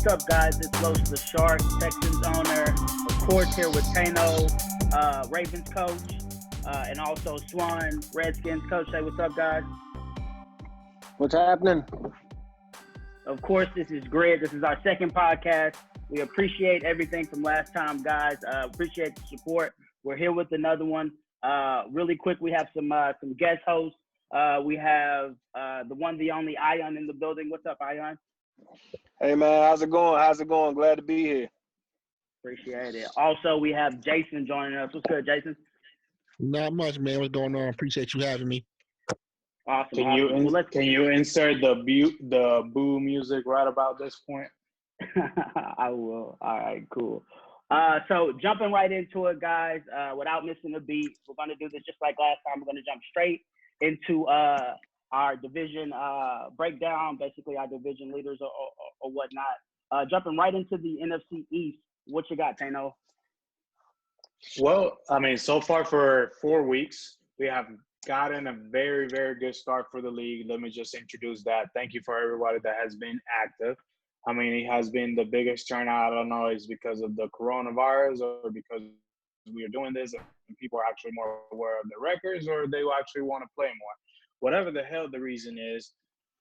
What's up, guys? It's Los the Shark, Texans owner, of course, here with Tano, Ravens coach, and also Swan, Redskins coach. Say what's up, guys. What's happening? Of course, this is Grid. This is our second podcast. We appreciate everything from last time, guys. Appreciate the support. We're here with another one. Really quick, we have some guest hosts. We have the one, the only Ion in the building. What's up, Ion? Hey, man. How's it going? Glad to be here. Appreciate it. Also, we have Jason joining us. What's good, Jason? Not much, man. What's going on? Appreciate you having me. Awesome. Can you insert the boo music right about this point? I will. All right, cool. So jumping right into it, guys, without missing a beat, we're going to do this just like last time. We're going to jump straight into our division breakdown, basically our division leaders or whatnot. Jumping right into the NFC East, what you got, Tano? Well, I mean, so far for 4 weeks, we have gotten a very, very good start for the league. Let me just introduce that. Thank you for everybody that has been active. I mean, it has been the biggest turnout. I don't know, is because of the coronavirus or because we are doing this and people are actually more aware of the records, or they actually want to play more. Whatever the hell the reason is,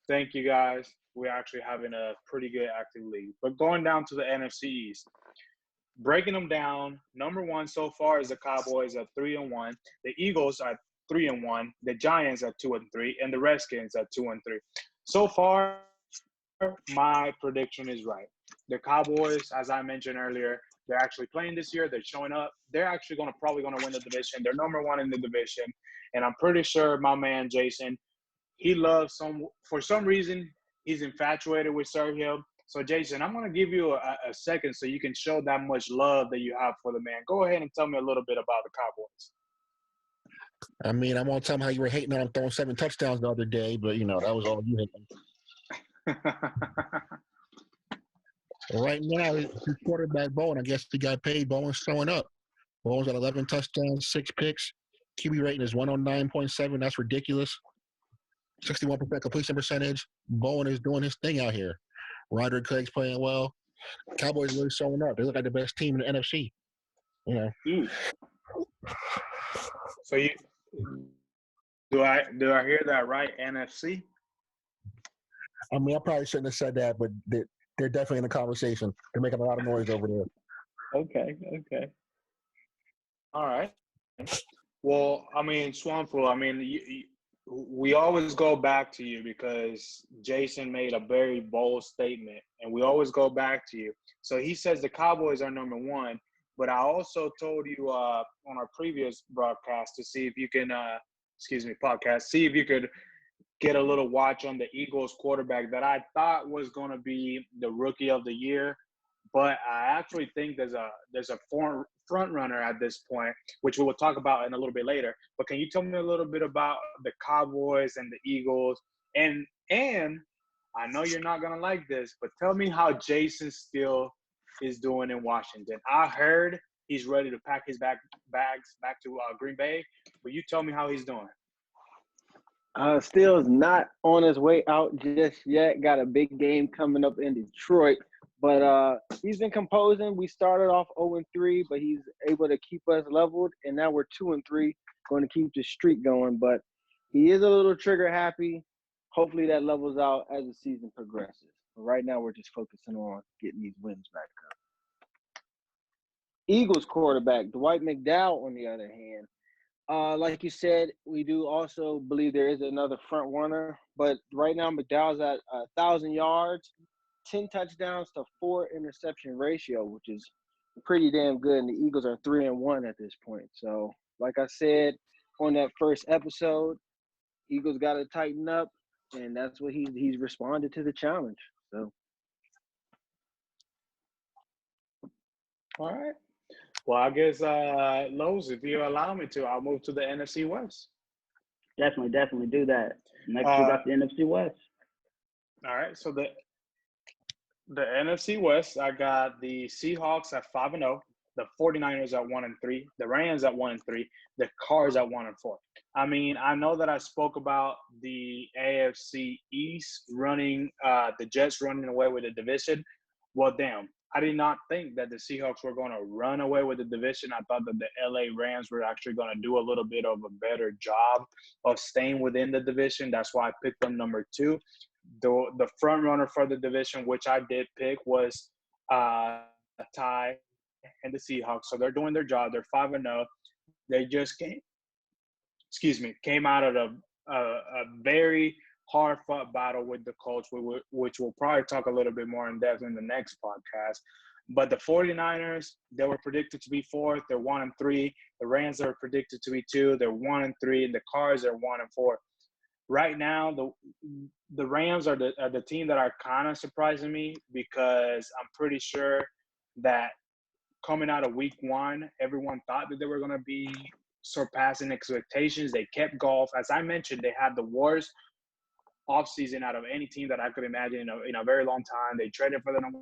thank you guys. We're actually having a pretty good active league. But going down to the NFC East, breaking them down, number one so far is the Cowboys at 3-1. The Eagles are 3-1. The Giants at 2-3, and the Redskins at 2-3. So far, my prediction is right. The Cowboys, as I mentioned earlier, they're actually playing this year. They're showing up. They're actually probably going to win the division. They're number one in the division. And I'm pretty sure my man, Jason, he loves for some reason, he's infatuated with Sergio. So, Jason, I'm going to give you a second so you can show that much love that you have for the man. Go ahead and tell me a little bit about the Cowboys. I mean, I'm going to tell him how you were hating on him throwing 7 touchdowns the other day, but, that was all you hating. Right now, his quarterback, Bowen, I guess he got paid. Bowen's showing up. Bowen's got 11 touchdowns, 6 picks. QB rating is 109.7. That's ridiculous. 61% completion percentage. Bowen is doing his thing out here. Ryder Craig's playing well. Cowboys really showing up. They look like the best team in the NFC. So do I hear that right? NFC? I mean, I probably shouldn't have said that, but they're definitely in the conversation. They're making a lot of noise over there. Okay. All right. Well, I mean, Swanful, I mean, we always go back to you because Jason made a very bold statement, and we always go back to you. So he says the Cowboys are number one, but I also told you on our previous broadcast to see if you can, podcast, see if you could get a little watch on the Eagles quarterback that I thought was going to be the rookie of the year. But I actually think there's a front runner at this point, which we will talk about in a little bit later. But can you tell me a little bit about the Cowboys and the Eagles? And I know you're not going to like this, but tell me how Jason still is doing in Washington. I heard he's ready to pack his bags back to Green Bay, but you tell me how he's doing. Still is not on his way out just yet. Got a big game coming up in Detroit. But he's been composing. We started off 0-3, but he's able to keep us leveled, and now we're 2-3, going to keep the streak going. But he is a little trigger happy. Hopefully that levels out as the season progresses. But right now we're just focusing on getting these wins back up. Eagles quarterback Dwight McDowell, on the other hand, like you said, we do also believe there is another front runner. But right now McDowell's at 1,000 yards. 10 touchdowns to 4 interception ratio, which is pretty damn good. And the Eagles are 3-1 at this point. So, like I said on that first episode, Eagles got to tighten up, and that's what he's responded to the challenge. So, all right. Well, I guess, Lowe's, if you allow me to, I'll move to the NFC West. Definitely do that. Next, we got the NFC West. All right. So the NFC West, I got the Seahawks at 5-0, the 49ers at 1-3, the Rams at 1-3, the Cards at 1-4. I mean, I know that I spoke about the AFC East running, the Jets running away with the division. Well, damn, I did not think that the Seahawks were going to run away with the division. I thought that the LA Rams were actually going to do a little bit of a better job of staying within the division. That's why I picked them number 2. The front runner for the division, which I did pick, was Ty and the Seahawks. So they're doing their job. They're 5-0. They just came out of a very hard-fought battle with the Colts, which we'll probably talk a little bit more in depth in the next podcast. But the 49ers, they were predicted to be 4th. They're 1-3. The Rams are predicted to be 2. They're 1-3. And the Cards are 1-4. Right now, the Rams are the team that are kind of surprising me, because I'm pretty sure that coming out of week 1, everyone thought that they were going to be surpassing expectations. They kept Goff. As I mentioned, they had the worst offseason out of any team that I could imagine in a very long time. They traded for the number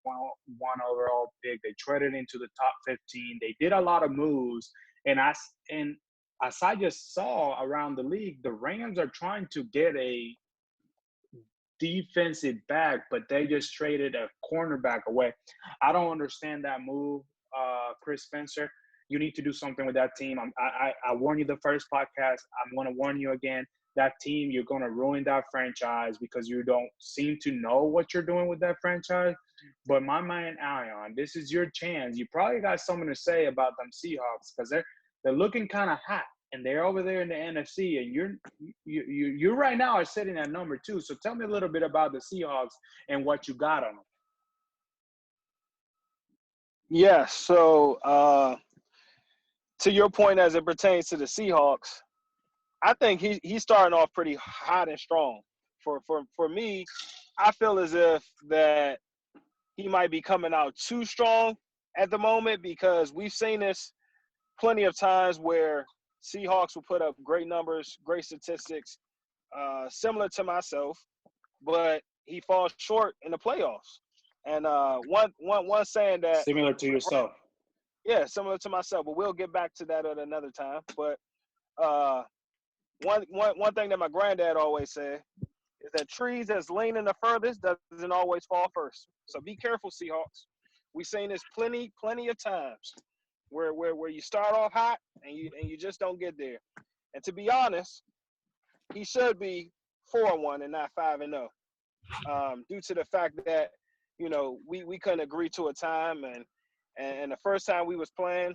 one overall pick. They traded into the top 15. They did a lot of moves. And as I just saw around the league, the Rams are trying to get a defensive back, but they just traded a cornerback away. I don't understand that move, Chris Spencer. You need to do something with that team. I warned you the first podcast. I'm going to warn you again. That team, you're going to ruin that franchise because you don't seem to know what you're doing with that franchise. But my man, Ion, this is your chance. You probably got something to say about them Seahawks, because they're looking kind of hot, and they're over there in the NFC, and you right now are sitting at number 2. So tell me a little bit about the Seahawks and what you got on them. Yeah, so to your point as it pertains to the Seahawks, I think he's starting off pretty hot and strong. For me, I feel as if that he might be coming out too strong at the moment, because we've seen this plenty of times where Seahawks will put up great numbers, great statistics, similar to myself, but he falls short in the playoffs. And one saying that Similar to yourself. Yeah, similar to myself, but we'll get back to that at another time. But one thing that my granddad always said is that trees that's leaning the furthest doesn't always fall first. So be careful, Seahawks. We've seen this plenty of times where you start off hot and you just don't get there. And to be honest, he should be 4-1 and not 5-0, due to the fact that we couldn't agree to a time, and the first time we was playing,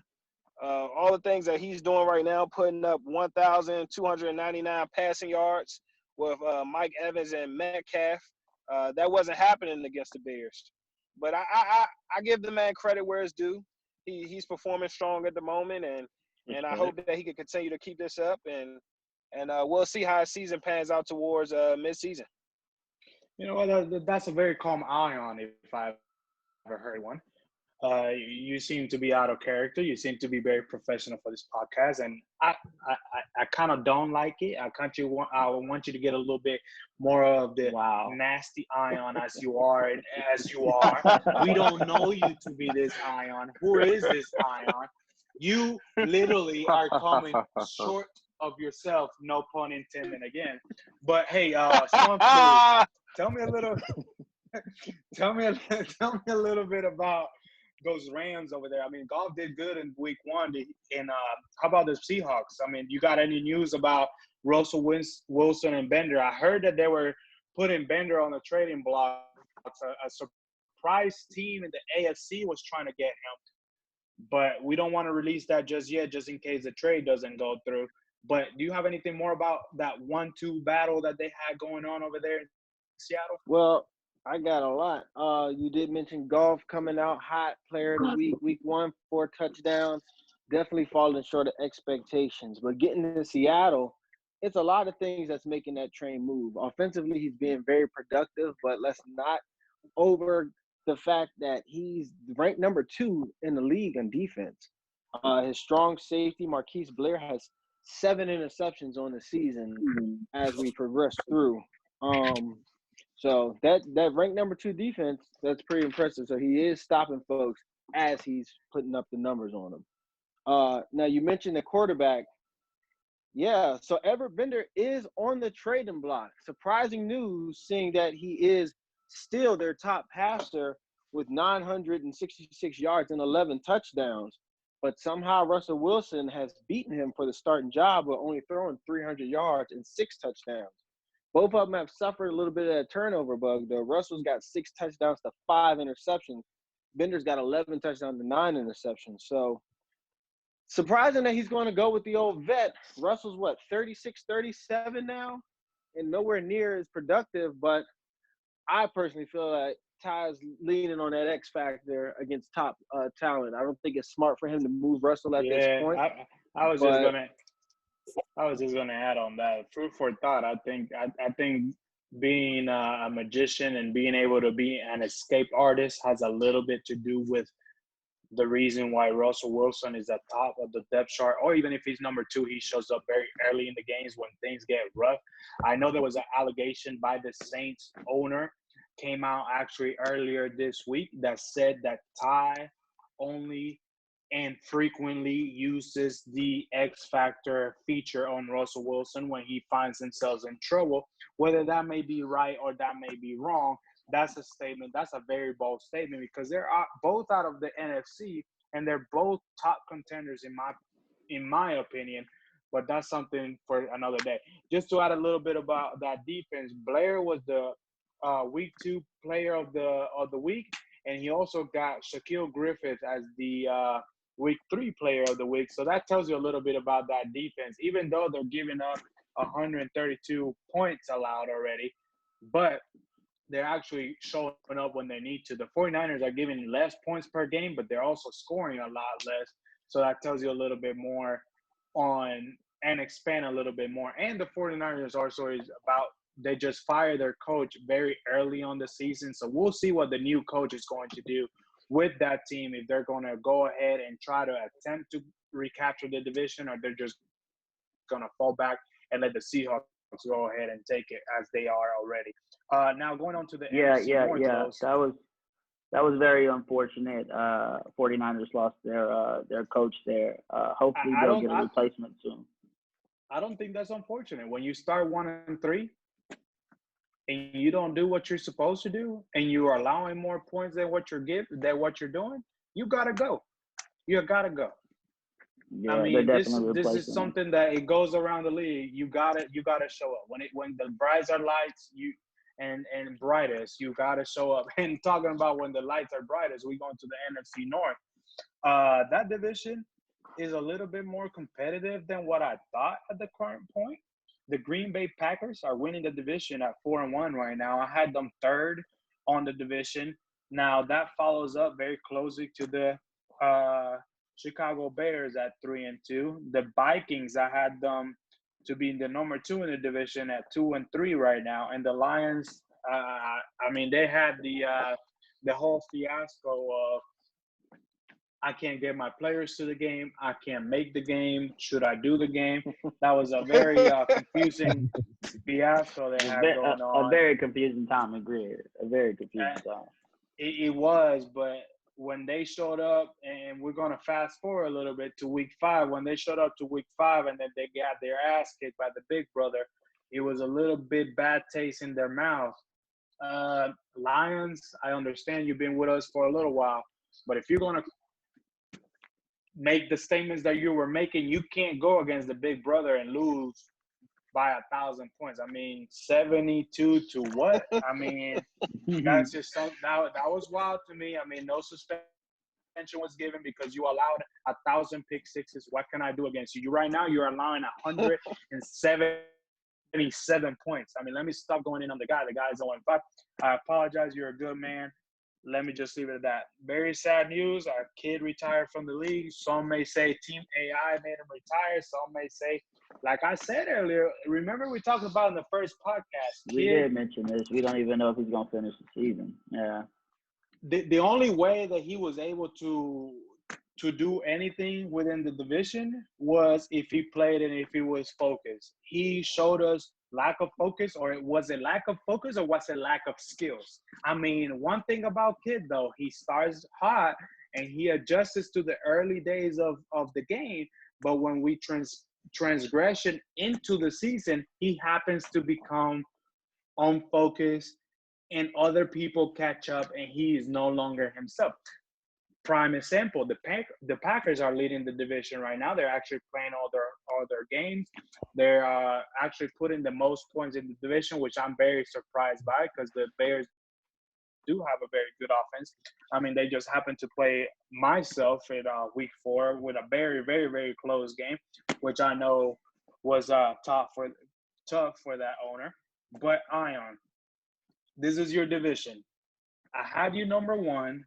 all the things that he's doing right now, putting up 1,299 passing yards with Mike Evans and Metcalf, that wasn't happening against the Bears. But I give the man credit where it's due. He's performing strong at the moment, and I hope that he can continue to keep this up, and we'll see how his season pans out towards mid-season. You know what? That's a very calm Ion, if I've ever heard one. You seem to be out of character. You seem to be very professional for this podcast, and I kind of don't like it. I want you to get a little bit more of the nasty Ion as you are, and as you are. We don't know you to be this Ion. Who is this Ion? You literally are coming short of yourself. No pun intended again. But hey, tell me a little. Tell me a little bit about those Rams over there. I mean, Goff did good in week 1. And how about the Seahawks? I mean, you got any news about Russell Wilson and Bender? I heard that they were putting Bender on the trading block. A surprise team in the AFC was trying to get him. But we don't want to release that just yet, just in case the trade doesn't go through. But do you have anything more about that 1-2 battle that they had going on over there in Seattle? Well, I got a lot. You did mention Goff coming out hot, player of the week 1, 4 touchdowns. Definitely falling short of expectations. But getting to Seattle, it's a lot of things that's making that train move. Offensively, he's being very productive, but let's not over the fact that he's ranked number 2 in the league on defense. His strong safety, Marquise Blair, has 7 interceptions on the season as we progress through. So that ranked number 2 defense, that's pretty impressive. So he is stopping folks as he's putting up the numbers on them. Now you mentioned the quarterback. Yeah, so Everett Bender is on the trading block. Surprising news, seeing that he is still their top passer with 966 yards and 11 touchdowns. But somehow Russell Wilson has beaten him for the starting job with only throwing 300 yards and 6 touchdowns. Both of them have suffered a little bit of that turnover bug, though. Russell's got 6 touchdowns to 5 interceptions. Bender's got 11 touchdowns to 9 interceptions. So surprising that he's going to go with the old vet. Russell's, 36, 37 now? And nowhere near as productive, but I personally feel like Ty's leaning on that X factor against top talent. I don't think it's smart for him to move Russell at this point. I was just gonna add on that. Food for thought. I think being a magician and being able to be an escape artist has a little bit to do with the reason why Russell Wilson is at top of the depth chart, or even if he's number 2, he shows up very early in the games when things get rough. I know there was an allegation by the Saints owner came out actually earlier this week that said that Ty only and frequently uses the X factor feature on Russell Wilson when he finds himself in trouble. Whether that may be right or that may be wrong, that's a statement. That's a very bold statement because they're both out of the NFC and they're both top contenders in my opinion. But that's something for another day. Just to add a little bit about that defense, Blair was the week 2 player of the week, and he also got Shaquille Griffith as the week 3 player of the week. So that tells you a little bit about that defense, even though they're giving up 132 points allowed already, but they're actually showing up when they need to. The 49ers are giving less points per game, but they're also scoring a lot less. So that tells you a little bit more on and expand a little bit more. And the 49ers also is about they just fired their coach very early on the season. So we'll see what the new coach is going to do with that team, if they're going to go ahead and try to attempt to recapture the division, or they're just going to fall back and let the Seahawks go ahead and take it as they are already. Now going on to the NFC North, that was very unfortunate. 49ers lost their coach there. Hopefully they'll get a replacement soon. I don't think that's unfortunate. When you start 1-3 and you don't do what you're supposed to do, and you are allowing more points than what you're doing, you gotta go. You gotta go. Yeah, I mean, this is something that it goes around the league. You gotta show up when the brights are lights. And brightest, you gotta show up. And talking about when the lights are brightest, we go into the NFC North. That division is a little bit more competitive than what I thought at the current point. The Green Bay Packers are winning the division at 4-1 right now. I had them 3rd on the division. Now that follows up very closely to the Chicago Bears at 3-2. The Vikings, I had them to be the number 2 in the division at 2-3 right now. And the Lions, they had the whole fiasco of I can't get my players to the game. I can't make the game. Should I do the game? That was a very confusing fiasco they had going on. A very confusing time in Grid. A very confusing time. It was, but when they showed up, and we're going to fast forward a little bit to week 5, when they showed up to week 5 and then they got their ass kicked by the big brother, it was a little bit bad taste in their mouth. Lions, I understand you've been with us for a little while, but if you're going to make the statements that you were making, you can't go against the big brother and lose by 1,000 points. I mean, 72 to what? I mean, that's just something that was wild to me. I mean, no suspension was given because you allowed 1,000 pick sixes. What can I do against you? Right now, you're allowing 177 points. I mean, let me stop going in on the guy. The guy's 0-5. I apologize. You're a good man. Let me just leave it at that. Very sad news. Our kid retired from the league. Some may say Team AI made him retire. Some may say, like I said earlier, remember we talked about in the first podcast. We did mention this. We don't even know if he's going to finish the season. Yeah. The only way that he was able to do anything within the division was if he played and if he was focused. He showed us lack of focus, or was it lack of focus, or was it lack of skills? I mean, one thing about Kid, though, he starts hot and he adjusts to the early days of the game, but when we transgression into the season, he happens to become unfocused and other people catch up, and he is no longer himself. Prime example, the Packers are leading the division right now. They're actually playing all their games. They're actually putting the most points in the division, which I'm very surprised by because the Bears do have a very good offense. I mean, they just happened to play myself in week 4 with a very, very, very close game, which I know was tough for that owner. But Ion, this is your division. I had you number 1.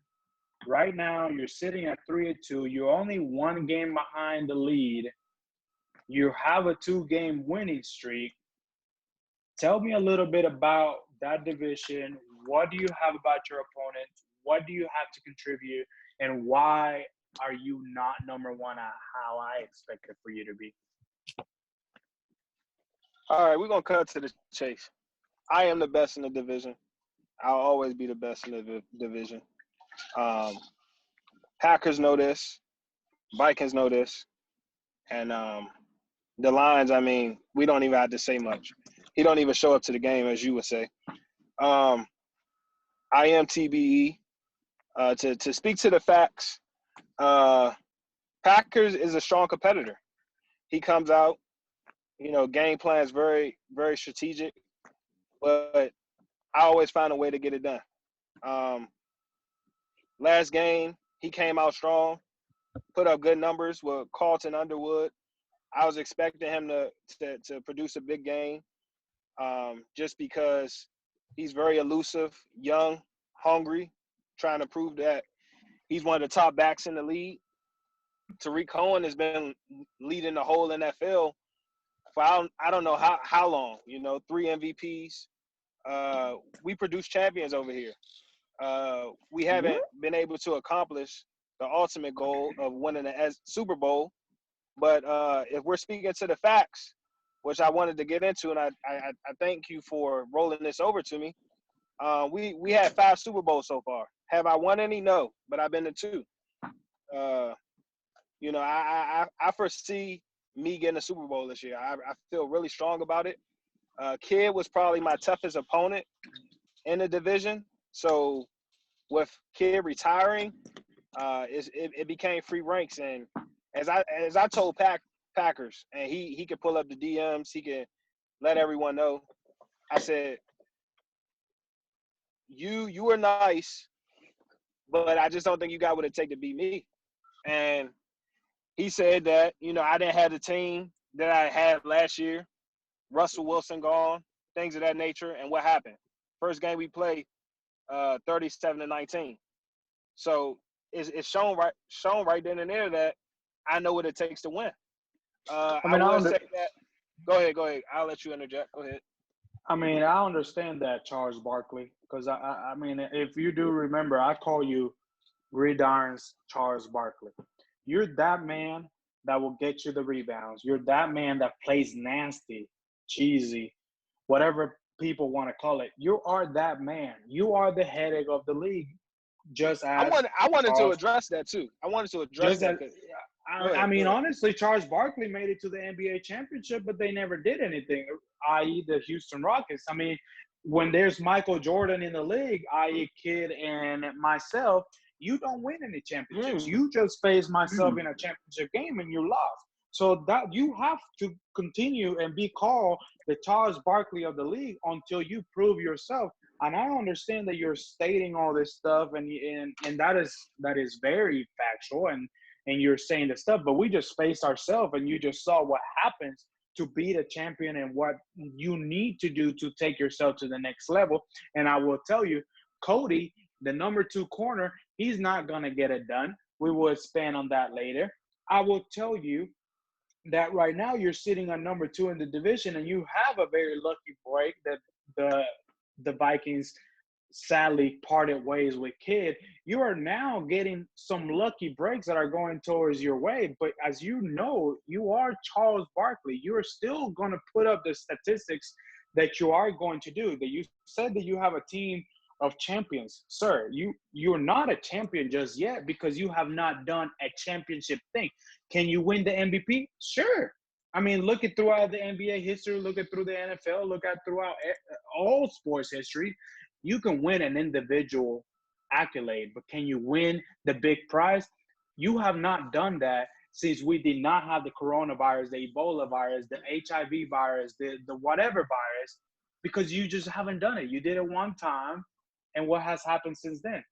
Right now, you're sitting at 3-2. You're only 1 game behind the lead. You have a 2-game winning streak. Tell me a little bit about that division. What do you have about your opponent? What do you have to contribute? And why are you not number 1 at how I expected for you to be? All right, we're going to cut to the chase. I am the best in the division. I'll always be the best in the division. Packers know this. Vikings know this. And the Lions, I mean, we don't even have to say much. He don't even show up to the game, as you would say. I am TBE. To speak to the facts, Packers is a strong competitor. He comes out, game plan is very, very strategic, but I always find a way to get it done. Last game, he came out strong, put up good numbers with Carlton Underwood. I was expecting him to produce a big game just because he's very elusive, young, hungry, trying to prove that he's one of the top backs in the league. Tariq Cohen has been leading the whole NFL for I don't know how long, 3 MVPs. We produce champions over here. We haven't been able to accomplish the ultimate goal of winning the Super Bowl. But if we're speaking to the facts, which I wanted to get into, and I thank you for rolling this over to me, we had 5 Super Bowls so far. Have I won any? No, but I've been to 2. I foresee me getting a Super Bowl this year. I feel really strong about it. Kidd was probably my toughest opponent in the division. So with Kidd retiring, it became free ranks. And as I told Packers, and he could pull up the DMs, he could let everyone know. I said, you were nice, but I just don't think you got what it take to beat me. And he said that, I didn't have the team that I had last year. Russell Wilson gone, things of that nature. And what happened? First game we played, 37-19. So it's shown right then and there that I know what it takes to win. I will say that. Go ahead. I'll let you interject. Go ahead. I mean, I understand that, Charles Barkley, because I mean, if you do remember, I call you GridIron's Charles Barkley. You're that man that will get you the rebounds. You're that man that plays nasty, cheesy, whatever people want to call it. You are that man. You are the headache of the league. Just as I wanted to address that too. I wanted to address that. I mean, honestly, Charles Barkley made it to the NBA championship, but they never did anything, i.e. the Houston Rockets. I mean, when there's Michael Jordan in the league, i.e. Kidd and myself, you don't win any championships. You just face myself in a championship game and you lost. So that you have to continue and be called the Charles Barkley of the league until you prove yourself. And I understand that you're stating all this stuff, and that is very factual, and you're saying the stuff. But we just faced ourselves, and you just saw what happens to be the champion and what you need to do to take yourself to the next level. And I will tell you, Cody, the number 2 corner, he's not going to get it done. We will expand on that later. I will tell you that right now you're sitting on number 2 in the division, and you have a very lucky break that the Vikings sadly parted ways with Kidd. You are now getting some lucky breaks that are going towards your way. But as you know, you are Charles Barkley. You are still going to put up the statistics that you are going to do. That you said that you have a team of champions. Sir, you're not a champion just yet because you have not done a championship thing. Can you win the MVP? Sure. I mean, look at throughout the NBA history, look at through the NFL, look at throughout all sports history. You can win an individual accolade, but can you win the big prize? You have not done that since we did not have the coronavirus, the Ebola virus, the HIV virus, the whatever virus, because you just haven't done it. You did it one time, and what has happened since then?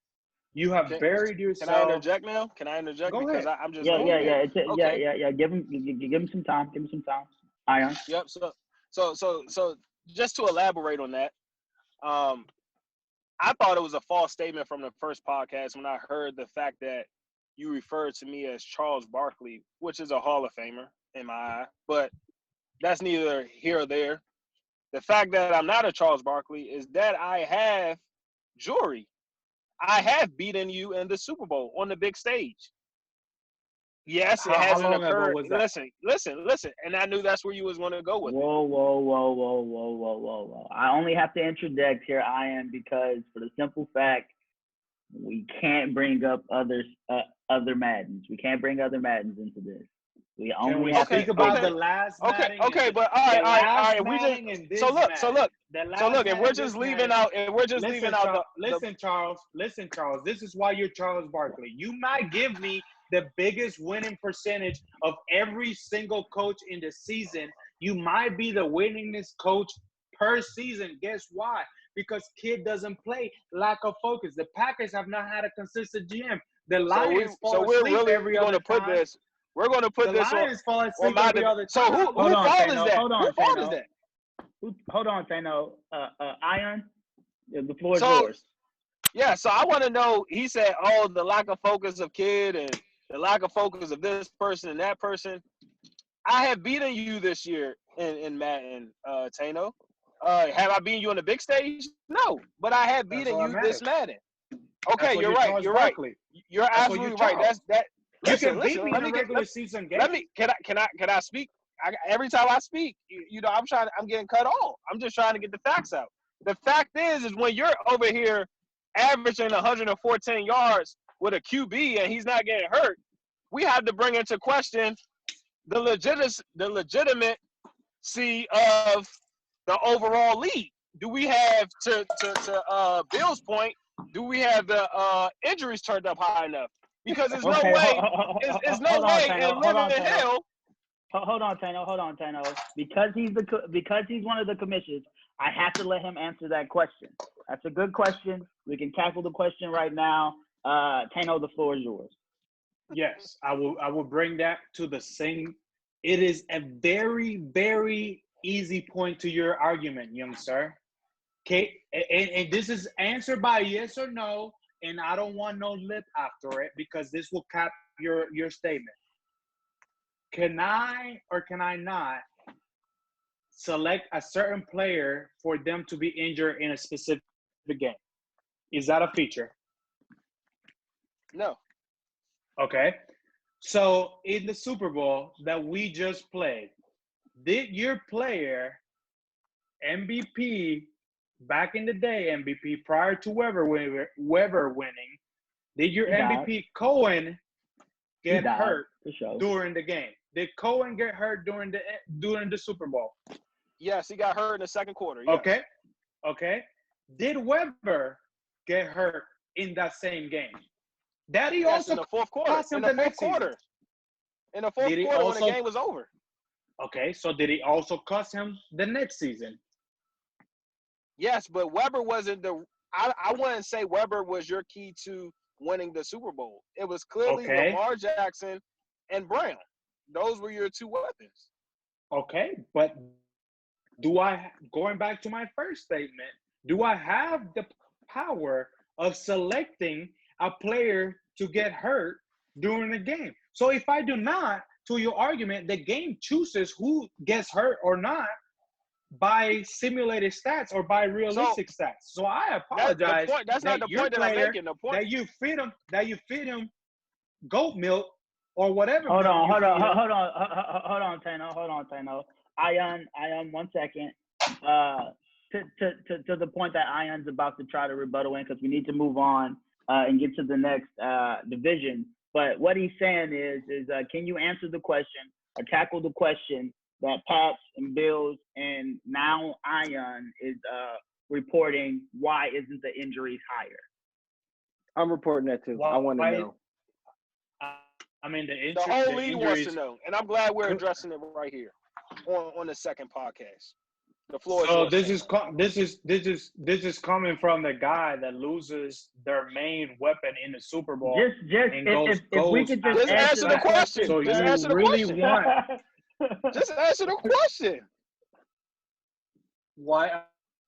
You have buried yourself. Can I interject now? Can I interject? Go because ahead. I'm just Yeah. Okay. Yeah. Give him some time. Give him some time. Ion. Yep. So just to elaborate on that, I thought it was a false statement from the first podcast when I heard the fact that you referred to me as Charles Barkley, which is a Hall of Famer in my eye, but that's neither here or there. The fact that I'm not a Charles Barkley is that I have jewelry. I have beaten you in the Super Bowl on the big stage. Yes, it How hasn't long ago occurred. was that? Listen. And I knew that's where you was going to go with it. Whoa. I only have to interject here, Ian, because for the simple fact, we can't bring up other Maddens. We can't bring other Maddens into this. We Can only we have speak to about the last Madden? Okay, but all right. We just so look. If we're just leaving out, Listen, Charles. This is why you're Charles Barkley. You might give me the biggest winning percentage of every single coach in the season. You might be the winningest coach per season. Guess why? Because kid doesn't play. Lack of focus. The Packers have not had a consistent GM. The Lions fall asleep every other time. We're going to put The this Lions fall on asleep my every other So time. who fault is that? Hold on, Who fault is that? Hold on, Tano. Ion, the floor is So yours. yeah, so I want to know. He said, "Oh, the lack of focus of kid and the lack of focus of this person and that person." I have beaten you this year in Madden, Tano. Have I beaten you on the big stage? No, but I have beaten you this Madden. Okay, you're right. You're right. You're absolutely right. That's that. Listen, you can beat me in a regular season game. Can I speak? Every time I speak, I'm getting cut off. I'm just trying to get the facts out. The fact is when you're over here averaging 114 yards with a QB and he's not getting hurt, we have to bring into question the legitimacy of the overall league. Do we have to Bill's point? Do we have the injuries turned up high enough? Because there's no way. There's no way in living in hell. Hold on, Tano. Because he's one of the commissioners, I have to let him answer that question. That's a good question. We can tackle the question right now. Tano, the floor is yours. Yes, I will bring that to the same. It is a very, very easy point to your argument, young sir. Okay, and this is answered by yes or no, and I don't want no lip after it because this will cap your statement. Can I or can I not select a certain player for them to be injured in a specific game? Is that a feature? No. Okay. So in the Super Bowl that we just played, did your player MVP back in the day, MVP prior to Weber winning, did your MVP Cohen get hurt during the game? Did Cohen get hurt during the Super Bowl? Yes, he got hurt in the second quarter. Yes. Okay. Did Weber get hurt in that same game? That he also in the fourth quarter. In the fourth quarter when the game was over. Okay, so did he also cost him the next season? Yes, but Weber wasn't I wouldn't say Weber was your key to winning the Super Bowl. It was clearly Lamar Jackson and Brown. Those were your two weapons. Okay, but going back to my first statement, do I have the power of selecting a player to get hurt during the game? So if I do not, to your argument, the game chooses who gets hurt or not by simulated stats or by realistic stats. So I apologize. That's not the point that I'm making. The point that you feed him goat milk or whatever. Hold on, Tano. Ion, 1 second. To the point that Ion's about to try to rebuttal in, because we need to move on and get to the next division. But what he's saying is can you answer the question or tackle the question that Pats and Bills and now Ion is reporting why isn't the injuries higher? I'm reporting that too. I want to know. I mean, The whole league wants to know, and I'm glad we're addressing it right here on the second podcast. The floor is yours. This is coming from the guy that loses their main weapon in the Super Bowl. If we could just answer the question. So just you answer the really question. want? Just answer the question. Why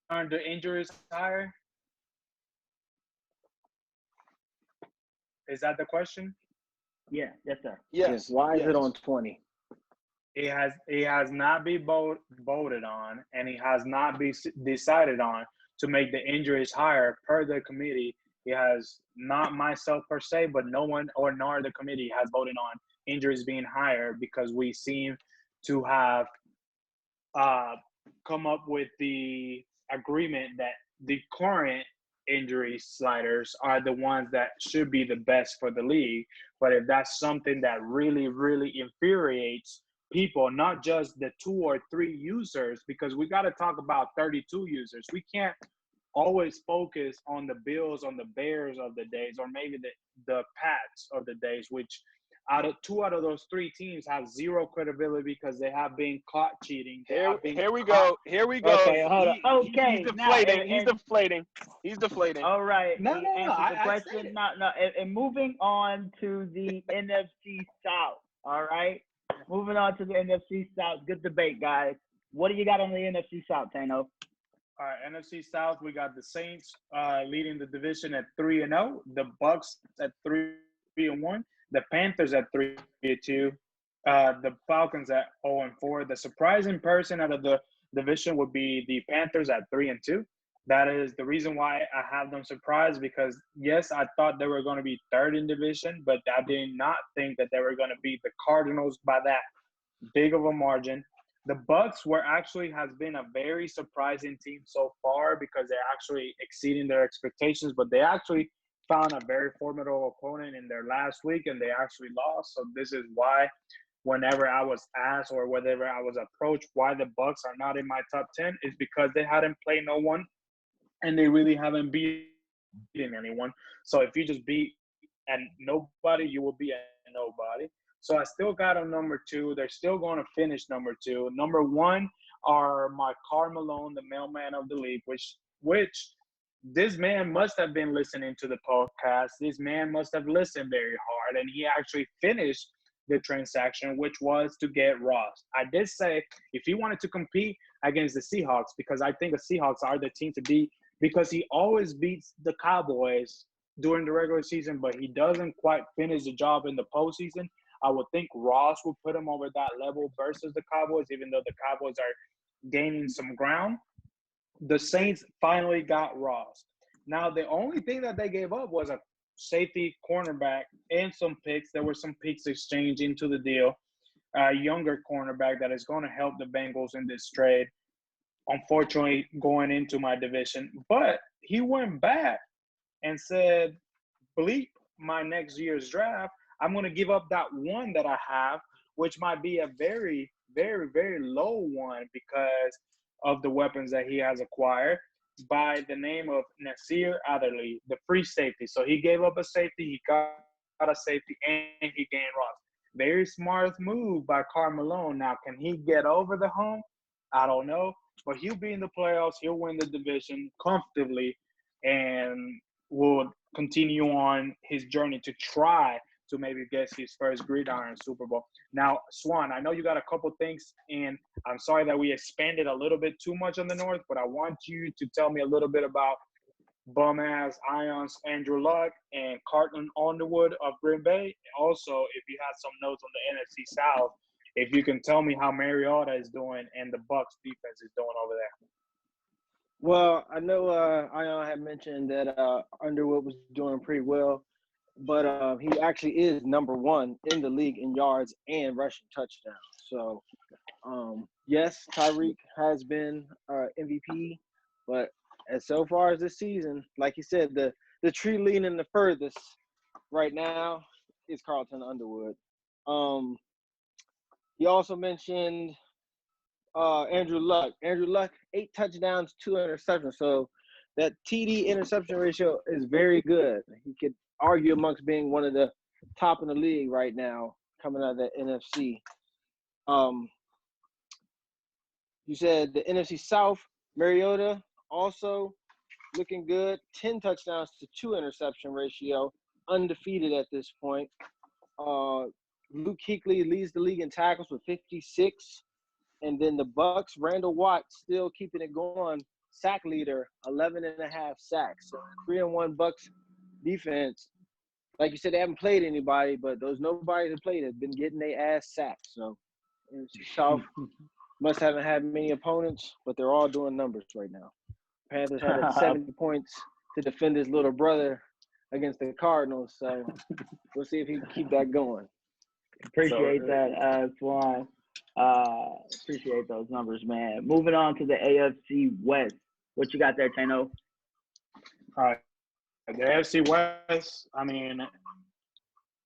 aren't the injuries higher? Is that the question? Yeah, yes, sir. Yes. Why is it on 20? It has not been voted on, and it has not been decided on to make the injuries higher per the committee. It has not myself per se, but no one or nor the committee has voted on injuries being higher because we seem to have come up with the agreement that the current injury sliders are the ones that should be the best for the league. But if that's something that really, really infuriates people, not just the 2 or 3 users, because we got to talk about 32 users. We can't always focus on the Bills, on the Bears of the days, or maybe the Pats of the days, which two out of those 3 teams have zero credibility because they have been caught cheating. Here we go. Okay, hold on. He's deflating. He's deflating. All right. No. The question. No. And moving on to the NFC South. All right. Moving on to the NFC South. Good debate, guys. What do you got on the NFC South, Tano? All right, NFC South, we got the Saints leading the division at 3-0, the Bucs at 3-1, the Panthers at 3-2, the Falcons at 0-4. The surprising person out of the division would be the Panthers at 3-2. That is the reason why I have them surprised because, yes, I thought they were going to be third in division, but I did not think that they were going to beat the Cardinals by that big of a margin. The Bucs has been a very surprising team so far because they're actually exceeding their expectations, but they actually found a very formidable opponent in their last week and they actually lost. So this is why whenever I was asked or whenever I was approached why the Bucs are not in my top 10 is because they hadn't played no one and they really haven't beaten anyone. So if you just beat and nobody, you will be a nobody. So I still got them number 2. They're still going to finish number 2. Number 1 are my Karl Malone, the mailman of the league, which this man must have been listening to the podcast. This man must have listened very hard, and he actually finished the transaction, which was to get Ross. I did say if he wanted to compete against the Seahawks, because I think the Seahawks are the team to beat, because he always beats the Cowboys during the regular season, but he doesn't quite finish the job in the postseason. I would think Ross would put him over that level versus the Cowboys, even though the Cowboys are gaining some ground. The Saints finally got Ross. Now, the only thing that they gave up was a safety, cornerback, and some picks. There were some picks exchanged into the deal. A younger cornerback that is going to help the Bengals in this trade, unfortunately, going into my division. But he went back and said, bleep my next year's draft. I'm going to give up that one that I have, which might be a very, very, very low one because of the weapons that he has acquired by the name of Nasir Adderley, the free safety. So he gave up a safety, he got a safety, and he gained Ross. Very smart move by Karl Malone. Now, can he get over the hump? I don't know. But he'll be in the playoffs. He'll win the division comfortably and will continue on his journey to try to maybe get his first GridIron Super Bowl. Now, Swan, I know you got a couple things, and I'm sorry that we expanded a little bit too much on the North, but I want you to tell me a little bit about bum-ass Ions Andrew Luck and Carlton Underwood of Green Bay. Also, if you had some notes on the NFC South, if you can tell me how Mariota is doing and the Bucs defense is doing over there. Well, I know Ion had mentioned that Underwood was doing pretty well. But he actually is number 1 in the league in yards and rushing touchdowns. So, yes, Tyreek has been MVP, but as so far as this season, like you said, the tree leaning the furthest right now is Carlton Underwood. He also mentioned Andrew Luck. Andrew Luck, 8 touchdowns, 2 interceptions. So that TD interception ratio is very good. He could argue amongst being one of the top in the league right now, coming out of the NFC. You said the NFC South, Mariota also looking good. 10 touchdowns to 2 interception ratio, undefeated at this point. Luke Kuechly leads the league in tackles with 56. And then the Bucs, Randall Watt still keeping it going. Sack leader, 11.5 sacks. So 3-1 Bucs defense. Like you said, they haven't played anybody, but those nobody that played have been getting their ass sacked. So South must haven't had many opponents, but they're all doing numbers right now. Panthers had 70 points to defend his little brother against the Cardinals. So we'll see if he can keep that going. Appreciate that, Swan. Appreciate those numbers, man. Moving on to the AFC West. What you got there, Tano? All right. The AFC West, I mean,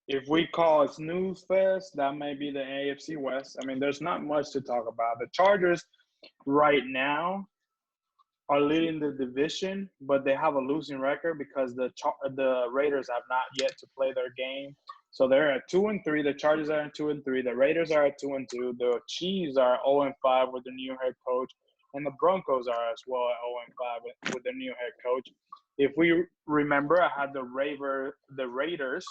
if we call it snooze fest, that may be the AFC West. I mean, there's not much to talk about. The Chargers right now are leading the division, but they have a losing record because the Raiders have not yet to play their game. So they're at 2-3. The Chargers are at 2-3. The Raiders are at 2-2. The Chiefs are 0-5 with the new head coach, and the Broncos are as well at 0-5 with their new head coach. If we remember, I had the Raiders,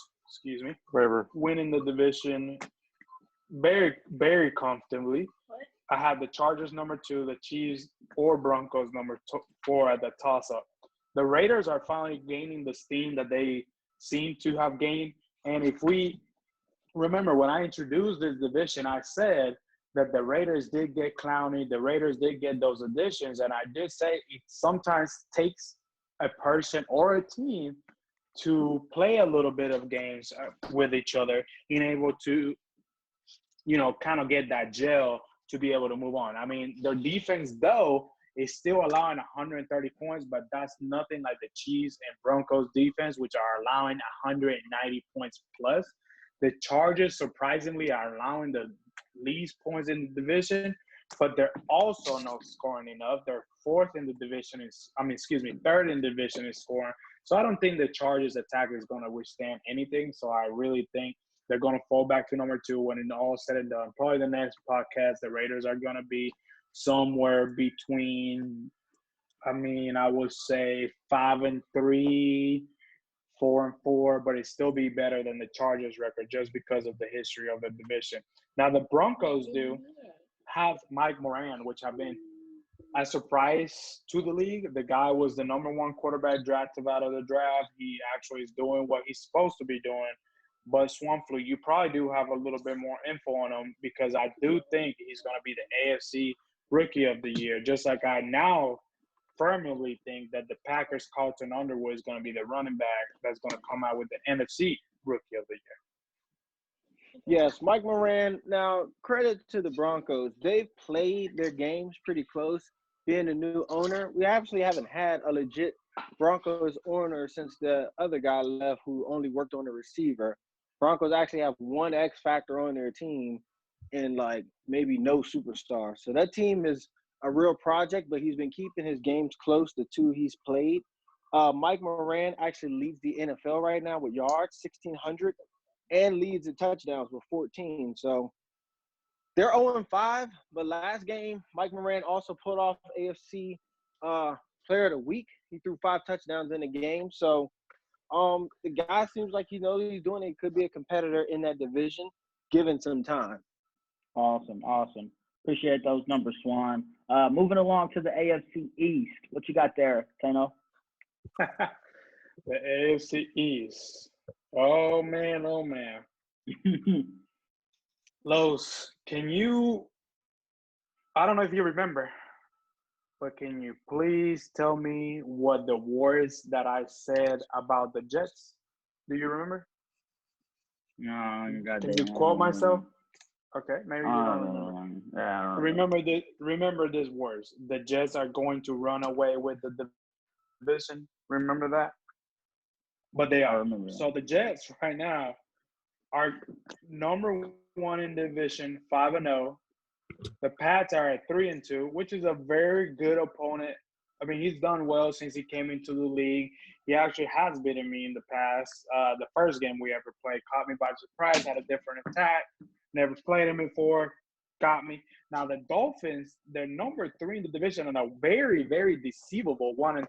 winning the division very, very comfortably. I had the Chargers number 2, the Chiefs or Broncos number 4 at the toss-up. The Raiders are finally gaining the steam that they seem to have gained. And if we remember, when I introduced this division, I said that the Raiders did get Clowney. The Raiders did get those additions. And I did say it sometimes takes a person or a team to play a little bit of games with each other, being able to, kind of get that gel to be able to move on. I mean, their defense, though, is still allowing 130 points, but that's nothing like the Chiefs and Broncos defense, which are allowing 190 points plus. The Chargers, surprisingly, are allowing the least points in the division, but they're also not scoring enough. They're third in the division is scoring. So I don't think the Chargers attack is going to withstand anything. So I really think they're going to fall back to number 2 when it's all said and done. Probably the next podcast, the Raiders are going to be somewhere between, I would say 5-3, 4-4, but it still be better than the Chargers record just because of the history of the division. Now the Broncos do have Mike Moran, which have been a surprise to the league. The guy was the number 1 quarterback drafted out of the draft. He actually is doing what he's supposed to be doing. But Swampflu, you probably do have a little bit more info on him because I do think he's going to be the AFC Rookie of the Year, just like I now firmly think that the Packers' Carlton Underwood is going to be the running back that's going to come out with the NFC Rookie of the Year. Yes, Mike Moran. Now, credit to the Broncos. They've played their games pretty close. Being a new owner, we actually haven't had a legit Broncos owner since the other guy left who only worked on the receiver. Broncos actually have one X factor on their team and maybe no superstar. So that team is a real project, but he's been keeping his games close, the 2 he's played. Mike Moran actually leads the NFL right now with yards, 1,600, and leads in touchdowns with 14. So they're 0-5, but last game, Mike Moran also pulled off AFC Player of the Week. He threw 5 touchdowns in the game. So the guy seems like he knows what he's doing. He could be a competitor in that division, given some time. Awesome. Appreciate those numbers, Swan. Moving along to the AFC East. What you got there, Tano? The AFC East. Oh, man. Los, I don't know if you remember, but can you please tell me what the words that I said about the Jets? Do you remember? No, you got Can you quote myself? Okay, maybe you don't remember. Remember these words. The Jets are going to run away with the division. Remember that? But they are. So the Jets right now are number 1 in division, 5-0. The Pats are at 3-2, which is a very good opponent. I mean, he's done well since he came into the league. He actually has beaten me in the past. The first game we ever played caught me by surprise, had a different attack. Never played him before, got me. Now the Dolphins, they're number 3 in the division and a very, very deceivable 1-3.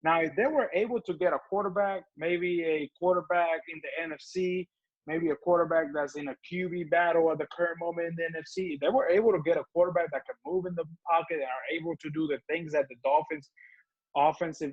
Now, if they were able to get a quarterback, maybe a quarterback in the NFC, maybe a quarterback that's in a QB battle at the current moment in the NFC, if they were able to get a quarterback that can move in the pocket and are able to do the things that the Dolphins offensive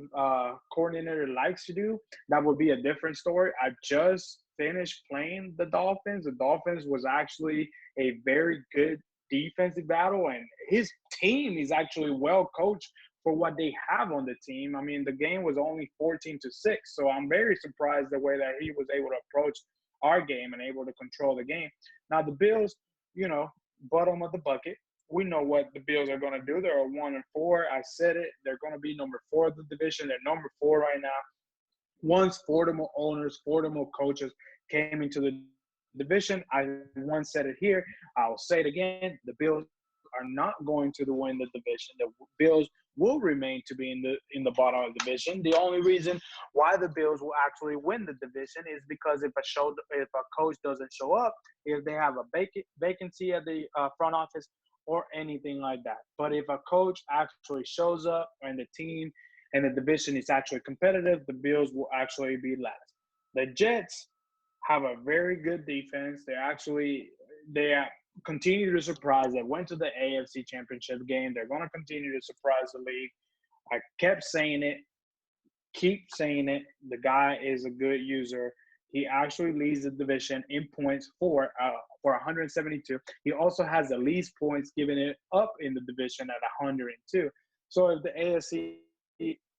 coordinator likes to do, that would be a different story. I just finished playing the Dolphins. The Dolphins was actually a very good defensive battle, and his team is actually well coached for what they have on the team. I mean, the game was only 14-6, so I'm very surprised the way that he was able to approach our game and able to control the game. Now, the Bills, bottom of the bucket. We know what the Bills are going to do. They're 1-4. I said it. They're going to be number 4 of the division. They're number 4 right now. Once Fordham owners, Fordham coaches came into the division, I once said it here. I'll say it again. The Bills are not going to win the division. The Bills will remain to be in the bottom of the division. The only reason why the Bills will actually win the division is because if a coach doesn't show up, if they have a vacancy at the front office or anything like that. But if a coach actually shows up and the team and the division is actually competitive, the Bills will actually be last. The Jets have a very good defense. They continue to surprise. They went to the AFC Championship game. They're going to continue to surprise the league. I kept saying it, keep saying it. The guy is a good user. He actually leads the division in points for 172. He also has the least points given it up in the division at 102. So if the AFC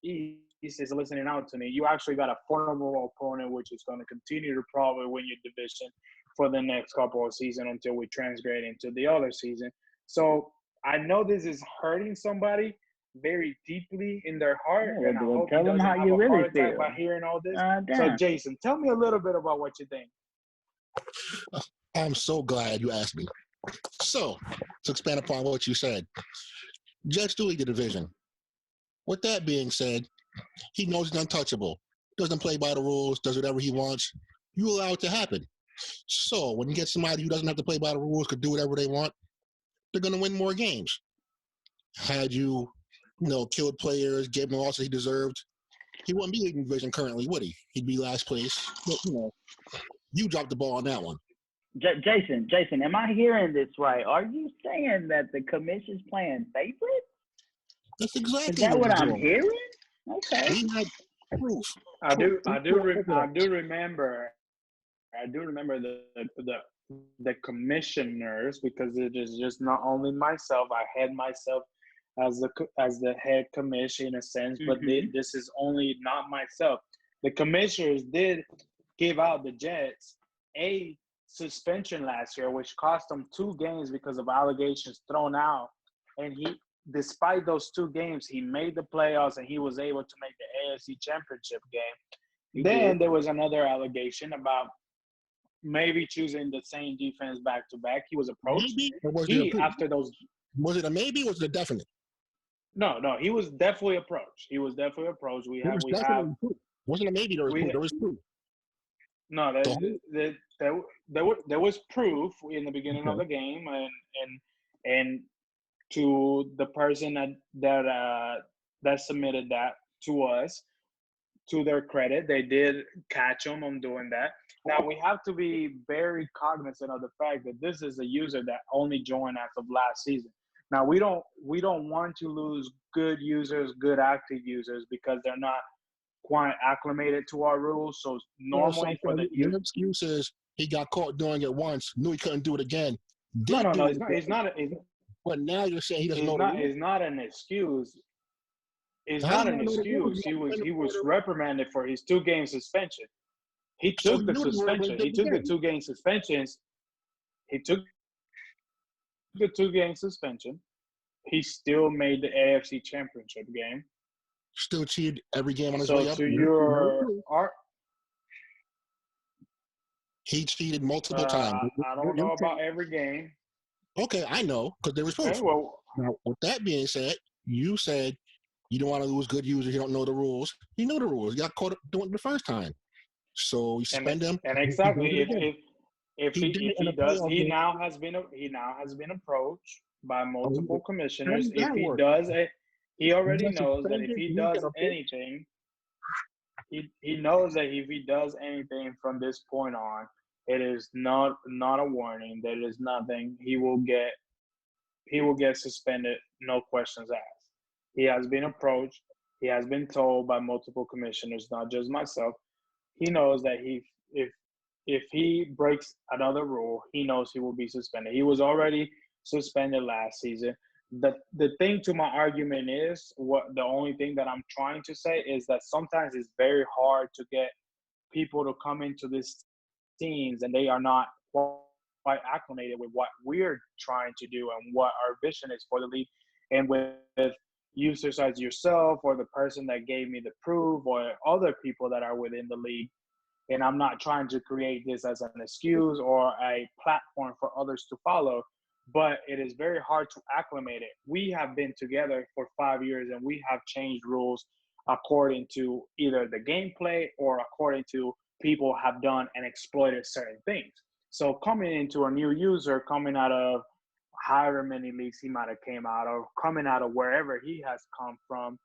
East is listening out to me, you actually got a formidable opponent, which is going to continue to probably win your division for the next couple of seasons until we transgrade into the other season. So I know this is hurting somebody very deeply in their heart, and I hope he doesn't have a heart attack by hearing all this. So, Jason, tell me a little bit about what you think. I'm so glad you asked me. So, to expand upon what you said, Jets do lead the division. With that being said, he knows he's untouchable. Doesn't play by the rules, does whatever he wants. You allow it to happen. So when you get somebody who doesn't have to play by the rules, could do whatever they want, they're going to win more games. Had you, killed players, gave him the losses he deserved, he wouldn't be leading the division currently, would he? He'd be last place. But, you dropped the ball on that one. Jason, am I hearing this right? Are you saying that the commission's playing favorite? That's exactly. Is that what I'm hearing? Okay. We had proof. I do remember the commissioners, because it is just not only myself. I had myself as the head commissioner in a sense, but this is only not myself. The commissioners did give out the Jets a suspension last year, which cost them 2 games because of allegations thrown out, and despite those 2 games, he made the playoffs and he was able to make the AFC Championship game. Then there was another allegation about maybe choosing the same defense back to back. He was approached. Was it a maybe or was it a definite? No, he was definitely approached. Wasn't a maybe, there was proof. No, there was proof in the beginning of the game, and to the person that submitted that to us, to their credit, they did catch him on doing that. Now we have to be very cognizant of the fact that this is a user that only joined as of last season. Now we don't want to lose good users, good active users, because they're not quite acclimated to our rules. So normally your excuse is he got caught doing it once, knew he couldn't do it again. No, it's not. But now you're saying he doesn't know. It's not an excuse. It's not an excuse. He was reprimanded for his 2-game suspension. He took the suspension. He took the 2-game suspensions. He took the 2-game suspension. He still made the AFC Championship game. Still cheated every game on his way up. He cheated multiple times. I don't know about every game. Okay, I know, because they were supposed Okay, to. well, Now, with that being said, you said you don't want to lose good users. You don't know the rules. He knew the rules. You got caught up doing it the first time. So you and suspend him. and He does exactly it again. if He did it if in he a does, playoff game. he now has been approached by Oh, multiple how commissioners. does If that he work? does it, he You already got knows that if suspended. he You didn't get does a pitch. anything, he knows that if he does anything from this point on, it is not a warning. That is nothing. He will get suspended, no questions asked. He has been approached. He has been told by multiple commissioners, not just myself. He knows that if he breaks another rule, he knows he will be suspended. He was already suspended last season. The thing to my argument is what the only thing that I'm trying to say is that sometimes it's very hard to get people to come into these teams and they are not quite acclimated with what we're trying to do and what our vision is for the league. And with users as yourself or the person that gave me the proof or other people that are within the league, and I'm not trying to create this as an excuse or a platform for others to follow, but it is very hard to acclimate it. We have been together for 5 years and we have changed rules according to either the gameplay or according to people have done and exploited certain things. So coming into a new user, coming out of however many leagues he might have came out of, coming out of wherever he has come from,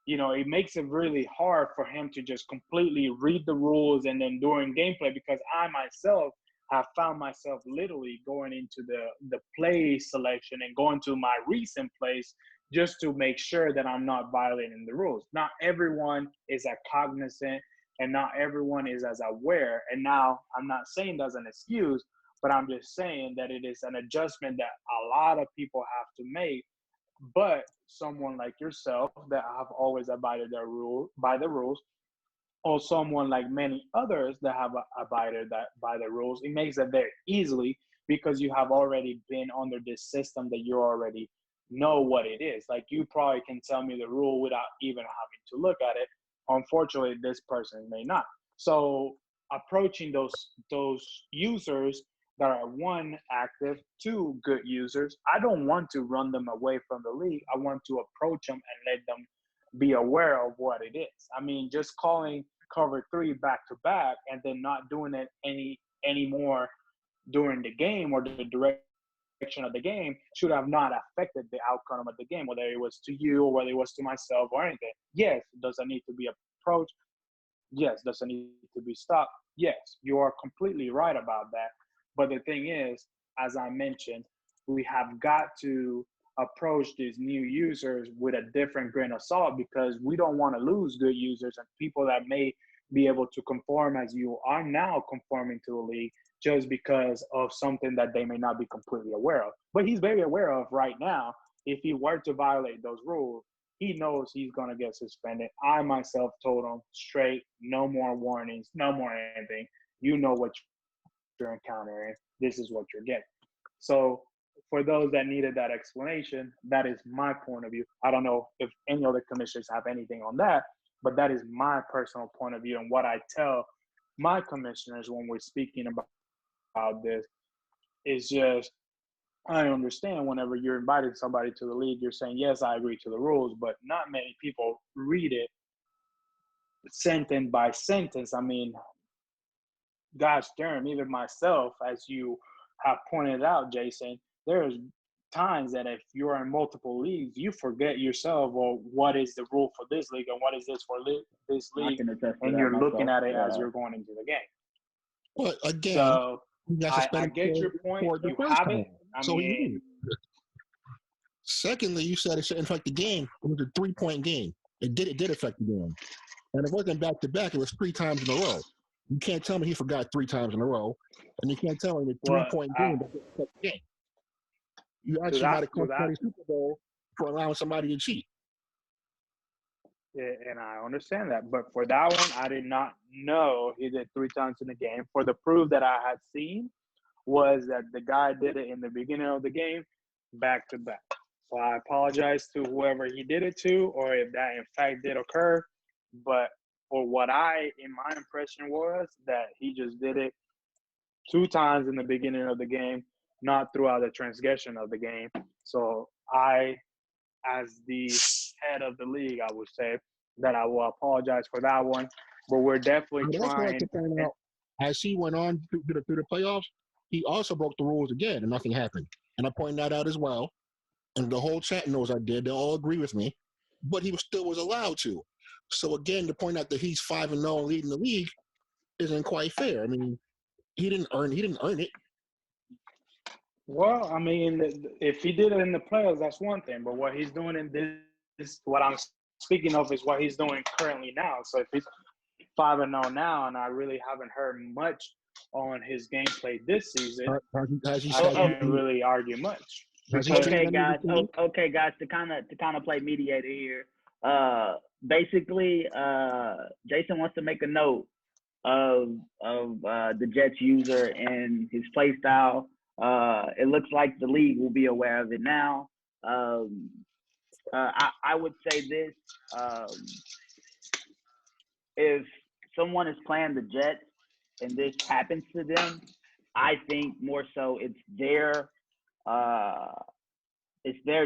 it makes it really hard for him to just completely read the rules and then during gameplay, because I myself have found myself literally going into the play selection and going to my recent plays just to make sure that I'm not violating the rules. Not everyone is as cognizant and not everyone is as aware. And now I'm not saying that's an excuse, but I'm just saying that it is an adjustment that a lot of people have to make. But someone like yourself that have always abided by the rules, or someone like many others that have abided by the rules, it makes it very easily because you have already been under this system that you already know what it is. Like you probably can tell me the rule without even having to look at it. Unfortunately, this person may not. So approaching those users that are one active, two good users, I don't want to run them away from the league. I want to approach them and let them be aware of what it is. I mean, just calling cover three back to back and then not doing it anymore during the game or the direction of the game should have not affected the outcome of the game, whether it was to you or whether it was to myself or anything. Yes, does it need to be approached? Yes. Does it need to be stopped? Yes, you are completely right about that. But the thing is, as I mentioned, we have got to approach these new users with a different grain of salt because we don't want to lose good users and people that may be able to conform as you are now conforming to the league just because of something that they may not be completely aware of. But he's very aware of right now. If he were to violate those rules, he knows he's going to get suspended. I myself told him straight, no more warnings, no more anything. You know what you're encountering. This is what you're getting. So for those that needed that explanation, that is my point of view. I don't know if any other commissioners have anything on that, but that is my personal point of view and what I tell my commissioners when we're speaking about this is just I understand whenever you're inviting somebody to the league, you're saying, yes, I agree to the rules, but not many people read it sentence by sentence. I mean, gosh darn, even myself, as you have pointed out, Jason, there's times that if you're in multiple leagues, you forget yourself or what is the rule for this league and what is this for this I league, can attest to and that you're looking myself. at it as you're going into the game. But again, So you got I suspended get your point. for the You first have time. it. I So he mean, knew. Secondly, you said it shouldn't affect the game. It was a 3-point game. It did affect the game. And it wasn't back to back, it was 3 times in a row. You can't tell me he forgot 3 times in a row. And you can't tell me the well, 3-point game that didn't affect the game. You to actually might that, have cost the Super Bowl for allowing somebody to cheat. and I understand that. But for that one, I did not know he did 3 times in the game. For the proof that I had seen was that the guy did it in the beginning of the game, back to back. So I apologize to whoever he did it to, or if that in fact did occur. But for what in my impression was that he just did it 2 times in the beginning of the game, not throughout the transgression of the game. So I, as the head of the league, I would say that I will apologize for that one. But we're definitely I'd also like trying. to point out, as he went on through the playoffs, he also broke the rules again, and nothing happened. And I pointed that out as well. And the whole chat knows I did. They all agree with me. But he still was allowed to. So again, to point out that he's 5-0 and leading the league isn't quite fair. I mean, he didn't earn it. Well, I mean, if he did it in the playoffs, that's one thing. But what he's doing in this, what I'm speaking of, is what he's doing currently now. So if he's 5-0 now, and I really haven't heard much on his gameplay this season, Has he I said can't really argue much. has he Because changed Okay, any guys. of the team? Okay, guys. To kind of play mediator here. Basically, Jason wants to make a note of the Jets user and his play style. It looks like the league will be aware of it now. I would say this: if someone is playing the Jets and this happens to them, I think more so it's their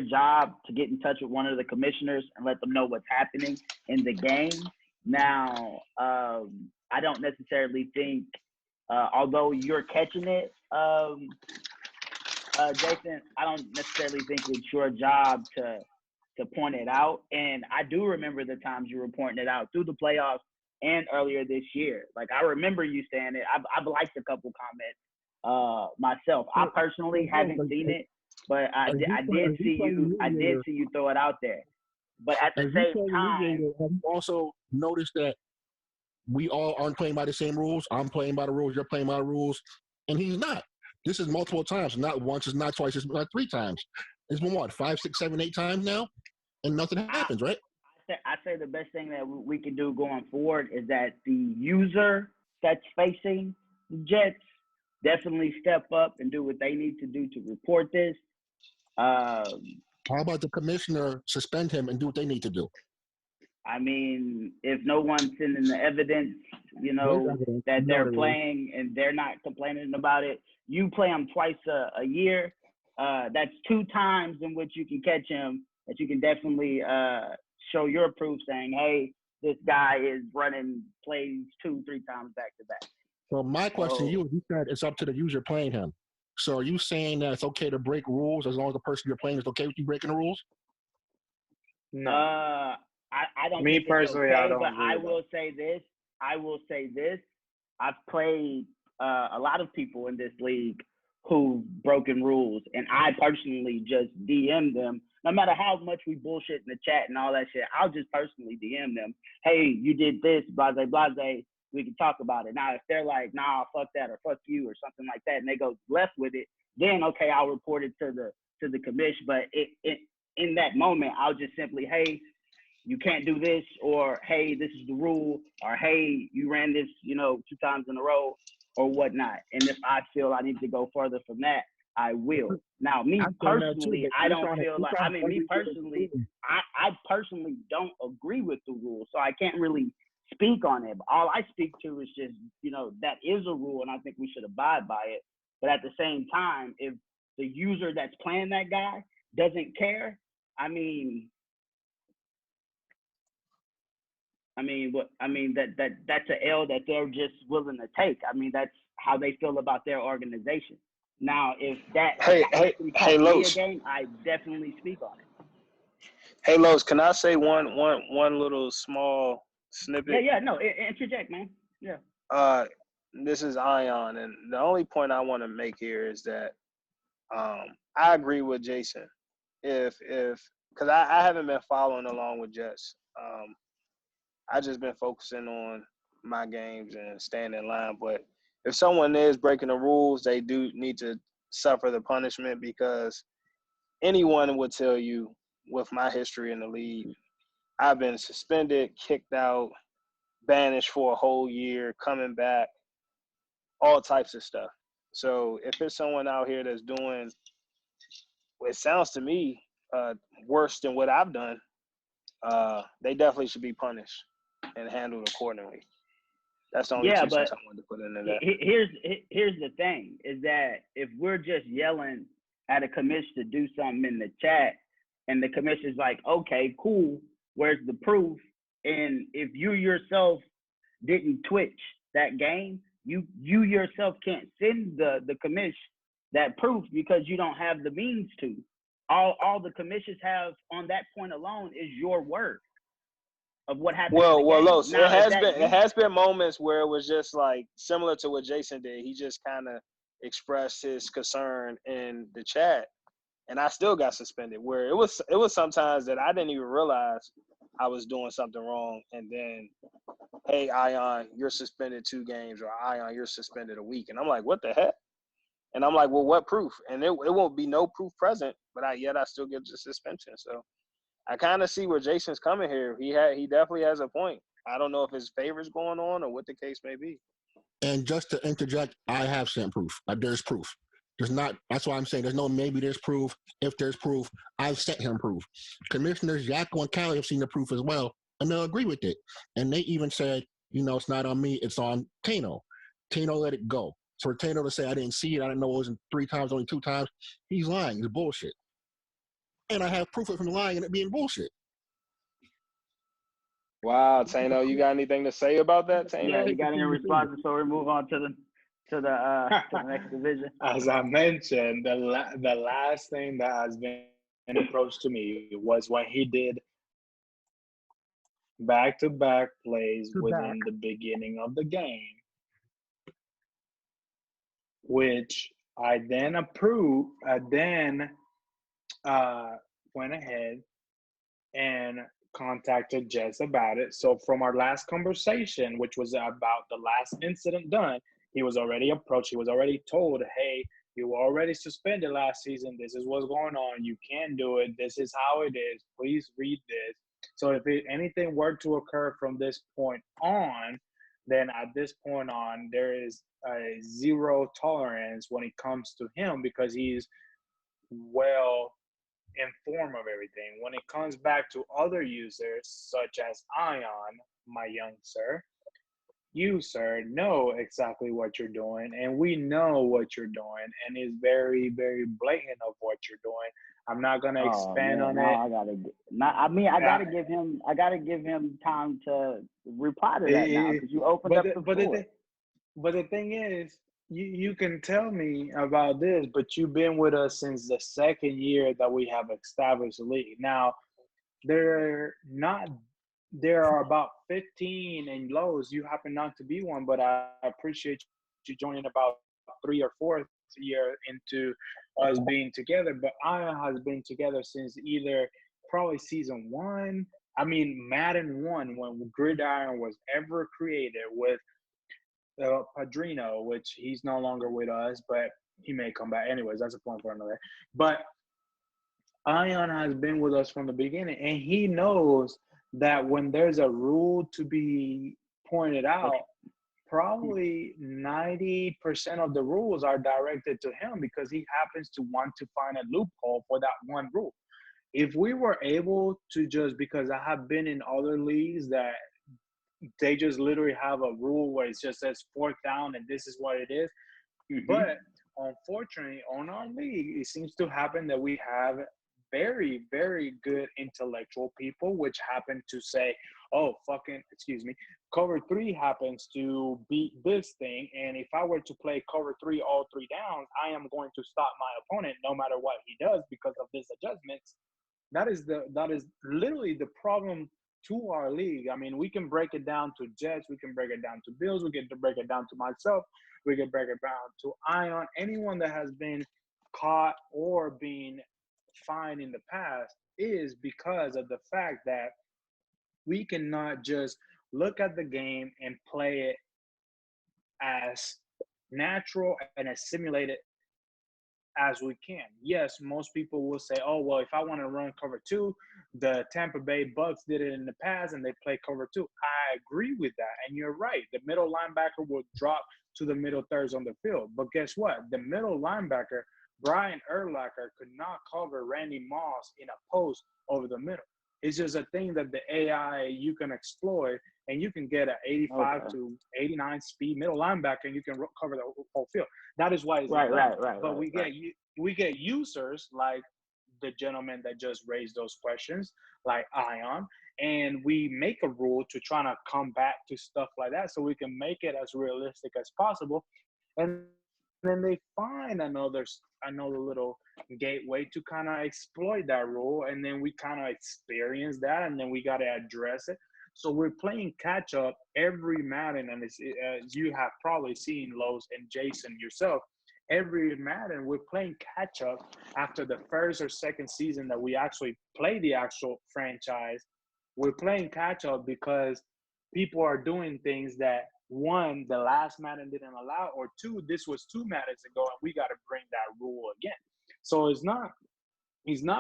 job to get in touch with one of the commissioners and let them know what's happening in the game. Now, I don't necessarily think, although you're catching it, Jason, I don't necessarily think it's your job to point it out. And I do remember the times you were pointing it out through the playoffs and earlier this year. Like, I remember you saying it. I've liked a couple comments myself. I personally haven't seen it, but I did see you throw it out there. But at the As you same play time, mediator, have you also noticed that we all aren't playing by the same rules? I'm playing by the rules, you're playing by the rules, and he's not. This is multiple times, not once, it's not twice, it's not 3 times. It's been what, 5, 6, 7, 8 times now, and nothing happens, right? I say the best thing that we can do going forward is that the user that's facing the Jets definitely step up and do what they need to do to report this. How about the commissioner suspend him and do what they need to do? I mean, if no one's sending the evidence, that they're playing and they're not complaining about it, you play him twice a year. That's 2 times in which you can catch him that you can definitely show your proof saying, hey, this guy is running plays 2-3 times back to back. So my question to you is, you said it's up to the user playing him. So are you saying that it's okay to break rules as long as the person you're playing is okay with you breaking the rules? no. I don't Me think personally, it's okay, I don't but agree I with will say this. I've played a lot of people in this league who've broken rules, and I personally just DM them. No matter how much we bullshit in the chat and all that shit, I'll just personally DM them. Hey, you did this, blase, blase. We can talk about it. Now, if they're like, nah, fuck that, or fuck you, or something like that, and they go left with it, then okay, I'll report it to the commission. But in that moment, I'll just simply, hey, you can't do this, or hey, this is the rule, or hey, you ran this, 2 times in a row, or whatnot. And if I feel I need to go further from that, I will. Now, me personally, I don't feel like, me personally, I personally don't agree with the rule, so I can't really speak on it. But all I speak to is just, that is a rule, and I think we should abide by it. But at the same time, if the user that's playing that guy doesn't care, that's an L that they're just willing to take. That's how they feel about their organization. Now, if that Hey, Los. game, I definitely speak on it. Hey, Los, can I say one little small snippet? Yeah, no, interject, man. Yeah. This is Ion, and the only point I want to make here is that I agree with Jason. If because I haven't been following along with Jets. I just been focusing on my games and staying in line. But if someone is breaking the rules, they do need to suffer the punishment, because anyone would tell you, with my history in the league, I've been suspended, kicked out, banished for a whole year, coming back, all types of stuff. So if there's someone out here that's doing, it sounds to me, worse than what I've done, they definitely should be punished and handled accordingly. That's the only Yeah, 2 cents but I wanted to put into that. here's the thing is that if we're just yelling at a commission to do something in the chat, and the commission's like, okay, cool, where's the proof? And if you yourself didn't twitch that game, you yourself can't send the commission that proof because you don't have the means to. All the commissions have on that point alone is your word of what happened in the game. Los, Now, it has been moments where it was just like similar to what Jason did. He just kind of expressed his concern in the chat, and I still got suspended. Where it was sometimes that I didn't even realize I was doing something wrong, and then, hey, Ion, you're suspended 2 games, or Ion, you're suspended a week, and I'm like, what the heck? And I'm like, well, what proof? And it won't be no proof present, but I still get the suspension. So I kind of see where Jason's coming here. He definitely has a point. I don't know if his favor's going on or what the case may be. And just to interject, I have sent proof. There's proof. There's not. That's why I'm saying there's no maybe there's proof. If there's proof, I've sent him proof. Commissioners Yakko and Callie have seen the proof as well, and they'll agree with it. And they even said, it's not on me, it's on Tano. Tano let it go. So for Tano to say I didn't see it, I didn't know it wasn't 3 times, only 2 times, he's lying. It's bullshit. And I have proof of him lying and it being bullshit. Wow, Tano, you got anything to say about that, Tano? Yeah, you got any responses? So we move on to the next division. As I mentioned, the last thing that has been approached to me was when he did back-to-back plays within the beginning of the game, which I then approved. I then went ahead and contacted Jess about it. So from our last conversation, which was about the last incident done, he was already approached. He was already told, hey, you were already suspended last season. This is what's going on. You can't do it. This is how it is. Please read this. So if anything were to occur from this point on, then at this point on, there is a zero tolerance when it comes to him because he's well informed of everything. When it comes back to other users, such as Ion, my young sir, you, sir, know exactly what you're doing, and we know what you're doing, and it's very, very blatant of what you're doing. I'm not gonna expand on it. I gotta give him time to reply to that now because you opened up the floor. But the thing is, you can tell me about this, but you've been with us since the second year that we have established the league. Now, there are about 15 in Lowe's. You happen not to be one, but I appreciate you joining about 3 or 4th year into us being together. But Ion has been together since either probably season 1. I mean, Madden 1, when GridIron was ever created with Padrino, which he's no longer with us, but he may come back. Anyways, that's a point for another. But Ion has been with us from the beginning, and he knows that when there's a rule to be pointed out, probably 90% of the rules are directed to him because he happens to want to find a loophole for that one rule. If we were able to just, because I have been in other leagues that they just literally have a rule where it just says 4th down and this is what it is. Mm-hmm. But unfortunately, on our league, it seems to happen that we have very, very good intellectual people, which happen to say, oh, cover 3 happens to beat this thing. And if I were to play cover 3 all 3 downs, I am going to stop my opponent no matter what he does because of this adjustments. That is literally the problem to our league. I mean, we can break it down to Jets, we can break it down to Bills, we can break it down to myself, we can break it down to Ion, anyone that has been caught or been fined in the past is because of the fact that we cannot just look at the game and play it as natural and as simulated as we can. Yes, most people will say, oh, well, if I want to run cover 2, the Tampa Bay Bucs did it in the past and they play cover 2. I agree with that. And you're right. The middle linebacker will drop to the middle thirds on the field. But guess what? The middle linebacker, Brian Urlacher, could not cover Randy Moss in a post over the middle. It's just a thing that the AI you can exploit, and you can get an 85 to 89 speed middle linebacker, and you can cover the whole field. That is why it's Right. But we get users like the gentleman that just raised those questions, like Ion, and we make a rule to try to come back to stuff like that so we can make it as realistic as possible. And then they find another little gateway to kind of exploit that rule, and then we kind of experience that, and then we got to address it. So we're playing catch up every Madden, and as you have probably seen, Lowe's and Jason yourself, every Madden we're playing catch up after the first or second season that we actually play the actual franchise. We're playing catch up because people are doing things that, one, the last Madden didn't allow, or two, this was 2 Maddens ago, and we got to bring that rule again. So it's not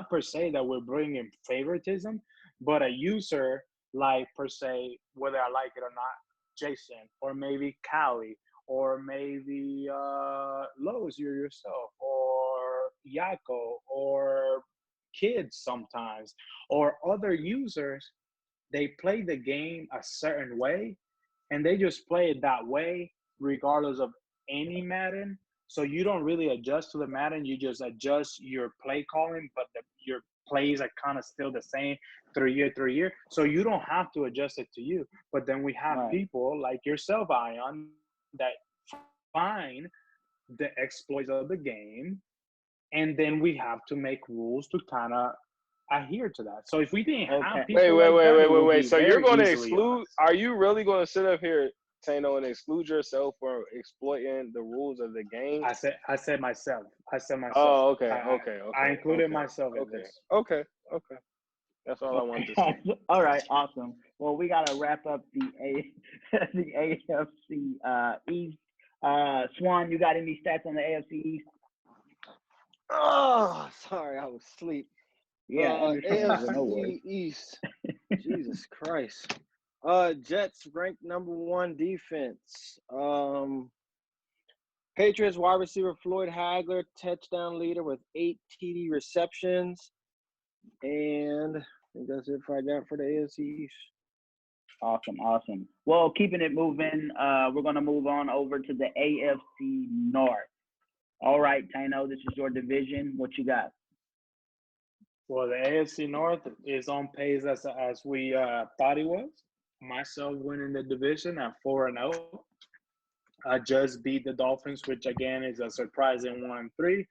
per se that we're bringing favoritism, but a user like per se, whether I like it or not, Jason, or maybe Callie, or maybe Lowe's, you yourself, or Yako, or kids sometimes, or other users, they play the game a certain way, and they just play it that way regardless of any Madden. So you don't really adjust to the Madden. You just adjust your play calling, but your plays are kind of still the same through year. So you don't have to adjust it to you. But then we have people like yourself, Ion, that find the exploits of the game, and then we have to make rules to kind of adhere to that. So if we didn't have people wait. So you're going to exclude? Are you really going to sit up here, Tano, and exclude yourself from exploiting the rules of the game? I said myself. Oh, okay. I included myself in this. Okay. That's all I wanted to say. All right, awesome. Well, we gotta wrap up the AFC East. Swan, you got any stats on the AFC East? Oh, sorry, I was asleep. Yeah, AFC East. Jesus Christ. Jets ranked number 1 defense. Patriots wide receiver Floyd Hagler, touchdown leader with 8 TD receptions. And I think that's it for the AFC East. Awesome. Well, keeping it moving, we're going to move on over to the AFC North. All right, Tano, this is your division. What you got? Well, the AFC North is on pace as we thought it was. Myself winning the division at 4-0. I just beat the Dolphins, which again is a surprising 1-3.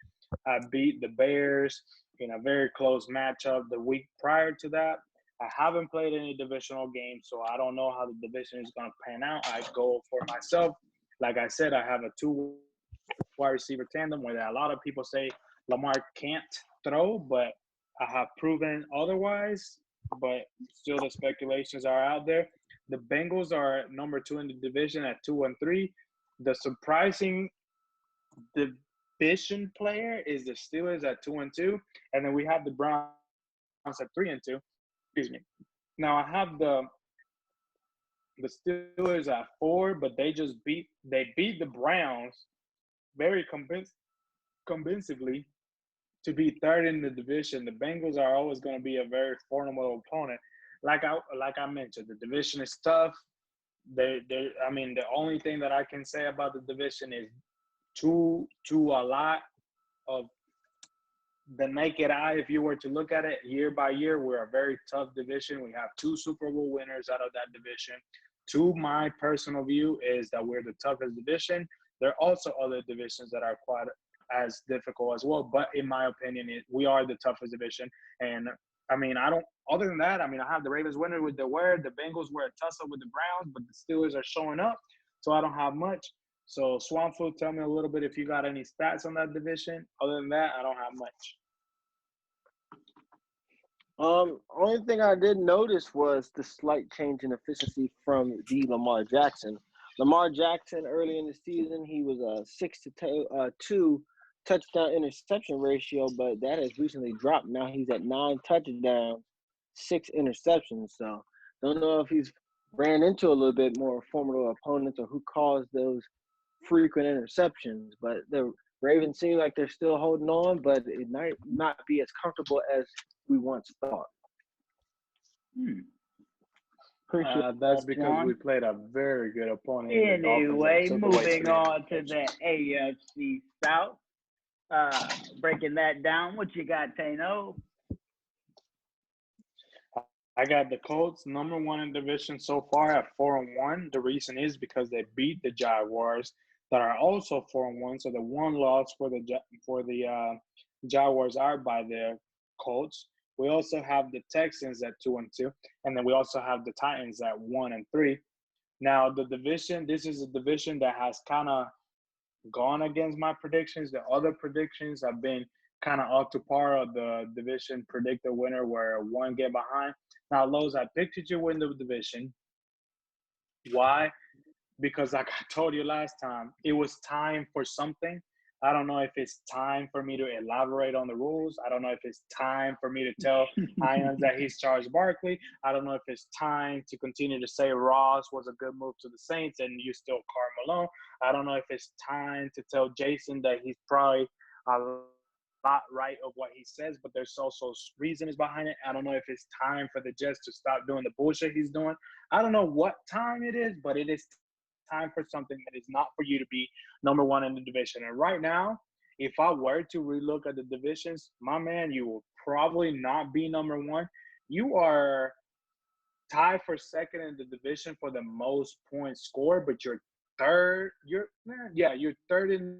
I beat the Bears in a very close matchup the week prior to that. I haven't played any divisional games, so I don't know how the division is going to pan out. I go for myself. Like I said, I have a 2 wide receiver tandem where a lot of people say Lamar can't throw, but I have proven otherwise. But still, the speculations are out there. The Bengals are number 2 in the division at 2-3. The surprising division player is the Steelers at 2-2, and then we have the Browns at 3-2. Excuse me. Now I have the Steelers at 4, but they beat the Browns very convincingly to be 3rd in the division. The Bengals are always going to be a very formidable opponent. Like I mentioned, the division is tough. The only thing that I can say about the division is to a lot of the naked eye, if you were to look at it year by year, we're a very tough division. We have 2 Super Bowl winners out of that division. To my personal view is that we're the toughest division. There are also other divisions that are quite as difficult as well, but in my opinion, we are the toughest division. And other than that, I have the Ravens winning with the Bengals were a tussle with the Browns, but the Steelers are showing up, so I don't have much. So Swanfoot, tell me a little bit if you got any stats on that division. Other than that, I don't have much. Only thing I did notice was the slight change in efficiency from the Lamar Jackson. Lamar Jackson early in the season, he was a 6-2 touchdown interception ratio, but that has recently dropped. Now he's at 9 touchdowns, 6 interceptions. So don't know if he's ran into a little bit more formidable opponents or who caused those frequent interceptions. But the Ravens seem like they're still holding on, but it might not be as comfortable as we once thought. Appreciate That's that, because John. we played a very good opponent in the Dolphins Anyway, that took away moving 3 on to interceptions. the AFC South. Breaking that down, what you got, Tano? I got the Colts number 1 in division so far at 4-1. The reason is because they beat the Jaguars that are also 4-1. So the one loss for the Jaguars are by the Colts. We also have the Texans at 2-2, and then we also have the Titans at 1-3. Now the division, this is a division that has kind of gone against my predictions. The other predictions have been kind of up to par of the division predictor winner, where one get behind. Now, Lowe's, I picked you to win the division. Why? Because like I told you last time, it was time for something. I don't know if it's time for me to elaborate on the rules. I don't know if it's time for me to tell Ions that he's charged Barkley. I don't know if it's time to continue to say Ross was a good move to the Saints and you still Carl Malone. I don't know if it's time to tell Jason that he's probably a lot right of what he says, but there's also reasons behind it. I don't know if it's time for the Jets to stop doing the bullshit he's doing. I don't know what time it is, but it is time for something that is not for you to be number 1 in the division. And right now, if I were to relook at the divisions, my man, you will probably not be number 1. You are tied for second in the division for the most points scored, but you're third. You're third in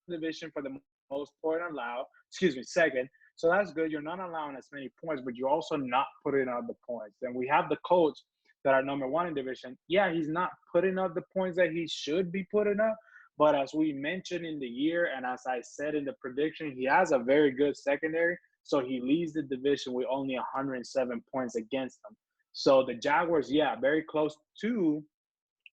the division for the most point allowed. Second. So that's good. You're not allowing as many points, but you're also not putting up the points. And we have the Colts that are number 1 in division. Yeah, he's not putting up the points that he should be putting up. But as we mentioned in the year, and as I said in the prediction, he has a very good secondary. So he leads the division with only 107 points against them. So the Jaguars, very close to,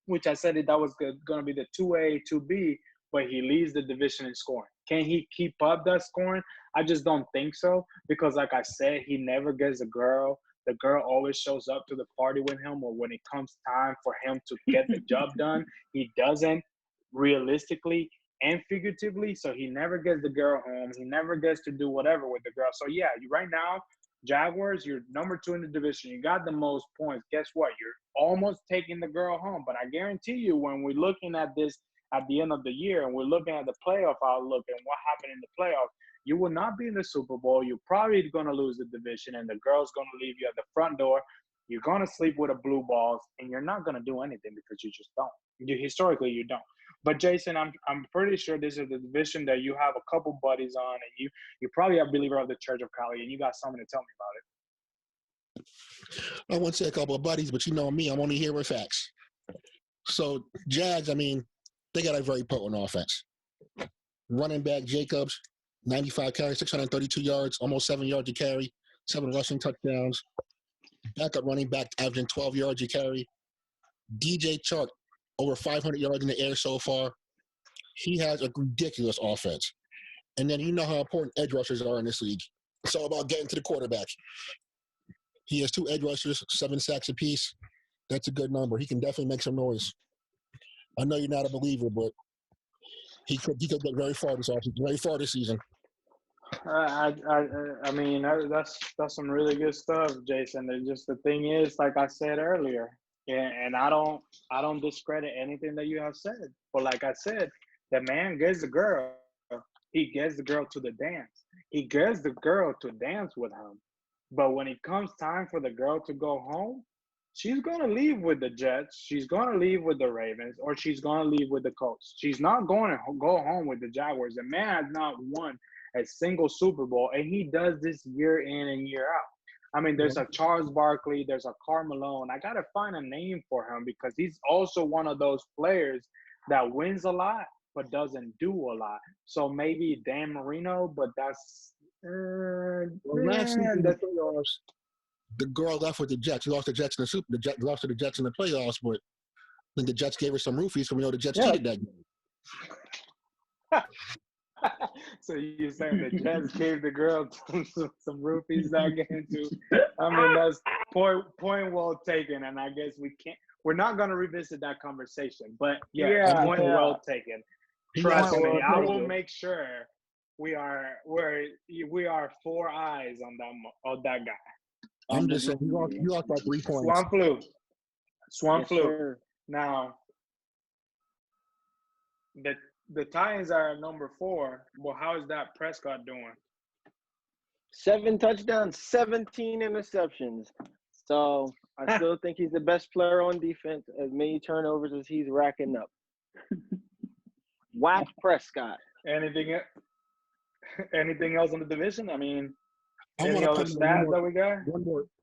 which I said that was going to be the 2A, 2B, but he leads the division in scoring. Can he keep up that scoring? I just don't think so, because like I said, he never gets a girl. The girl always shows up to the party with him, or when it comes time for him to get the job done, he doesn't, realistically and figuratively. So he never gets the girl home. He never gets to do whatever with the girl. So right now, Jaguars, you're number 2 in the division. You got the most points. Guess what? You're almost taking the girl home. But I guarantee you, when we're looking at this at the end of the year and we're looking at the playoff outlook and what happened in the playoffs, you will not be in the Super Bowl. You're probably going to lose the division, and the girl's going to leave you at the front door. You're going to sleep with a blue balls, and you're not going to do anything because you just don't. Historically, you don't. But Jason, I'm pretty sure this is the division that you have a couple buddies on, and you probably a believer of the Church of Cali, and you got something to tell me about I wouldn't say a couple of buddies, but you know me, I'm only here with facts. So Jags, they got a very potent offense. Running back Jacobs, 95 carries, 632 yards, almost 7 yards a carry, 7 rushing touchdowns. Backup running back averaging 12 yards a carry. DJ Chark, over 500 yards in the air so far. He has a ridiculous offense. And then you know how important edge rushers are in this league. It's all about getting to the quarterback. He has 2 edge rushers, 7 sacks apiece. That's a good number. He can definitely make some noise. I know you're not a believer, but he could get very far this season. I mean, that's some really good stuff, Jason. And just the thing is, like I said earlier, and I don't discredit anything that you have said. But like I said, the man gets the girl. He gets the girl to the dance. He gets the girl to dance with him. But when it comes time for the girl to go home, she's going to leave with the Jets. She's going to leave with the Ravens, or she's going to leave with the Colts. She's not going to go home with the Jaguars. The man has not won a single Super Bowl, and he does this year in and year out. I mean, there's a Charles Barkley, there's a Karl Malone. I got to find a name for him because he's also one of those players that wins a lot but doesn't do a lot. So maybe Dan Marino, but that's Last season in the playoffs, the girl left with the Jets. She lost the Jets in the Jets lost to the Jets in the playoffs, but then the Jets gave her some roofies, so we know the Jets cheated that game. So you're saying the Jets gave the girl some roofies that game too? I mean, that's point well taken, and I guess we're not going to revisit that conversation. But point well taken. Trust me, I will make sure we are 4 eyes on that guy. I'm just saying, you lost by 3 points. Swamp flu. Swamp Yes, flu. sir. Now, the Titans are number 4. Well, how is that Prescott doing? 7 touchdowns, 17 interceptions. So I still think he's the best player on defense, as many turnovers as he's racking up. Whack Prescott. Anything else in the division? I mean, I any want to other come stats that we got?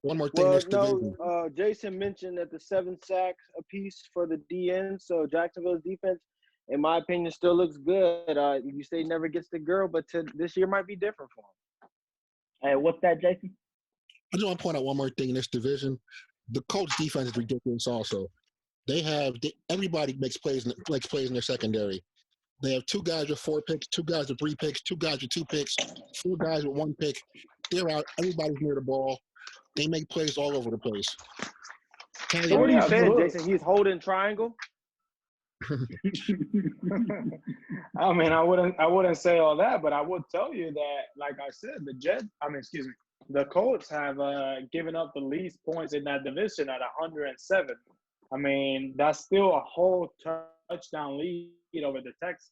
one more thing. Well, This division. no, Jason mentioned that the 7 sacks apiece for the DN. So Jacksonville's defense, in my opinion, still looks good. You say never gets the girl, but this year might be different for him. Hey, what's that, Jason? I just want to point out one more thing in this division. The Colts defense is ridiculous also. Everybody makes plays in their secondary. They have 2 guys with 4 picks, 2 guys with 3 picks, 2 guys with 2 picks, 4 guys with 1 pick. They're out. Everybody's near the ball. They make plays all over the place. So what are you saying, absolutely. Jason? He's holding triangle? I mean, I wouldn't say all that, but I would tell you that, like I said, the Colts have given up the least points in that division at 107. I mean, that's still a whole touchdown lead over the Texans,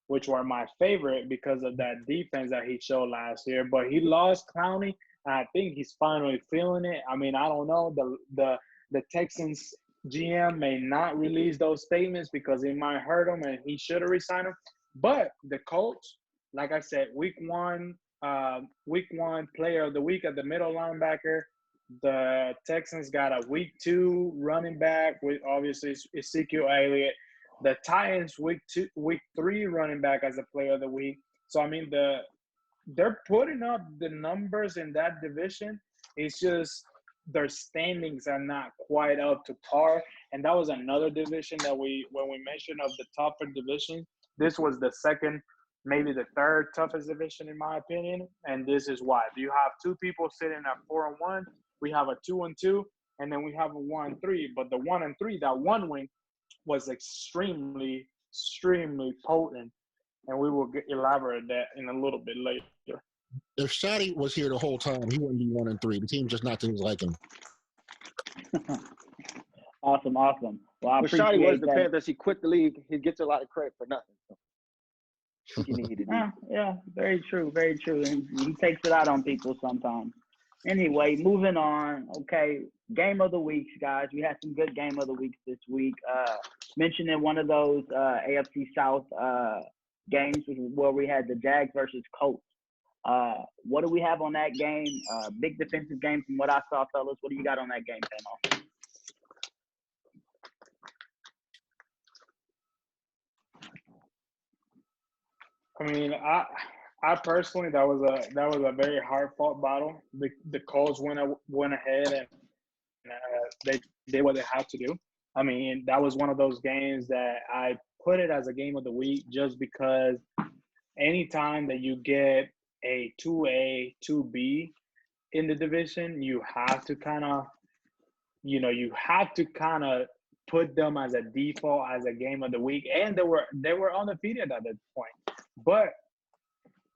which were my favorite because of that defense that he showed last year. But he lost Clowney, and I think he's finally feeling it. I mean, I don't know. The Texans GM may not release those statements because it might hurt him, and he should have resigned him. But the Colts, like I said, week one player of the week at the middle linebacker. The Texans got a week 2 running back with obviously Ezekiel Elliott. The Titans week 3 running back as a player of the week. So I mean they're putting up the numbers in that division. It's just their standings are not quite up to par. And that was another division that when we mentioned of the tougher division, this was the second, maybe the third toughest division in my opinion. And this is why. You have 2 people sitting at 4-1. We have a 2-2, and then we have a 1-3. But the 1-3, that 1 win was extremely, extremely potent. And we will elaborate that in a little bit later. If Shotty was here the whole time, he wouldn't be 1-3. The team's just not to his liking. Awesome. Well, I When appreciate Shotty was the that. Panthers, he quit the league. He gets a lot of credit for nothing. So he needed it. Yeah, very true. And he takes it out on people sometimes. Anyway, moving on. Okay, game of the weeks, guys. We had some good game of the weeks this week. Mentioning one of those AFC South games where we had the Jags versus Colts. What do we have on that game? Big defensive game from what I saw, fellas. What do you got on that game, Pamo? I mean, I personally, that was a very hard fought battle. The Colts went ahead and they did what they had to do. I mean, that was one of those games that I put it as a game of the week just because anytime that you get a 2A, 2B in the division, you have to kind of put them as a default as a game of the week, and they were undefeated at that point. But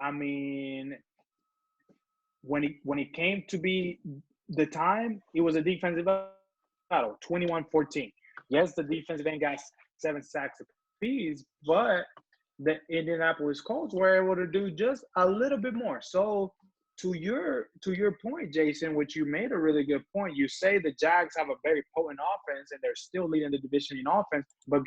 I mean, when it came to be the time, it was a defensive battle, 21-14. Yes, the defensive end got 7 sacks apiece, but the Indianapolis Colts were able to do just a little bit more. So to your point, Jason, which you made a really good point, you say the Jags have a very potent offense and they're still leading the division in offense, but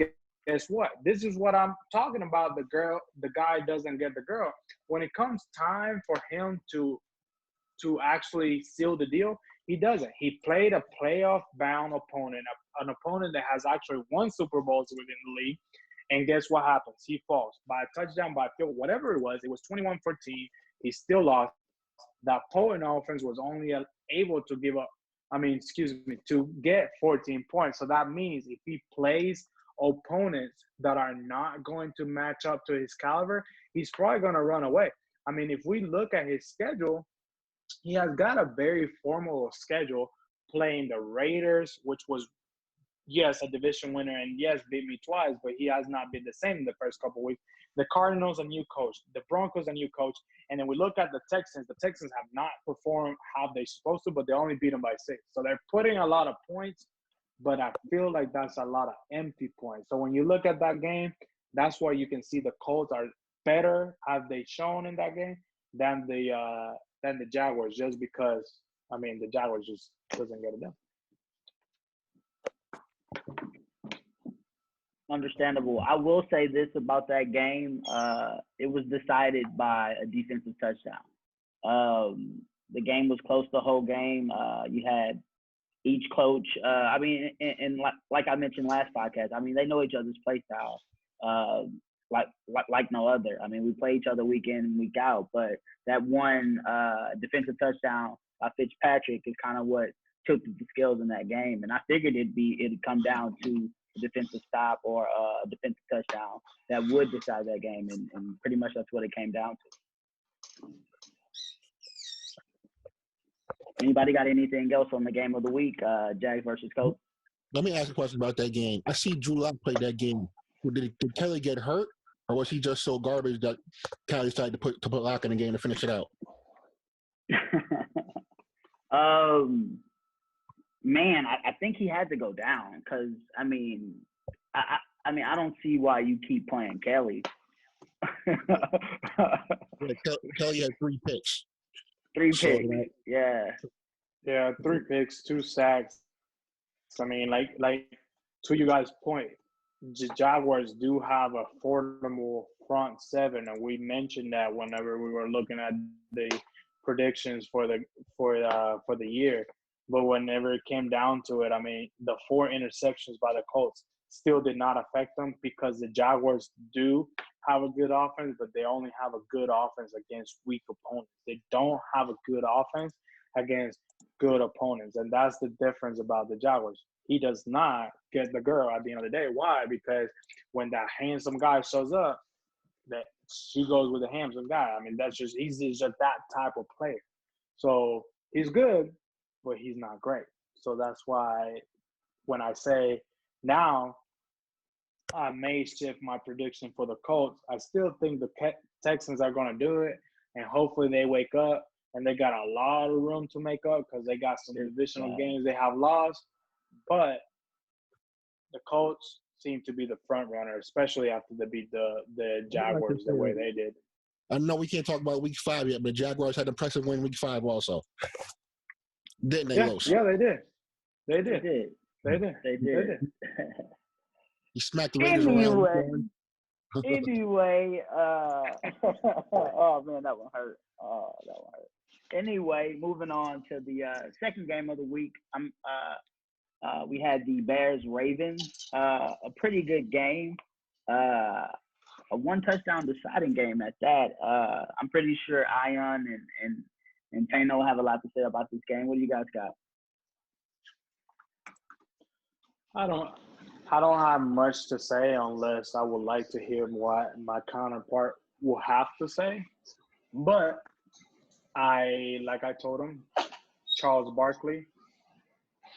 guess what? This is what I'm talking about. The guy doesn't get the girl. When it comes time for him to actually seal the deal, he doesn't. He played a playoff-bound opponent, an opponent that has actually won Super Bowls within the league. And guess what happens? He falls by a touchdown, by a field, whatever it was 21-14. He still lost. That potent offense was only able to get 14 points. So that means if he plays opponents that are not going to match up to his caliber, he's probably going to run away. I mean, if we look at his schedule, he has got a very formal schedule playing the Raiders, which was yes, a division winner, and yes, beat me twice, but he has not been the same in the first couple of weeks. The Cardinals, a new coach. The Broncos, a new coach. And then we look at the Texans. The Texans have not performed how they're supposed to, but they only beat them by 6. So they're putting a lot of points, but I feel like that's a lot of empty points. So when you look at that game, that's why you can see the Colts are better, have they shown in that game, than the Jaguars, just because, I mean, the Jaguars just doesn't get it done. Understandable. I will say this about that game. It was decided by a defensive touchdown. The game was close the whole game. You had each coach. I mean, and like I mentioned last podcast, I mean, they know each other's play style like no other. I mean, we play each other week in and week out, but that one defensive touchdown by Fitzpatrick is kind of what took the skills in that game. And I figured it'd come down to a defensive stop or a defensive touchdown that would decide that game, and pretty much that's what it came down to. Anybody got anything else on the game of the week, Jags versus Colts? Let me ask a question about that game. I see Drew Lock play that game. Did Kelly get hurt, or was he just so garbage that Kelly decided to put Lock in the game to finish it out? Man, I think he had to go down because I mean, I don't see why you keep playing Kelly. Kelly had 3 picks. 3 picks, yeah. Yeah, 3 picks, 2 sacks. I mean, like to you guys' point, the Jaguars do have a formidable front 7, and we mentioned that whenever we were looking at the predictions for the year. But whenever it came down to it, I mean, the 4 interceptions by the Colts still did not affect them because the Jaguars do have a good offense, but they only have a good offense against weak opponents. They don't have a good offense against good opponents, and that's the difference about the Jaguars. He does not get the girl at the end of the day. Why? Because when that handsome guy shows up, that she goes with the handsome guy. I mean, he's just that type of player. So he's good, but he's not great. So that's why when I say now I may shift my prediction for the Colts, I still think the Texans are going to do it, and hopefully they wake up, and they got a lot of room to make up because they got some divisional games they have lost. But the Colts seem to be the front runner, especially after they beat the Jaguars the way they did. I know we can't talk about week 5 yet, but Jaguars had an impressive win week 5 also. Didn't they, Los? Yeah, they did. They did. They did. He smacked the Raiders around. Anyway, oh man, that one hurt. Anyway, moving on to the second game of the week. We had the Bears-Ravens, a pretty good game, a 1-touchdown deciding game at that. I'm pretty sure Ion and Payno have a lot to say about this game. What do you guys got? I don't have much to say unless I would like to hear what my counterpart will have to say. But like I told him, Charles Barkley,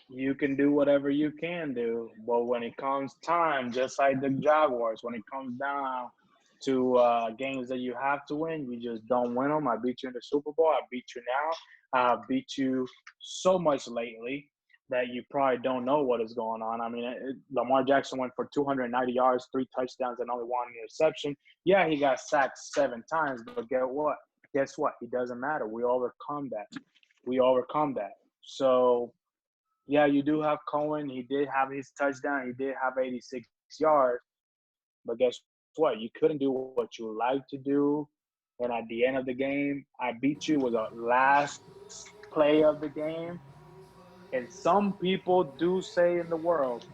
you can do whatever you can do, but when it comes time, just like the Jaguars, when it comes down to games that you have to win, you just don't win them. I beat you in the Super Bowl. I beat you now. I beat you so much lately that you probably don't know what is going on. I mean, Lamar Jackson went for 290 yards, 3 touchdowns, and only 1 interception. Yeah, he got sacked 7 times, but Guess what? It doesn't matter. We overcome that. So, yeah, you do have Cohen. He did have his touchdown. He did have 86 yards. But guess what? You couldn't do what you like to do. And at the end of the game, I beat you with the last play of the game. And some people do say in the world,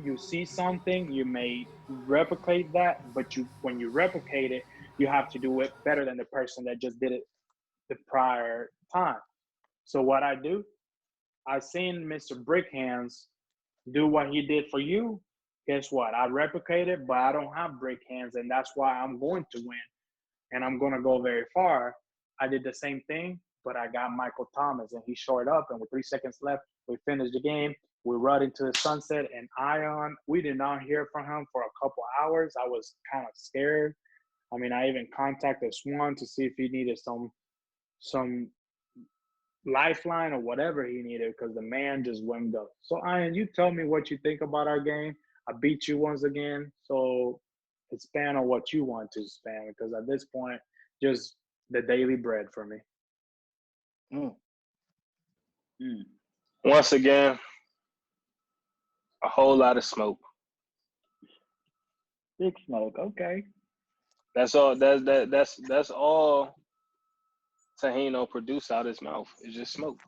you see something, you may replicate that, but when you replicate it, you have to do it better than the person that just did it the prior time. So what I do, I seen Mr. Brickhands do what he did for you. Guess what? I replicate it, but I don't have brick hands, and that's why I'm going to win, and I'm going to go very far. I did the same thing, but I got Michael Thomas, and he shorted up, and with 3 seconds left, we finished the game. We rode into the sunset, and Ion, we did not hear from him for a couple hours. I was kind of scared. I mean, I even contacted Swan to see if he needed some lifeline or whatever he needed, because the man just winged up. So, Ian, you tell me what you think about our game. I beat you once again, so expand on what you want to expand, because at this point, just the daily bread for me. Once again, a whole lot of smoke. Big smoke. Okay. That's all. That's all Tahino produced out his mouth. It's just smoke,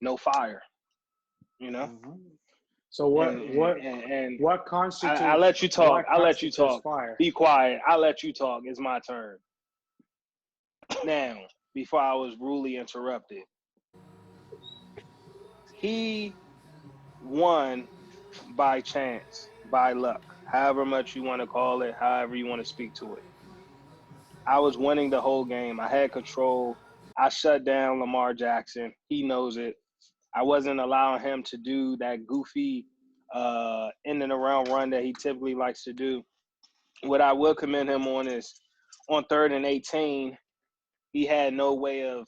no fire. You know. Mm-hmm. So what constitutes? I let you talk. I let you talk. Fire? Be quiet. I let you talk. It's my turn. Now, before I was rudely interrupted, he won by chance, by luck, however much you want to call it, however you want to speak to it. I was winning the whole game. I had control. I shut down Lamar Jackson. He knows it. I wasn't allowing him to do that goofy in and around run that he typically likes to do. What I will commend him on is on 3rd and 18, he had no way of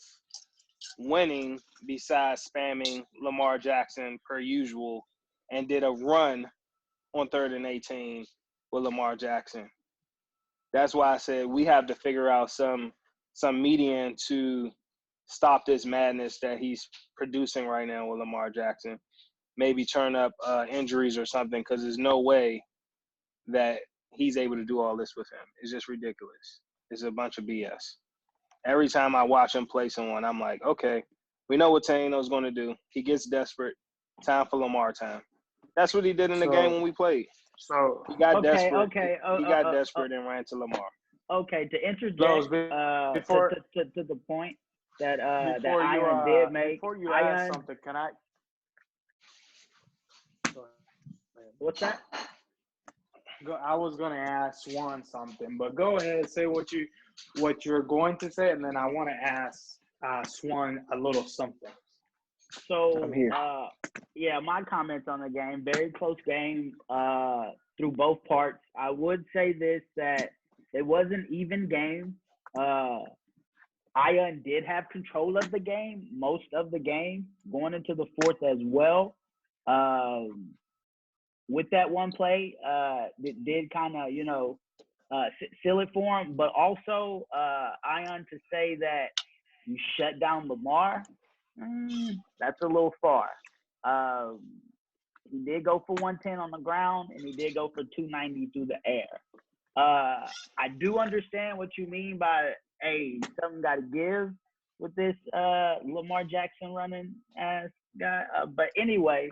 winning besides spamming Lamar Jackson per usual, and did a run on 3rd and 18 with Lamar Jackson. That's why I said we have to figure out some median to stop this madness that he's producing right now with Lamar Jackson. Maybe turn up injuries or something, because there's no way that he's able to do all this with him. It's just ridiculous. It's a bunch of BS. Every time I watch him play someone, I'm like, okay, we know what Taino's going to do. He gets desperate. Time for Lamar time. That's what he did in the game when we played. So he got desperate. He got desperate and ran to Lamar. Okay, to interject before, to the point that that before you, Ion did make. Before you Ion, ask something, can I? What's that? I was gonna ask Swan something, but go ahead, say what you're going to say, and then I want to ask Swan a little something. So I'm here. Yeah, my comments on the game, very close game through both parts. I would say this, that it was an even game. Ion did have control of the game, most of the game, going into the fourth as well. With that one play, it did kind of, seal it for him. But also, Ion, to say that you shut down Lamar, that's a little far. He did go for 110 on the ground, and he did go for 290 through the air. I do understand what you mean by, hey, something got to give with this Lamar Jackson running ass guy. But anyway,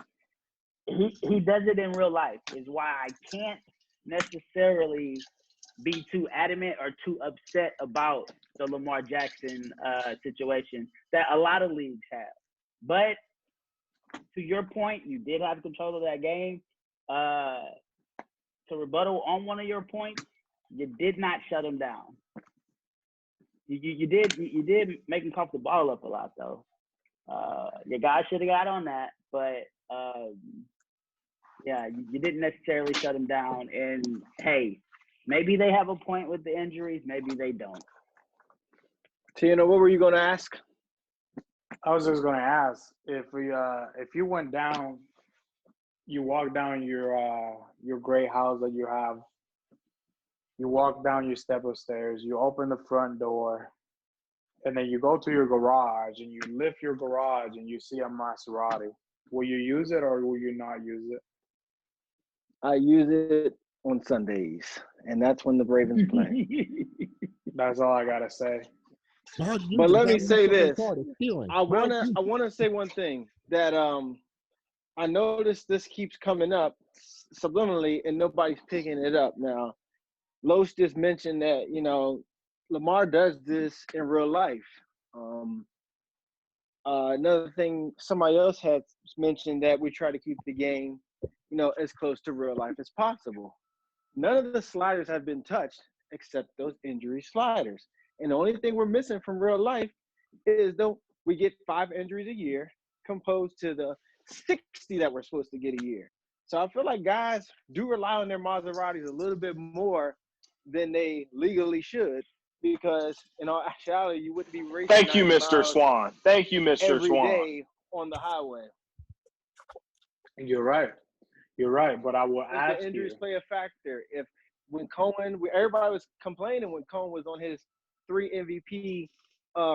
he does it in real life, is why I can't necessarily be too adamant or too upset about the Lamar Jackson situation that a lot of leagues have. But to your point, you did have control of that game. To rebuttal on one of your points, you did not shut him down. You did make him cough the ball up a lot, though. Your guy should have got on that, but yeah, you didn't necessarily shut him down. And hey, maybe they have a point with the injuries, maybe they don't. Tino, what were you going to ask? I was just going to ask if you went down, you walk down your great house that you have. You walk down your step of stairs, you open the front door, and then you go to your garage and you lift your garage and you see a Maserati. Will you use it or will you not use it? I use it on Sundays, and that's when the Ravens play. That's all I gotta say. But let me say this: I wanna say one thing that I noticed this keeps coming up subliminally, and nobody's picking it up now. Los just mentioned that Lamar does this in real life. Another thing, somebody else had mentioned that we try to keep the game, as close to real life as possible. None of the sliders have been touched except those injury sliders. And the only thing we're missing from real life is we get 5 injuries a year, composed to the 60 that we're supposed to get a year. So I feel like guys do rely on their Maseratis a little bit more than they legally should, because in all actuality, you wouldn't be racing Thank you, 90 Mr. miles Swan. Thank you, Mr. every Swan. day on the highway. You're right. You're right. But I will Does ask the injuries you. play a factor? If when Cohen, everybody was complaining when Cohen was on his 3 MVP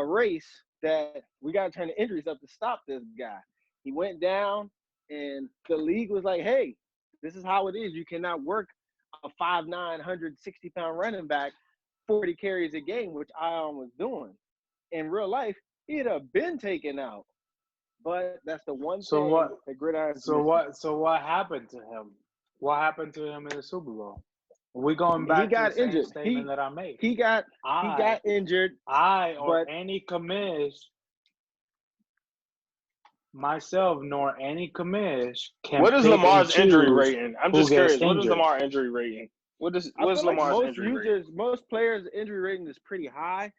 race that we got to turn the injuries up to stop this guy. He went down, and the league was like, "Hey, this is how it is. You cannot work a 5'9", 160-pound running back 40 carries a game," which Ion was doing. In real life, he'd have been taken out. But that's the one So thing what? that GridIron. So what happened to him? What happened to him in the Super Bowl? We're going He back to got the same injured. statement that I made. He got injured. Or but any commish, myself nor any commish can What is pick and Lamar's injury choose rating? I'm who just gets curious. What is injured. Lamar's injury rating? What is I feel like Lamar's most injury rating? most players' injury rating is pretty high,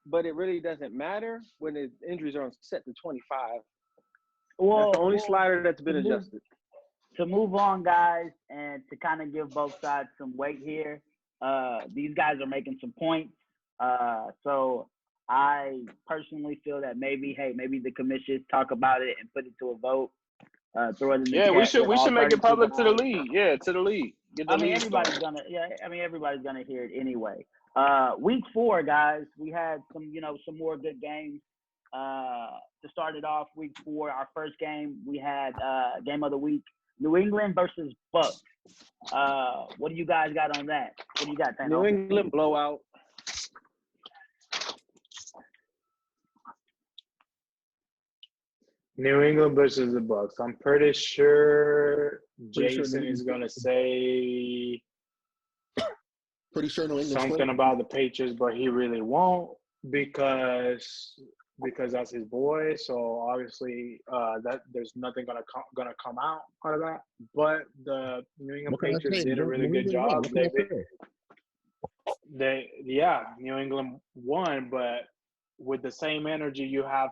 but it really doesn't matter when his injuries are set to 25. That's the only slider that's been adjusted. To move on, guys, and to kind of give both sides some weight here, these guys are making some points. So I personally feel that maybe the commission talk about it and put it to a vote. Throw it in the Yeah, we chat with should all make it 32 public to the guys. league. Yeah, to the league. Get the league everybody's started. everybody's gonna hear it anyway. Week 4, guys, we had some more good games. To start it off, week 4, our first game, we had game of the week, New England versus Bucs. What do you guys got on that? What do you got, Tano? New England blowout. New England versus the Bucs. I'm pretty sure Jason is going to say something about the Patriots, but he really won't because that's his boy. So obviously, that there's nothing gonna come out of that. But the New England Patriots did a really good job. New England won, but with the same energy you have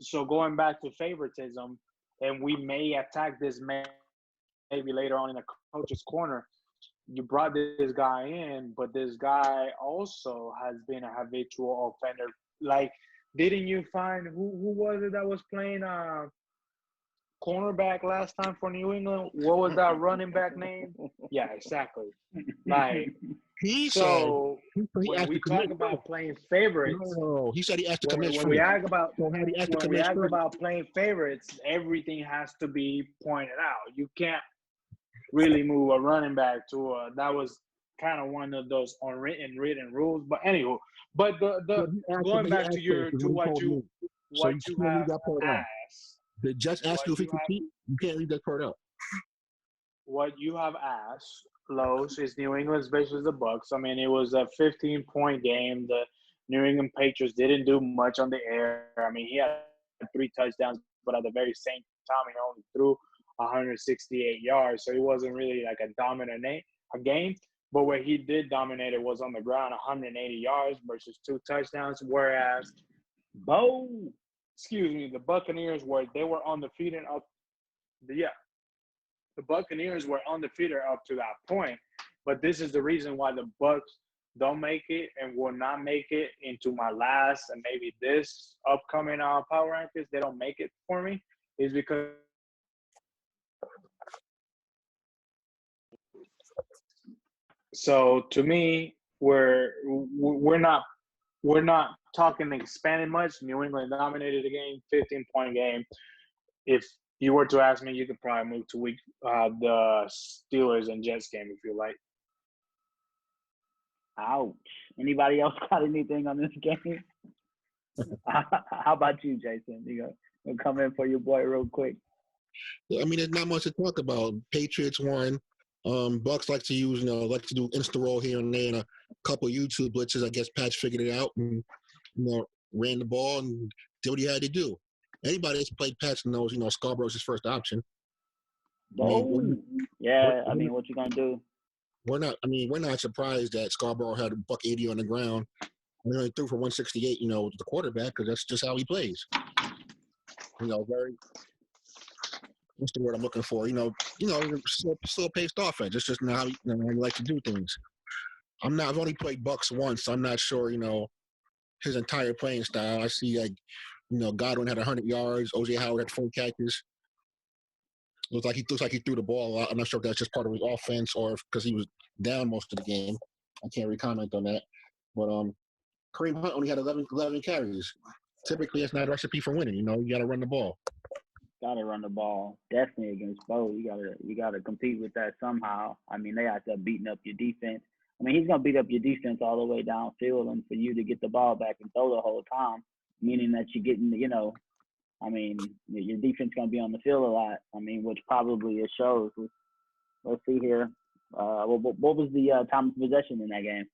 so going back to favoritism, and we may attack this maybe later on in the coach's corner. You brought this guy in, but this guy also has been a habitual offender. Like, didn't you find who was it that was playing cornerback last time for New England? What was that running back name? Yeah, exactly. Like, he when we talk about playing favorites, no, he said he asked the commission. When we ask about playing favorites, everything has to be pointed out. You can't really move a running back to that was kind of one of those written rules. But anywho, going back to what you have asked. They just asked you if you compete. You can't leave that part out. What you have asked, Los, is New England's versus the Bucs. I mean, it was a 15-point game. The New England Patriots didn't do much on the air. I mean, he had 3 touchdowns, but at the very same time, he only threw 168 yards. So it wasn't really like a dominant game. But where he did dominate it was on the ground, 180 yards versus 2 touchdowns. Whereas, the Buccaneers they were undefeated up. The Buccaneers were undefeated up to that point. But this is the reason why the Bucs don't make it and will not make it into my last and maybe this upcoming power rankings. They don't make it for me is because so to me we're not talking expanding much. New England dominated the game, 15-point game. If you were to ask me, you could probably move to the Steelers and Jets game if you like. Ouch. Anybody else got anything on this game? How about you, Jason? You gonna come in for your boy real quick? I mean, there's not much to talk about. Patriots won. Bucs like to use, do Insta roll here and there and a couple YouTube blitzes. I guess Patch figured it out and, ran the ball and did what he had to do. Anybody that's played Patch knows, Scarborough's his first option. what you gonna do? We're not surprised that Scarborough had a $180 on the ground. And only threw for 168, the quarterback, because that's just how he plays. what's the word I'm looking for? Slow-paced offense. It's just not how you like to do things. I've only played Bucs once, so I'm not sure, his entire playing style. I see, Godwin had 100 yards. O.J. Howard had 4 catches. Looks like he threw the ball a lot. I'm not sure if that's just part of his offense or because he was down most of the game. I can't really comment on that. But Kareem Hunt only had 11 carries. Typically, it's not a recipe for winning. You got to run the ball. Got to run the ball. Definitely against Bo. You gotta compete with that somehow. I mean, they out there beating up your defense. I mean, he's gonna beat up your defense all the way downfield, and for you to get the ball back and throw the whole time, meaning that you're getting, I mean, your defense gonna be on the field a lot. I mean, which probably it shows. Let's see here. What was the time of possession in that game?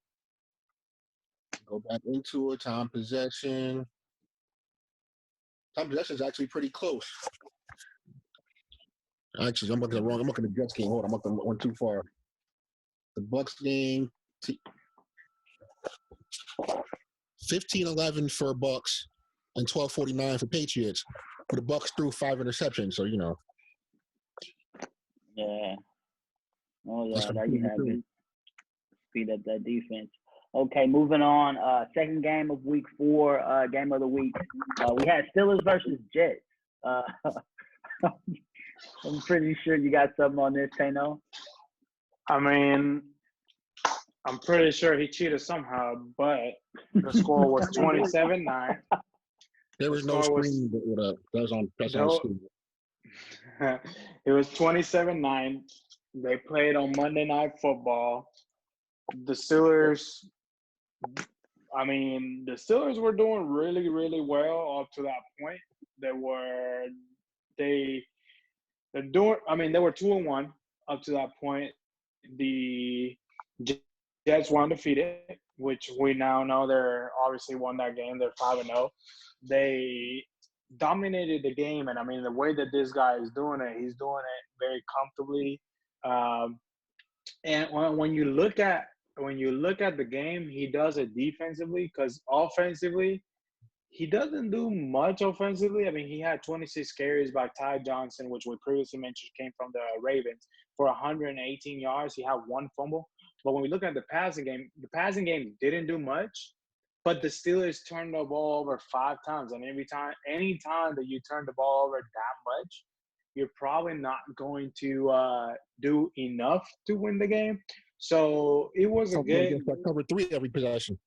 Go back into it. Time possession. Time possession is actually pretty close. Actually, I'm looking at the wrong. I'm looking at the Jets game. Hold on, I'm looking one too far. The Bucs game, 15-11 for Bucs and 12-49 for Patriots. But the Bucs threw 5 interceptions, so Yeah. Oh yeah, there you have it. Speed up that defense. Okay, moving on. Second game of week 4, game of the week. We had Steelers versus Jets. I'm pretty sure you got something on this, Tano. I mean, I'm pretty sure he cheated somehow, but the score was 27-9. There was no screen that was on screen. It was 27-9. They played on Monday Night Football. The Steelers were doing really, really well up to that point. They were 2-1 up to that point. The Jets were undefeated, which we now know they're obviously won that game. They're 5-0. They dominated the game, and I mean the way that this guy is doing it, he's doing it very comfortably. And when you look at the game, he does it defensively, because offensively, he doesn't do much offensively. I mean, he had 26 carries by Ty Johnson, which we previously mentioned came from the Ravens, for 118 yards. He had 1 fumble. But when we look at the passing game didn't do much, but the Steelers turned the ball over 5 times. And any time that you turn the ball over that much, you're probably not going to do enough to win the game. So it was a good. Cover 3 every possession.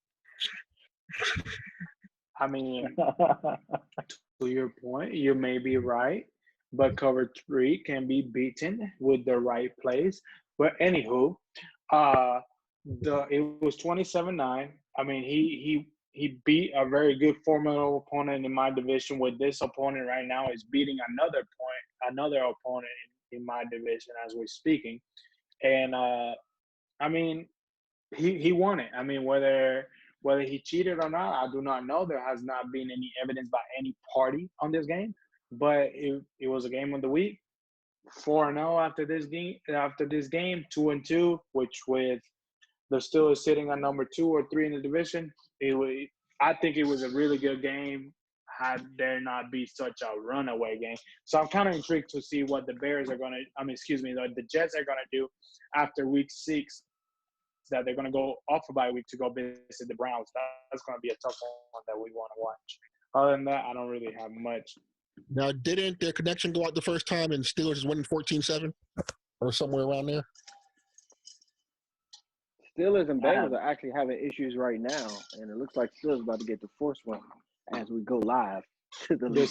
I mean, to your point, you may be right, but cover 3 can be beaten with the right plays. But anywho, it was 27-9. I mean, he beat a very good formidable opponent in my division. With this opponent right now is beating another opponent in my division as we're speaking. And I mean, he won it. I mean, whether he cheated or not, I do not know. There has not been any evidence by any party on this game, but it was a game of the week. 4-0 after this game, 2-2, which with the Steelers sitting at number 2 or 3 in the division, I think it was a really good game. Had there not be such a runaway game, so I'm kind of intrigued to see what the the Jets are gonna do after week 6. That they're going to go off a bye week to go visit the Browns. That's going to be a tough one that we want to watch. Other than that, I don't really have much. Now, didn't their connection go out the first time and Steelers is winning 14-7 or somewhere around there? Steelers and Bengals are actually having issues right now, and it looks like Steelers about to get the first one as we go live to the league.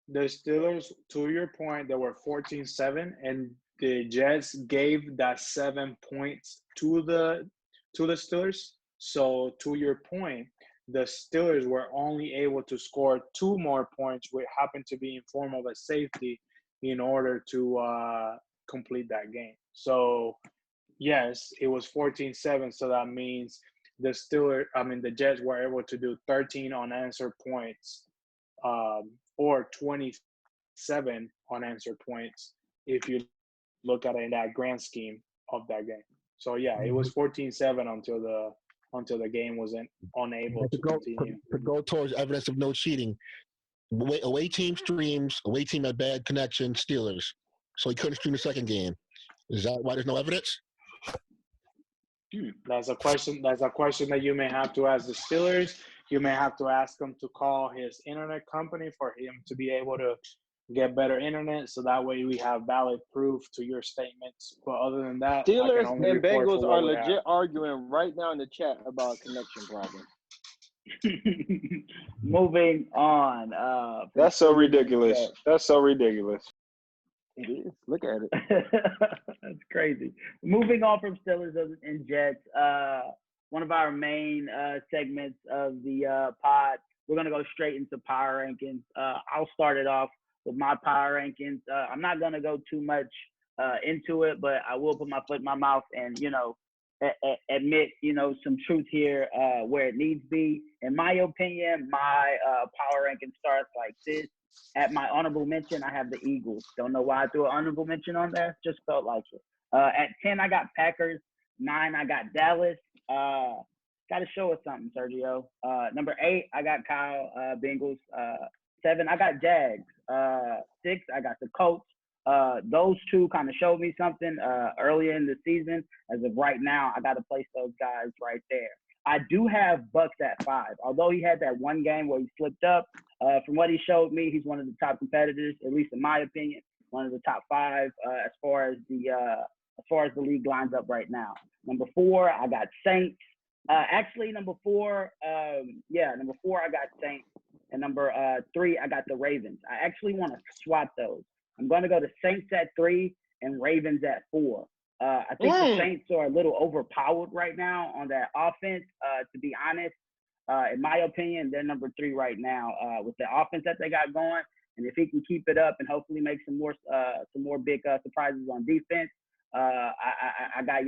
The Steelers, to your point, they were 14-7, and the Jets gave that 7 points to the Steelers. So to your point, the Steelers were only able to score 2 more points, which happened to be in form of a safety, in order to complete that game. So yes, it was 14-7. So that means the Jets were able to do 13 unanswered points, or 27 unanswered points if you look at it in that grand scheme of that game. So yeah, it was 14-7 until the game wasn't unable to continue. To go towards evidence of no cheating, Away team streams. Away team had bad connection. Steelers. So he couldn't stream the second game. Is that why there's no evidence? That's a question. That's a question that you may have to ask the Steelers. You may have to ask him to call his internet company for him to be able to get better internet, so that way we have valid proof to your statements. But other than that, I Steelers can only and report Bengals for are what we legit have. arguing right now in the chat about connection problem. Moving on. That's so ridiculous. That's so ridiculous. It is. Look at it. That's crazy. Moving on from Steelers and Jets, one of our main segments of the pod, we're going to go straight into power rankings. I'll start it off with my power rankings. I'm not going to go too much into it, but I will put my foot in my mouth and, admit, some truth here where it needs to be. In my opinion, my power ranking starts like this. At my honorable mention, I have the Eagles. Don't know why I threw an honorable mention on there. Just felt like it. At 10, I got Packers. 9, I got Dallas. Got to show us something, Sergio. Number 8, I got Kyle, Bengals. 7, I got Jags. 6, I got the Colts. Those two kind of showed me something earlier in the season. As of right now, I got to place those guys right there. I do have Bucs at 5. Although he had that one game where he slipped up, from what he showed me, he's one of the top competitors, at least in my opinion, one of the top 5 as far as the league lines up right now. Number 4, I got Saints. Number 4, I got Saints. And number 3, I got the Ravens. I actually want to swap those. I'm going to go to Saints at 3 and Ravens at 4. I think the Saints are a little overpowered right now on that offense, to be honest. In my opinion, they're number 3 right now with the offense that they got going. And if he can keep it up and hopefully make some more big surprises on defense, I got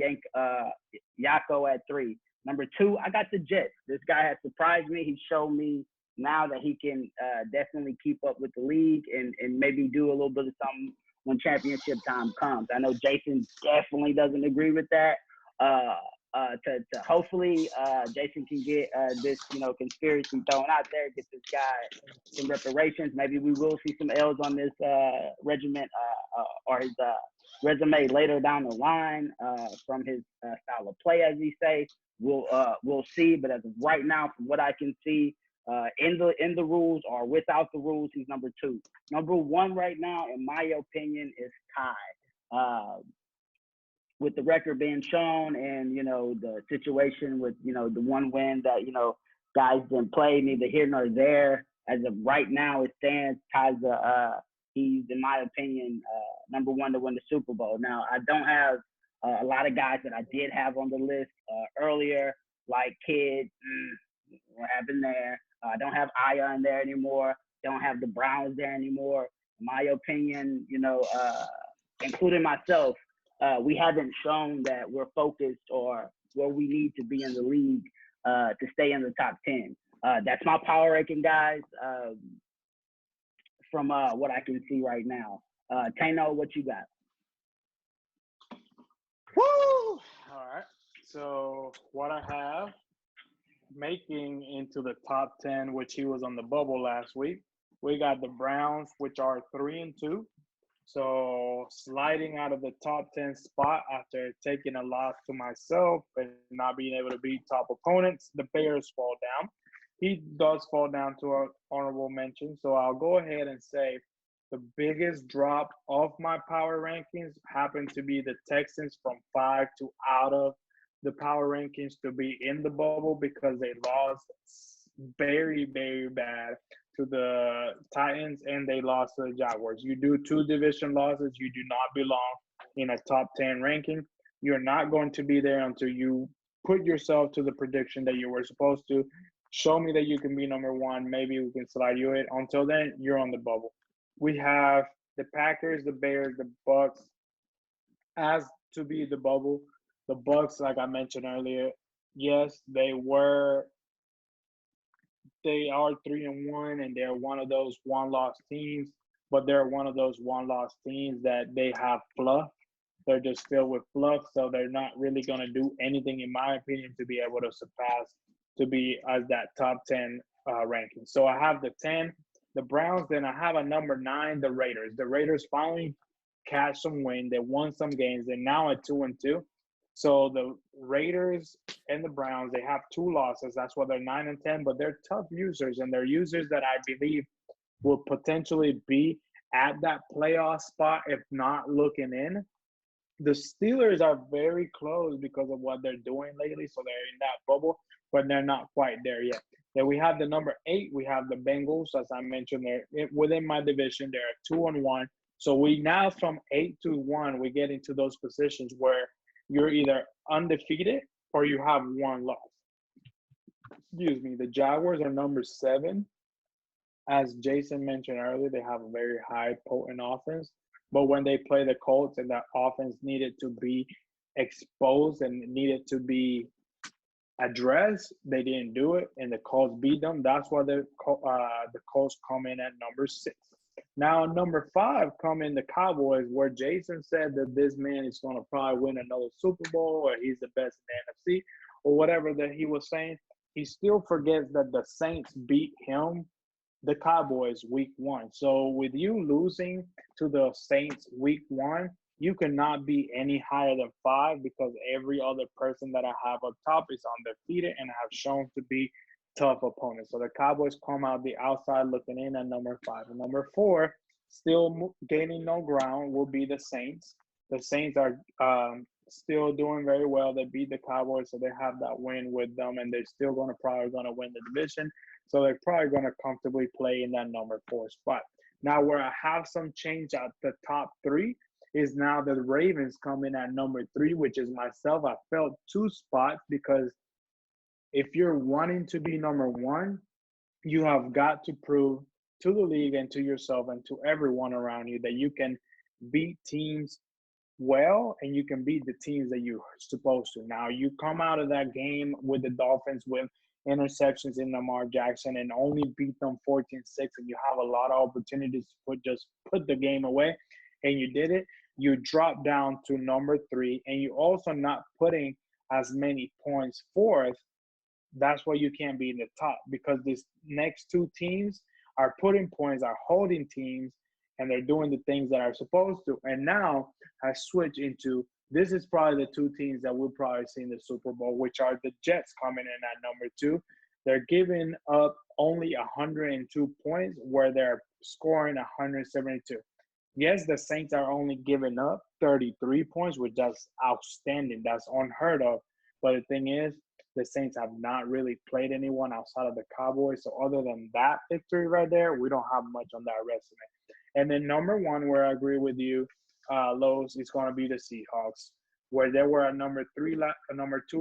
Yako at 3. Number 2, I got the Jets. This guy has surprised me. He showed me now that he can definitely keep up with the league and maybe do a little bit of something when championship time comes. I know Jason definitely doesn't agree with that. To hopefully Jason can get this conspiracy thrown out there, get this guy some reparations. Maybe we will see some L's on this regiment or his resume later down the line from his style of play, as he say. We'll see. But as of right now, from what I can see, in the rules or without the rules, he's number 2. Number 1 right now, in my opinion, is Ty. With the record being shown and, the situation with, the one win that, guys didn't play, neither here nor there. As of right now, it stands. Ty's he's, in my opinion, number 1 to win the Super Bowl. Now, I don't have a lot of guys that I did have on the list earlier, like Kidd. What happened there? I don't have Aya in there anymore. Don't have the Browns there anymore. In my opinion, including myself, we haven't shown that we're focused or where we need to be in the league to stay in the top 10. That's my power ranking, guys, from what I can see right now. Tano, what you got? Woo! All right. So what I have making into the top 10, which he was on the bubble last week, we got the Browns, which are 3-2. So sliding out of the top 10 spot after taking a loss to myself and not being able to beat top opponents, the Bears fall down. He does fall down to an honorable mention. So I'll go ahead and say the biggest drop of my power rankings happened to be the Texans from 5 to out of the power rankings to be in the bubble because they lost very, very bad to the Titans and they lost to the Jaguars. You do 2 division losses, you do not belong in a top 10 ranking. You're not going to be there until you put yourself to the prediction that you were supposed to. Show me that you can be number 1. Maybe we can slide you in. Until then, you're on the bubble. We have the Packers, the Bears, the Bucs as to be the bubble. The Bucs, like I mentioned earlier, yes, they are 3-1, and they're one of those one-loss teams. But they're one of those one-loss teams that they have fluff. They're just filled with fluff, so they're not really going to do anything, in my opinion, to be able to surpass, to be as that top 10 ranking. So I have the 10. the Browns. Then I have a number 9, the Raiders. The Raiders finally catch some win. They won some games. They're now at 2-2. So the Raiders and the Browns, they have 2 losses. That's why they're 9-10. But they're tough users, and they're users that I believe will potentially be at that playoff spot, if not looking in. The Steelers are very close because of what they're doing lately, so they're in that bubble, but they're not quite there yet. Then we have the number 8. We have the Bengals, as I mentioned. They're within my division. They're at 2-1. So we now from 8-1, we get into those positions where you're either undefeated or you have 1 loss. Excuse me. The Jaguars are number 7. As Jason mentioned earlier, they have a very high potent offense. But when they play the Colts and that offense needed to be exposed and needed to be addressed, they didn't do it, and the Colts beat them. That's why the Colts come in at number 6. Now, number 5 come in the Cowboys, where Jason said that this man is going to probably win another Super Bowl, or he's the best in the NFC, or whatever that he was saying. He still forgets that the Saints beat him, the Cowboys, week 1. So with you losing to the Saints week 1, you cannot be any higher than 5, because every other person that I have up top is undefeated and have shown to be tough opponents. So the Cowboys come out the outside looking in at number 5. And number 4, still gaining no ground, will be the Saints. The Saints are still doing very well. They beat the Cowboys, so they have that win with them, and they're still probably going to win the division. So they're probably going to comfortably play in that number 4 spot. Now, where I have some change at the top 3 is now the Ravens come in at number 3, which is myself. I felt 2 spots, because if you're wanting to be number 1, you have got to prove to the league and to yourself and to everyone around you that you can beat teams well, and you can beat the teams that you're supposed to. Now, you come out of that game with the Dolphins with interceptions in Lamar Jackson and only beat them 14-6, and you have a lot of opportunities to put the game away, and you did it. You drop down to number 3, and you also not putting as many points forth. That's why you can't be in the top, because these next 2 teams are putting points, are holding teams, and they're doing the things that are supposed to. And now I switch into, this is probably the 2 teams that we'll probably see in the Super Bowl, which are the Jets coming in at number 2. They're giving up only 102 points, where they're scoring 172. Yes, the Saints are only giving up 33 points, which is outstanding. That's unheard of. But the thing is, the Saints have not really played anyone outside of the Cowboys. So other than that victory right there, we don't have much on that resume. And then number 1, where I agree with you, Lowe's, is going to be the Seahawks, where they were at number 2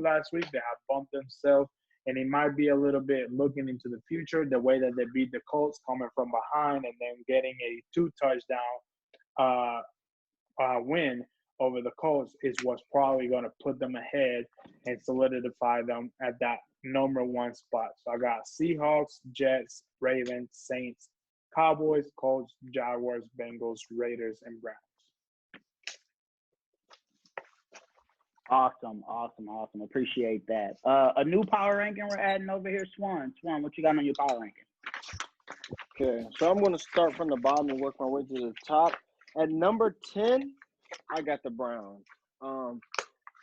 last week. They have bumped themselves, and it might be a little bit looking into the future, the way that they beat the Colts coming from behind and then getting a 2-touchdown win over the Colts is what's probably going to put them ahead and solidify them at that number 1 spot. So I got Seahawks, Jets, Ravens, Saints, Cowboys, Colts, Jaguars, Bengals, Raiders, and Browns. Awesome. Appreciate that. A new power ranking we're adding over here, Swan. Swan, what you got on your power ranking? Okay, so I'm going to start from the bottom and work my way to the top. At number 10, I got the Browns.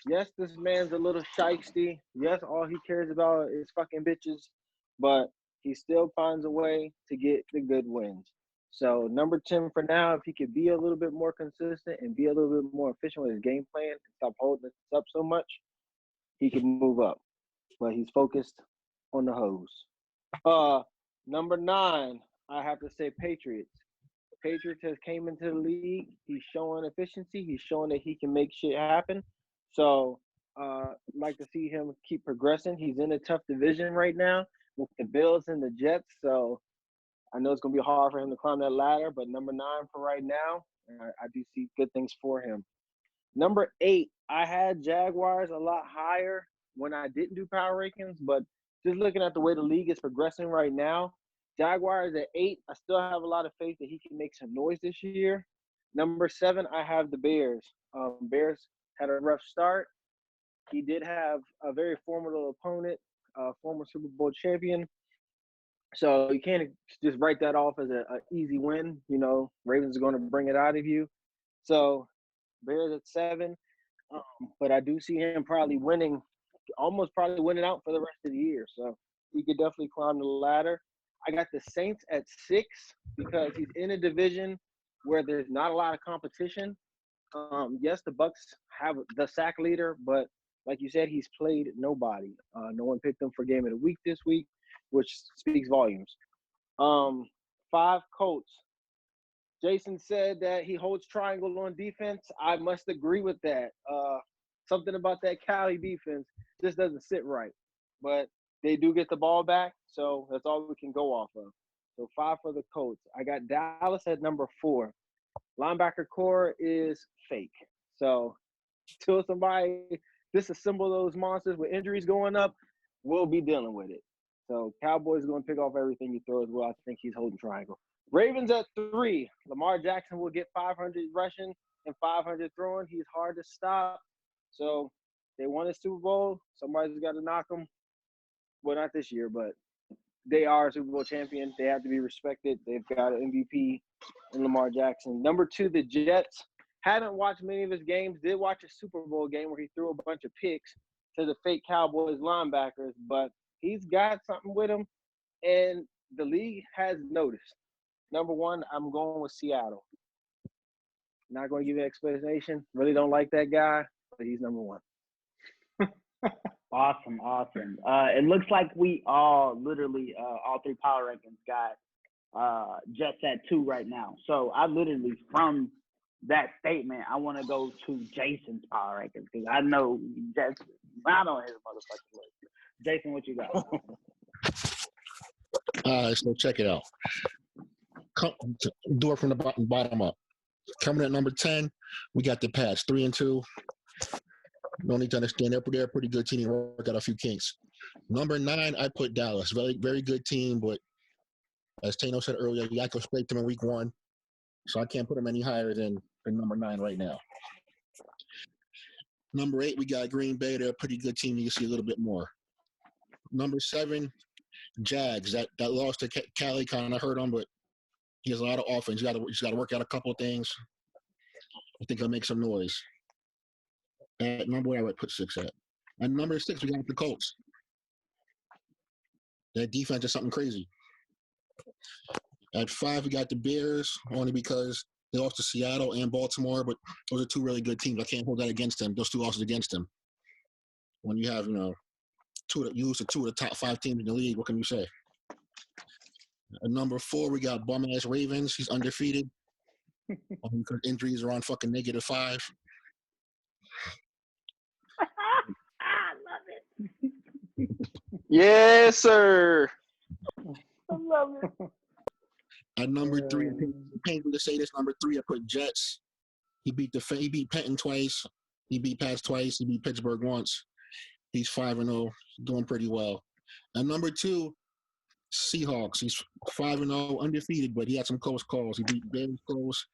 Yes, this man's a little shiesty. Yes, all he cares about is fucking bitches, but he still finds a way to get the good wins. So number 10 for now, if he could be a little bit more consistent and be a little bit more efficient with his game plan and stop holding us up so much, he can move up. But he's focused on the hose. Number 9, I have to say Patriots. Patriots has came into the league. He's showing efficiency. He's showing that he can make shit happen. So like to see him keep progressing. He's in a tough division right now with the Bills and the Jets. So I know it's going to be hard for him to climb that ladder, but number 9 for right now, I do see good things for him. Number 8, I had Jaguars a lot higher when I didn't do power rankings, but just looking at the way the league is progressing right now, Jaguars at 8, I still have a lot of faith that he can make some noise this year. Number 7, I have the Bears. Bears had a rough start. He did have a very formidable opponent, former Super Bowl champion. So you can't just write that off as an easy win. You know, Ravens are going to bring it out of you. So Bears at 7. But I do see him probably winning, almost probably winning out for the rest of the year. So he could definitely climb the ladder. I got the Saints at 6 because he's in a division where there's not a lot of competition. Yes, the Bucs have the sack leader, but like you said, he's played nobody. No one picked him for game of the week this week, which speaks volumes. 5 Colts. Jason said that he holds triangle on defense. I must agree with that. Something about that Cali defense just doesn't sit right. But they do get the ball back, so that's all we can go off of. So 5 for the Colts. I got Dallas at number 4. Linebacker core is fake. So till somebody disassemble those monsters with injuries going up, we'll be dealing with it. So Cowboys going to pick off everything you throw as well. I think he's holding triangle. Ravens at 3. Lamar Jackson will get 500 rushing and 500 throwing. He's hard to stop. So they won a Super Bowl. Somebody's got to knock them. Well, not this year, but they are a Super Bowl champion. They have to be respected. They've got an MVP in Lamar Jackson. Number 2, the Jets. Haven't watched many of his games. Did watch a Super Bowl game where he threw a bunch of picks to the fake Cowboys linebackers, but he's got something with him, and the league has noticed. Number 1, I'm going with Seattle. Not going to give you an explanation. Really don't like that guy, but he's number 1. Awesome. It looks like we all literally all 3 power rankings got Jets at 2 right now. So I literally, from that statement, I want to go to Jason's power rankings because I know Jets not on his motherfucking list. Jason, what you got? So check it out. Do it from the bottom up. Coming at number 10, we got the Pats, 3-2. No need to understand. They're a pretty good team. Work out a few kinks. Number 9, I put Dallas. Very, very good team, but as Tano said earlier, Yakko scraped them in week 1, so I can't put them any higher than number 9 right now. Number 8, we got Green Bay. They're a pretty good team. You can see a little bit more. Number 7, Jags. That loss to Cali kind of hurt him, but he has a lot of offense. He's got to work out a couple of things. I think he'll make some noise. At number, where I would put 6 at. At number 6, we got the Colts. That defense is something crazy. At 5, we got the Bears, only because they lost to Seattle and Baltimore, but those are 2 really good teams. I can't hold that against them. Those 2 losses against them. When you have, you lose to 2 of the top 5 teams in the league, what can you say? At number 4, we got bum-ass Ravens. He's undefeated. Because injuries are on fucking -5. I love it. Yes, sir. I love it. At number 3, painful to say this, number 3, I put Jets. He beat Penton twice. He beat Pats twice. He beat Pittsburgh once. He's 5-0, doing pretty well. At number 2, Seahawks. He's 5-0, undefeated, but he had some close calls. He beat Bears close,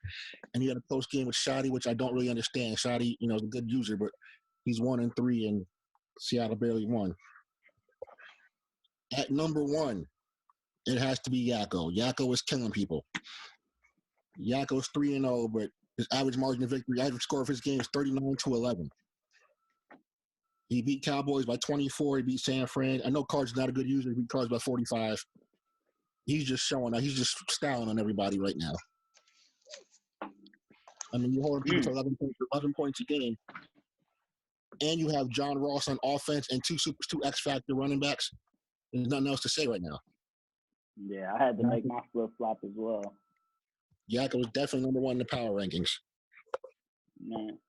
and he had a close game with Shoddy, which I don't really understand. Shoddy, is a good user, but he's 1-3, and Seattle barely won. At number 1, it has to be Yakko. Yakko is killing people. Yakko's 3-0, but his average margin of victory, average score of his game is 39-11. He beat Cowboys by 24. He beat San Fran. I know Cards is not a good user. He beat Cards by 45. He's just showing out. He's just styling on everybody right now. I mean, you're holding people to 11 points a game, and you have John Ross on offense and 2 X-Factor running backs. There's nothing else to say right now. Yeah, I had to make my flip-flop as well. Yakko was definitely number 1 in the power rankings. Man.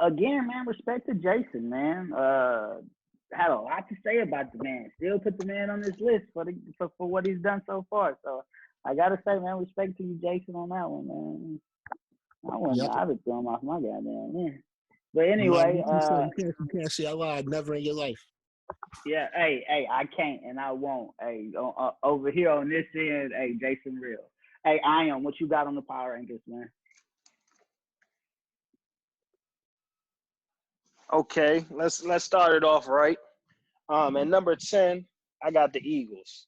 Again, man, respect to Jason, man. Had a lot to say about the man. Still put the man on this list for what he's done so far. So I gotta say, man, respect to you, Jason, on that one, man. I've been throwing off my goddamn man. But anyway, you can't say I lied. Never in your life. Yeah, hey, I can't and I won't. Hey, over here on this end, hey, Jason real. Hey, Ian, what you got on the power rankings, man? Okay, let's start it off right. At number 10, I got the Eagles.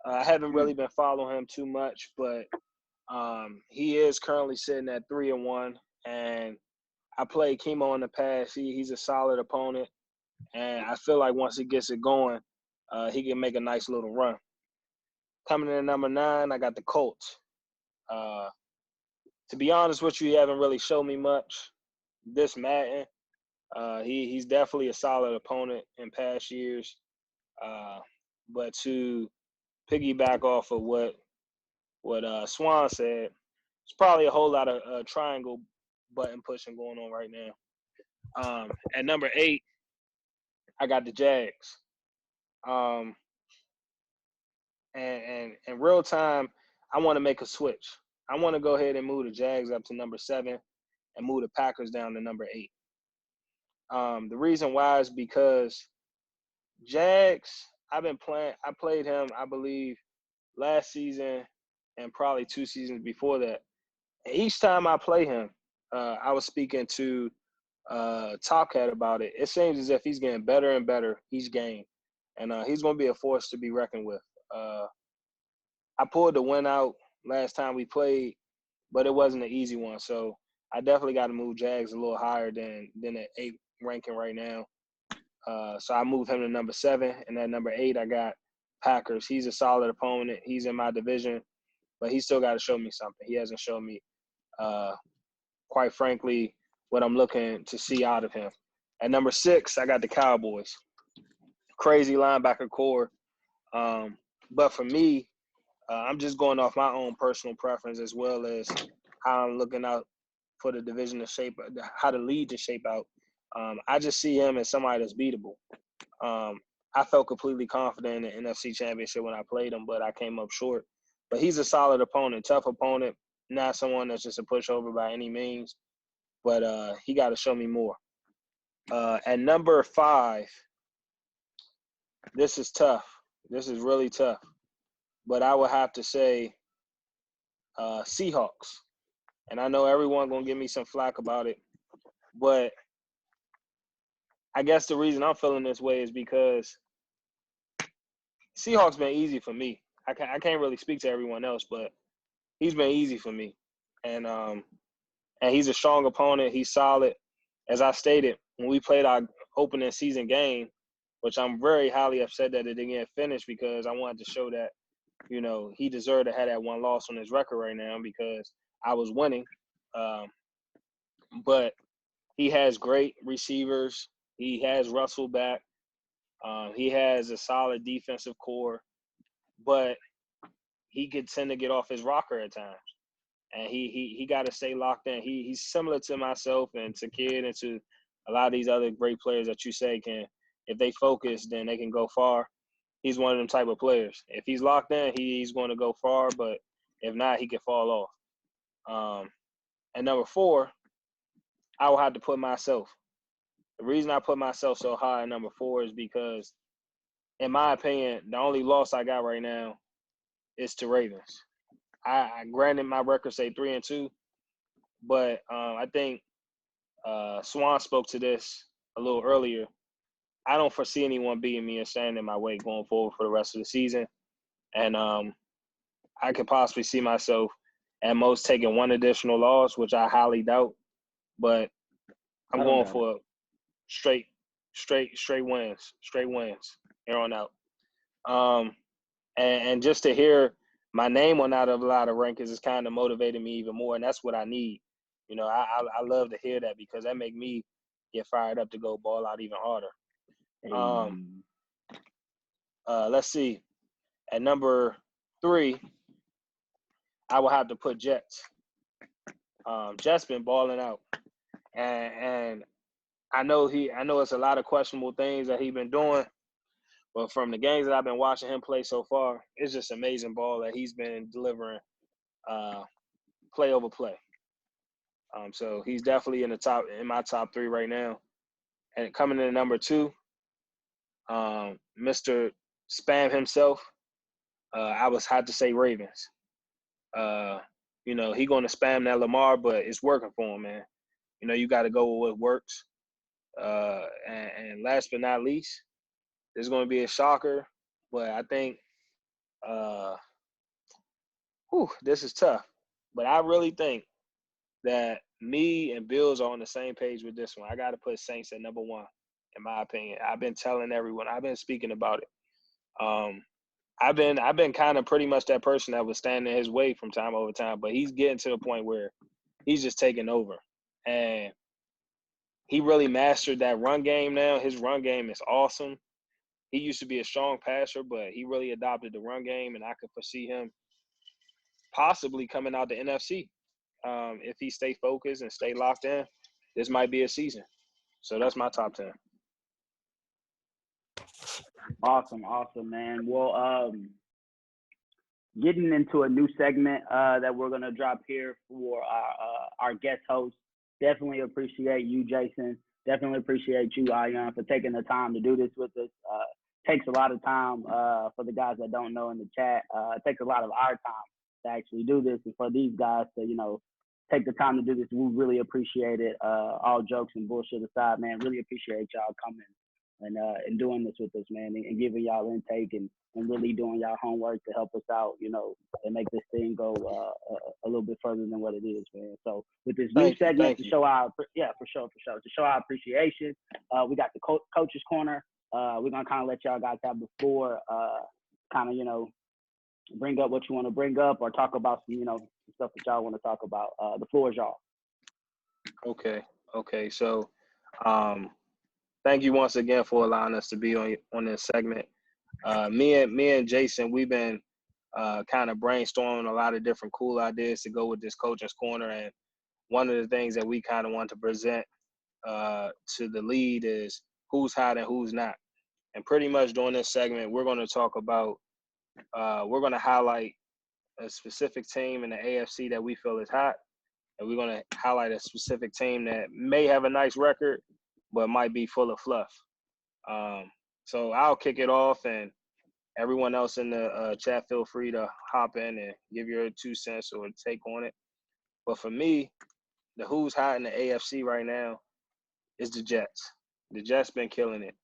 I haven't really been following him too much, but he is currently sitting at 3-1, and I played Chemo in the past. He's a solid opponent, and I feel like once he gets it going, he can make a nice little run. Coming in at number 9, I got the Colts. To be honest with you, he haven't really shown me much this Madden. He's definitely a solid opponent in past years. But to piggyback off of what Swan said, it's probably a whole lot of triangle button pushing going on right now. At number 8, I got the Jags. And in real time, I want to make a switch. I want to go ahead and move the Jags up to number 7 and move the Packers down to number 8. The reason why is because Jags, I played him, I believe, last season and probably 2 seasons before that. And each time I play him, I was speaking to Top Cat about it. It seems as if he's getting better and better each game. And he's going to be a force to be reckoned with. I pulled the win out last time we played, but it wasn't an easy one. So I definitely got to move Jags a little higher than an 8 ranking right now. So I moved him to number 7, and at number 8, I got Packers. He's a solid opponent. He's in my division, but he still got to show me something. He hasn't shown me, quite frankly, what I'm looking to see out of him. At number 6, I got the Cowboys. Crazy linebacker core. But for me, I'm just going off my own personal preference as well as how I'm looking out for the division to shape, how the lead to shape out. I just see him as somebody that's beatable. I felt completely confident in the NFC Championship when I played him, but I came up short. But he's a solid opponent, tough opponent, not someone that's just a pushover by any means. But he got to show me more. At number 5, this is tough. This is really tough. But I would have to say Seahawks. And I know everyone going to give me some flack about it. But I guess the reason I'm feeling this way is because Seahawks been easy for me. I can't really speak to everyone else, but he's been easy for me. And he's a strong opponent. He's solid. As I stated, when we played our opening season game, which I'm very highly upset that it didn't get finished because I wanted to show that, you know, he deserved to have that one loss on his record right now because I was winning. But he has great receivers. He has Russell back. He has a solid defensive core, but he could tend to get off his rocker at times. And he got to stay locked in. He's similar to myself and to Kid and to a lot of these other great players that you say can, if they focus, then they can go far. He's one of them type of players. If he's locked in, he's going to go far, but if not, he can fall off. And number 4, I will have to put myself. The reason I put myself so high at number 4 is because, in my opinion, the only loss I got right now is to Ravens. I granted my record say 3-2, but I think Swan spoke to this a little earlier. I don't foresee anyone beating me or standing in my way going forward for the rest of the season. And I could possibly see myself at most taking one additional loss, which I highly doubt. But I'm going for straight wins here on out. And just to hear my name on out of a lot of rankings is kind of motivating me even more, and that's what I need. You know, I love to hear that because that make me get fired up to go ball out even harder. Let's see. At number 3, I will have to put Jets. Jets been balling out, and I know it's a lot of questionable things that he's been doing, but from the games that I've been watching him play so far, it's just amazing ball that he's been delivering, play over play. So he's definitely in my top 3 right now. And coming in at number 2, Mr. Spam himself, I had to say Ravens. You know, he going to spam that Lamar, but it's working for him, man. You know, you got to go with what works. And last but not least, there's going to be a shocker, but I think This is tough. But I really think that me and Bills are on the same page with this one. I got to put Saints at number one, in my opinion. I've been telling everyone. I've been speaking about it. I've been kind of pretty much that person that was standing in his way from time over time, but he's getting to the point where he's just taking over. And he really mastered that run game now. His run game is awesome. He used to be a strong passer, but he really adopted the run game, and I could foresee him possibly coming out the NFC. If he stay focused and stay locked in, this might be a season. So that's my top 10. Awesome, man. Well, getting into a new segment that we're gonna drop here for our guest host. Definitely appreciate you, Jason. Definitely appreciate you, Ion, for taking the time to do this with us. Takes a lot of time for the guys that don't know in the chat. It takes a lot of our time to actually do this, and for these guys to take the time to do this, we really appreciate it. All jokes and bullshit aside, man, really appreciate y'all coming and doing this with us, man, and giving y'all intake and really doing y'all homework to help us out, and make this thing go a little bit further than what it is, man. So with this new segment to show our for sure to show our appreciation, we got the coach's corner. We're gonna kind of let y'all guys have the floor, bring up what you want to bring up or talk about some stuff that y'all want to talk about. The floor is y'all. Okay. So, thank you once again for allowing us to be on this segment. Me and Jason, we've been kind of brainstorming a lot of different cool ideas to go with this coach's corner, and one of the things that we kind of want to present to the lead is who's hot and who's not. And pretty much during this segment, we're going to talk about, we're going to highlight a specific team in the AFC that we feel is hot, and we're going to highlight a specific team that may have a nice record, but might be full of fluff. So I'll kick it off, and everyone else in the chat, feel free to hop in and give your 2 cents or take on it. But for me, the who's hot in the AFC right now is the Jets. The Jets been killing it.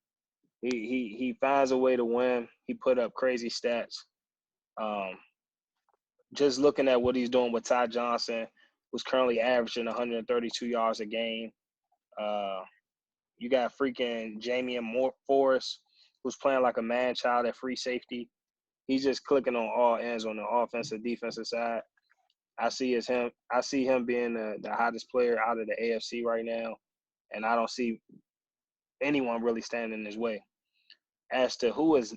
He finds a way to win. He put up crazy stats. Just looking at what he's doing with Ty Johnson, who's currently averaging 132 yards a game. You got freaking Jamian Forrest, who's playing like a man-child at free safety. He's just clicking on all ends on the offensive, defensive side. I see him being the hottest player out of the AFC right now, and I don't see anyone really standing in his way. As to who is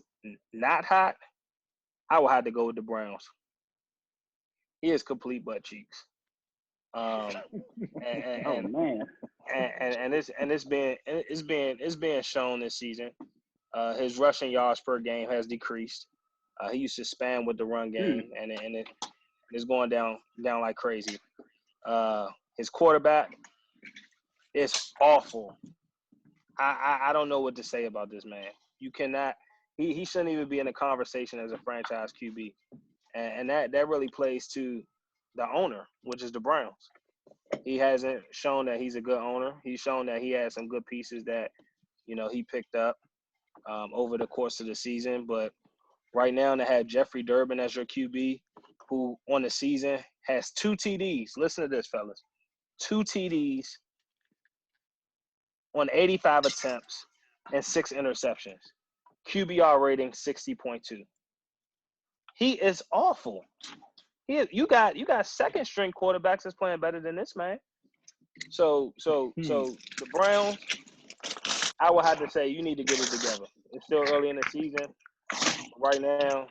not hot, I will have to go with the Browns. He is complete butt cheeks. And it's being shown this season. His rushing yards per game has decreased. He used to spam with the run game, and it's going down like crazy. His quarterback is awful. I don't know what to say about this man. You cannot. He shouldn't even be in a conversation as a franchise QB, and that really plays to the owner, which is the Browns. He hasn't shown that he's a good owner. He's shown that he has some good pieces that he picked up over the course of the season. But right now, to have Jeffrey Durbin as your QB, who on the season has 2 TDs. Listen to this, fellas. 2 TDs on 85 attempts and 6 interceptions. QBR rating 60.2. He is awful. You got second string quarterbacks that's playing better than this man. So the Browns, I would have to say you need to get it together. It's still early in the season. Right now,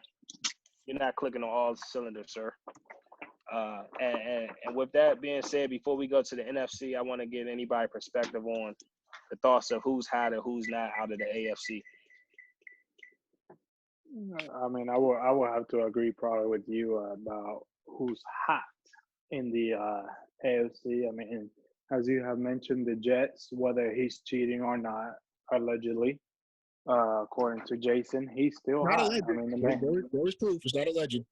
you're not clicking on all cylinders, sir. And with that being said, before we go to the NFC, I want to get anybody perspective on the thoughts of who's hot and who's not out of the AFC. I mean, I will have to agree probably with you about who's hot in the AFC. I mean, as you have mentioned, the Jets, whether he's cheating or not, allegedly, according to Jason, he's still not hot. alleged. I mean, the man, there is proof. It's not alleged.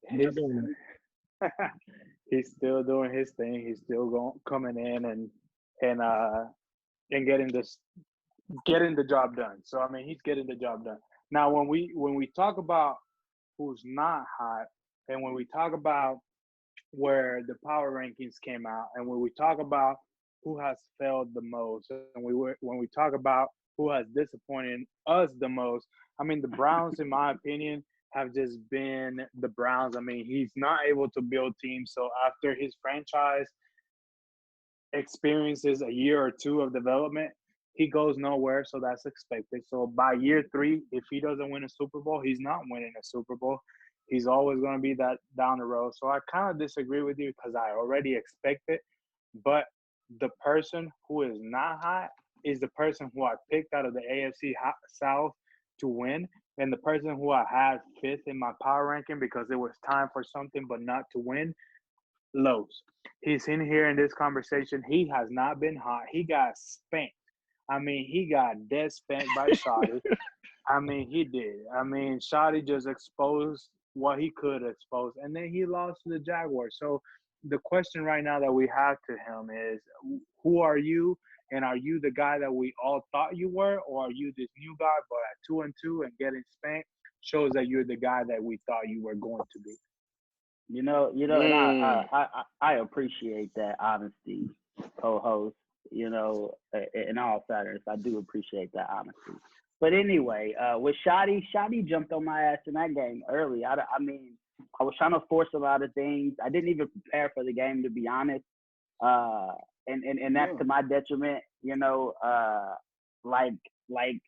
He's still doing his thing. He's still coming in and getting the job done. So I mean, he's getting the job done. Now, when we talk about who's not hot, and when we talk about where the power rankings came out, and when we talk about who has failed the most, and when we talk about who has disappointed us the most, I mean, the Browns, in my opinion, have just been the Browns. I mean, he's not able to build teams. So after his franchise experiences a year or two of development, he goes nowhere. So that's expected. So by year 3, if he doesn't win a Super Bowl, he's not winning a Super Bowl. He's always going to be that down the road. So I kind of disagree with you because I already expect it. But the person who is not hot is the person who I picked out of the AFC South to win, and the person who I had 5th in my power ranking because it was time for something but not to win, Lowe's. He's in here in this conversation. He has not been hot. He got spanked. I mean, he got dead spanked by Shotty. I mean, he did. I mean, Shotty just exposed what he could expose, and then he lost to the Jaguars. So the question right now that we have to him is, who are you? And are you the guy that we all thought you were, or are you this new guy, but at 2-2 and getting spanked shows that you're the guy that we thought you were going to be? And I appreciate that honesty, co-host. In all fairness, I do appreciate that honesty. But anyway, with Shotty jumped on my ass in that game early. I mean, I was trying to force a lot of things. I didn't even prepare for the game, to be honest. And that's to my detriment. Like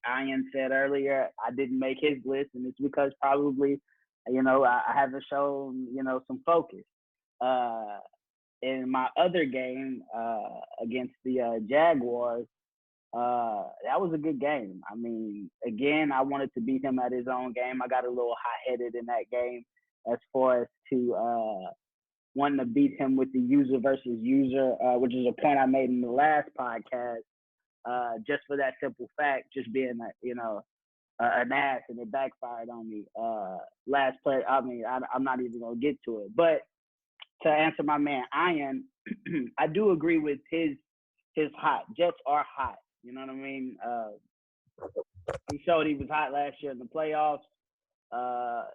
Ian said earlier, I didn't make his list, and it's because probably, I haven't shown, some focus. In my other game against the Jaguars, that was a good game. I mean, again, I wanted to beat him at his own game. I got a little hot-headed in that game as far as to wanting to beat him with the user versus user, which is a point I made in the last podcast, just for that simple fact, just being, an ass, and it backfired on me. Last play, I mean, I'm not even going to get to it. But to answer my man Ian, I do agree with his hot. Jets are hot. You know what I mean? He showed he was hot last year in the playoffs.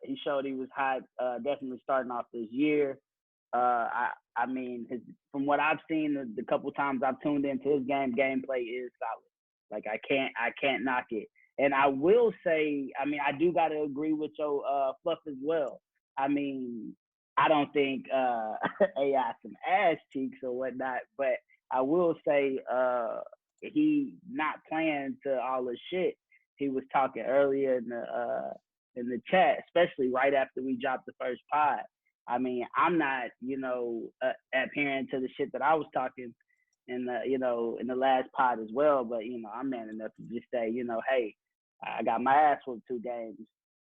He showed he was hot definitely starting off this year. I mean, from what I've seen, the couple times I've tuned into his gameplay is solid. Like I can't knock it. And I will say, I mean, I do got to agree with your Fluff as well. I mean, I don't think AI some ass cheeks or whatnot, but I will say he not playing to all the shit he was talking earlier in the chat, especially right after we dropped the first pod. I mean, I'm not, adhering to the shit that I was talking in the last pod as well, but I'm man enough to just say, hey, I got my ass whooped 2 games.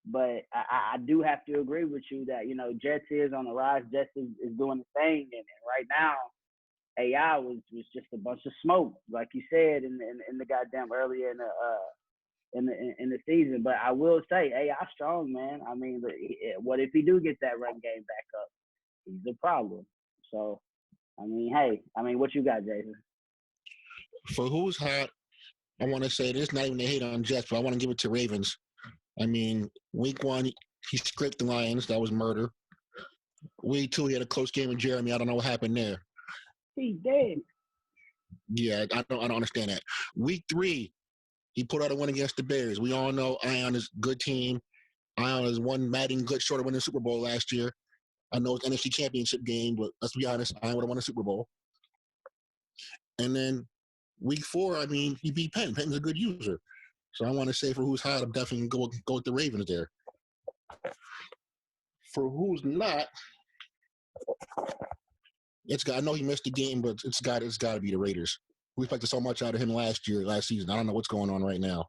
But I do have to agree with you that, Jets is on the rise. Jets is doing the thing. And right now, AI was just a bunch of smoke, like you said in the goddamn earlier in the season. But I will say, AI strong, man. I mean, what if he do get that run game back up? He's a problem. So, I mean, hey, what you got, Jason? For who's hot, I want to say this, not even a hate on Jets, but I want to give it to Ravens. I mean, week 1, he scraped the Lions. That was murder. Week 2, he had a close game with Jeremy. I don't know what happened there. He did. Yeah, I don't understand that. Week 3, he put out a win against the Bears. We all know Ion is a good team. Ion is one Madden good short of winning the Super Bowl last year. I know it's NFC Championship game, but let's be honest, Ion would have won the Super Bowl. And then week 4, I mean, he beat Penn. Penn's a good user. So I want to say for who's hot, I'm definitely going to go with the Ravens there. For who's not, I know he missed the game, but it's got to be the Raiders. We expected so much out of him last season. I don't know what's going on right now.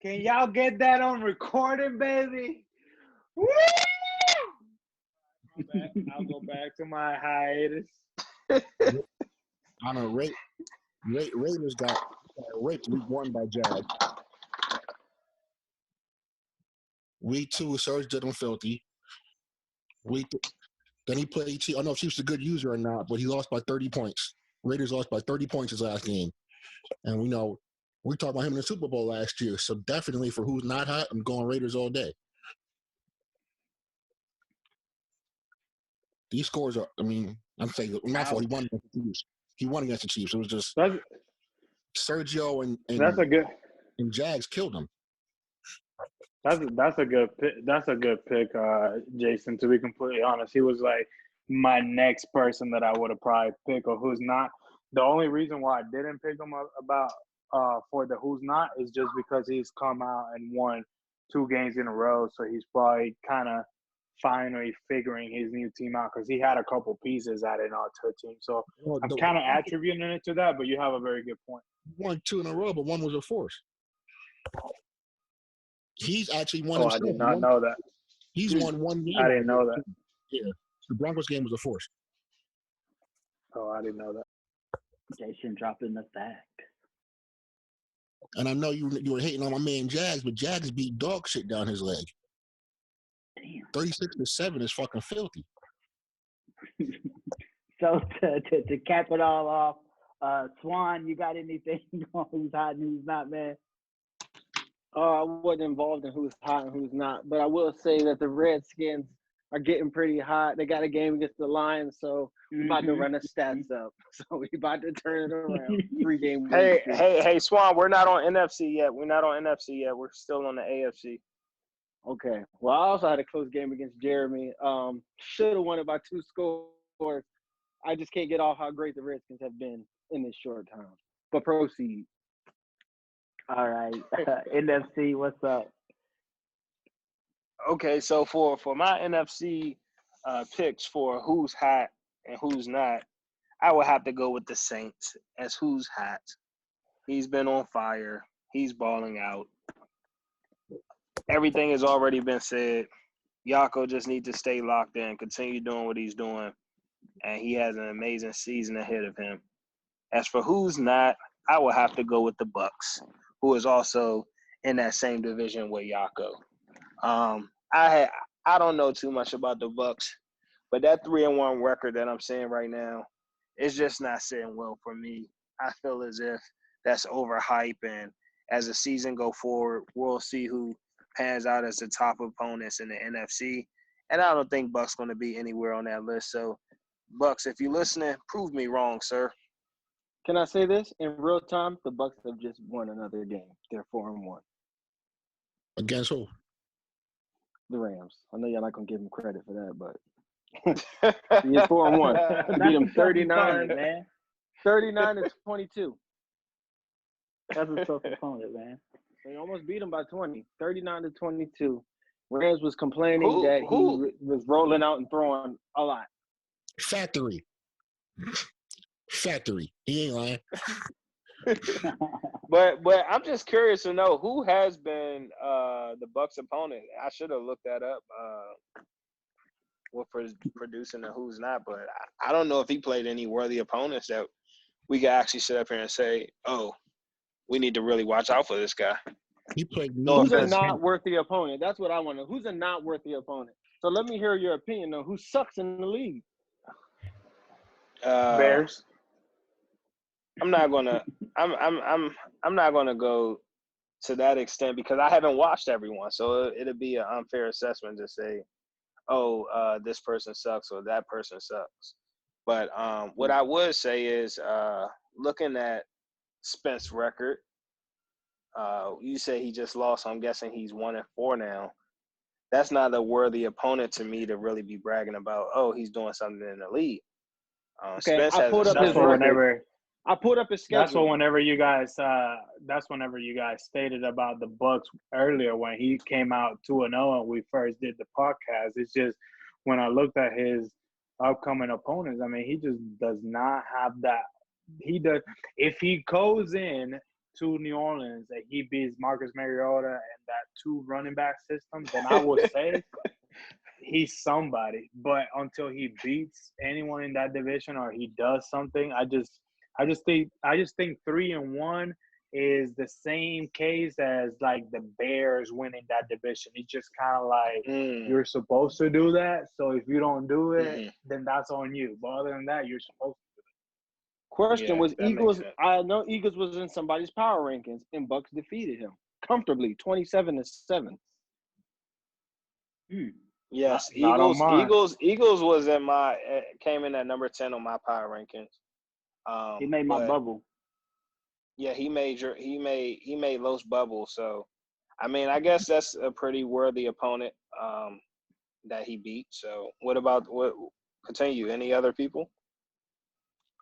Can y'all get that on recording, baby? Woo! I'll go back to my hiatus. I know Raiders got raped week 1 by Jags. Week 2, Serge did him filthy. Then he played. I don't know if he was a good user or not, but he lost by 30 points. Raiders lost by 30 points his last game. And we talked about him in the Super Bowl last year. So definitely for who's not hot, I'm going Raiders all day. These scores are. I mean, I'm saying my fault. He won against the Chiefs. He won against the Chiefs. It was just That's Sergio a good. and Jags killed him. That's a good pick. That's a good pick, Jason. To be completely honest, he was like my next person that I would have probably picked, or who's not. The only reason why I didn't pick him about for the who's not is just because he's come out and won 2 games in a row, so he's probably kind of finally figuring his new team out because he had a couple pieces added on to the team. So I'm kind of attributing it to that, but you have a very good point. Won 2 in a row, but one was a force. He's actually won. I did not know that. He's won 1 game. I didn't know that. Yeah, the Broncos game was a force. Oh, I didn't know that. Jason dropping the fact. And I know you were hating on my man Jags, but Jags beat dog shit down his leg. Damn. 36-7 is fucking filthy. So to cap it all off, Swan, you got anything on who's hot and who's not, man? I wasn't involved in who's hot and who's not, but I will say that the Redskins are getting pretty hot. They got a game against the Lions, so we're about to run the stats up. So we're about to turn it around. 3-game win. Hey, Swan, we're not on NFC yet. We're still on the AFC. Okay. Well, I also had a close game against Jeremy. Should have won it by 2 scores. I just can't get off how great the Redskins have been in this short time. But proceed. All right. NFC, what's up? Okay, so for my NFC picks for who's hot and who's not, I would have to go with the Saints as who's hot. He's been on fire. He's balling out. Everything has already been said. Yako just needs to stay locked in, continue doing what he's doing, and he has an amazing season ahead of him. As for who's not, I will have to go with the Bucs, who is also in that same division with Yako. I don't know too much about the Bucs, but that 3-1 record that I'm seeing right now is just not sitting well for me. I feel as if that's overhype, and as the season go forward, we'll see who pans out as the top opponents in the NFC. And I don't think Bucs going to be anywhere on that list. So, Bucs, if you're listening, prove me wrong, sir. Can I say this? In real time, the Bucs have just won another game. They're 4-1. Against who? The Rams. I know y'all not going to give them credit for that, but you're 4-1. You beat them 39-22. That's a tough opponent, man. They almost beat them by 20, 39-22. Rams was complaining that he was rolling out and throwing a lot. Factory. He ain't lying. But I'm just curious to know who has been the Bucs opponent. I should have looked that up. What for producing and who's not, but I don't know if he played any worthy opponents that we could actually sit up here and say, oh, we need to really watch out for this guy. He played. Who's a not worthy opponent? That's what I want to know. Who's a not worthy opponent? So let me hear your opinion on who sucks in the league. Bears. I'm not gonna go to that extent because I haven't watched everyone, so it'll be an unfair assessment to say, this person sucks or that person sucks. But what I would say is, looking at Spence's record, you say he just lost. So I'm guessing he's 1-4 now. That's not a worthy opponent to me to really be bragging about. Oh, he's doing something in the league. Okay, Spence I pulled up his record. I pulled up his schedule. That's whenever you guys stated about the Bucs earlier when he came out 2-0 and we first did the podcast. It's just when I looked at his upcoming opponents, I mean, he just does not have that. He does. If he goes in to New Orleans and he beats Marcus Mariota and that 2 running back system, then I would say he's somebody. But until he beats anyone in that division or he does something, I just think 3-1 is the same case as like the Bears winning that division. It's just kind of like you're supposed to do that. So if you don't do it, then that's on you. But other than that, you're supposed to do it. Question was Eagles. I know Eagles was in somebody's power rankings, and Bucs defeated him comfortably, 27-7. Yes, Not on mine. Eagles was in came in at number 10 on my power rankings. He made my but, bubble. Yeah, he made Los bubble. So, I mean, I guess that's a pretty worthy opponent that he beat. So, what? Continue. Any other people?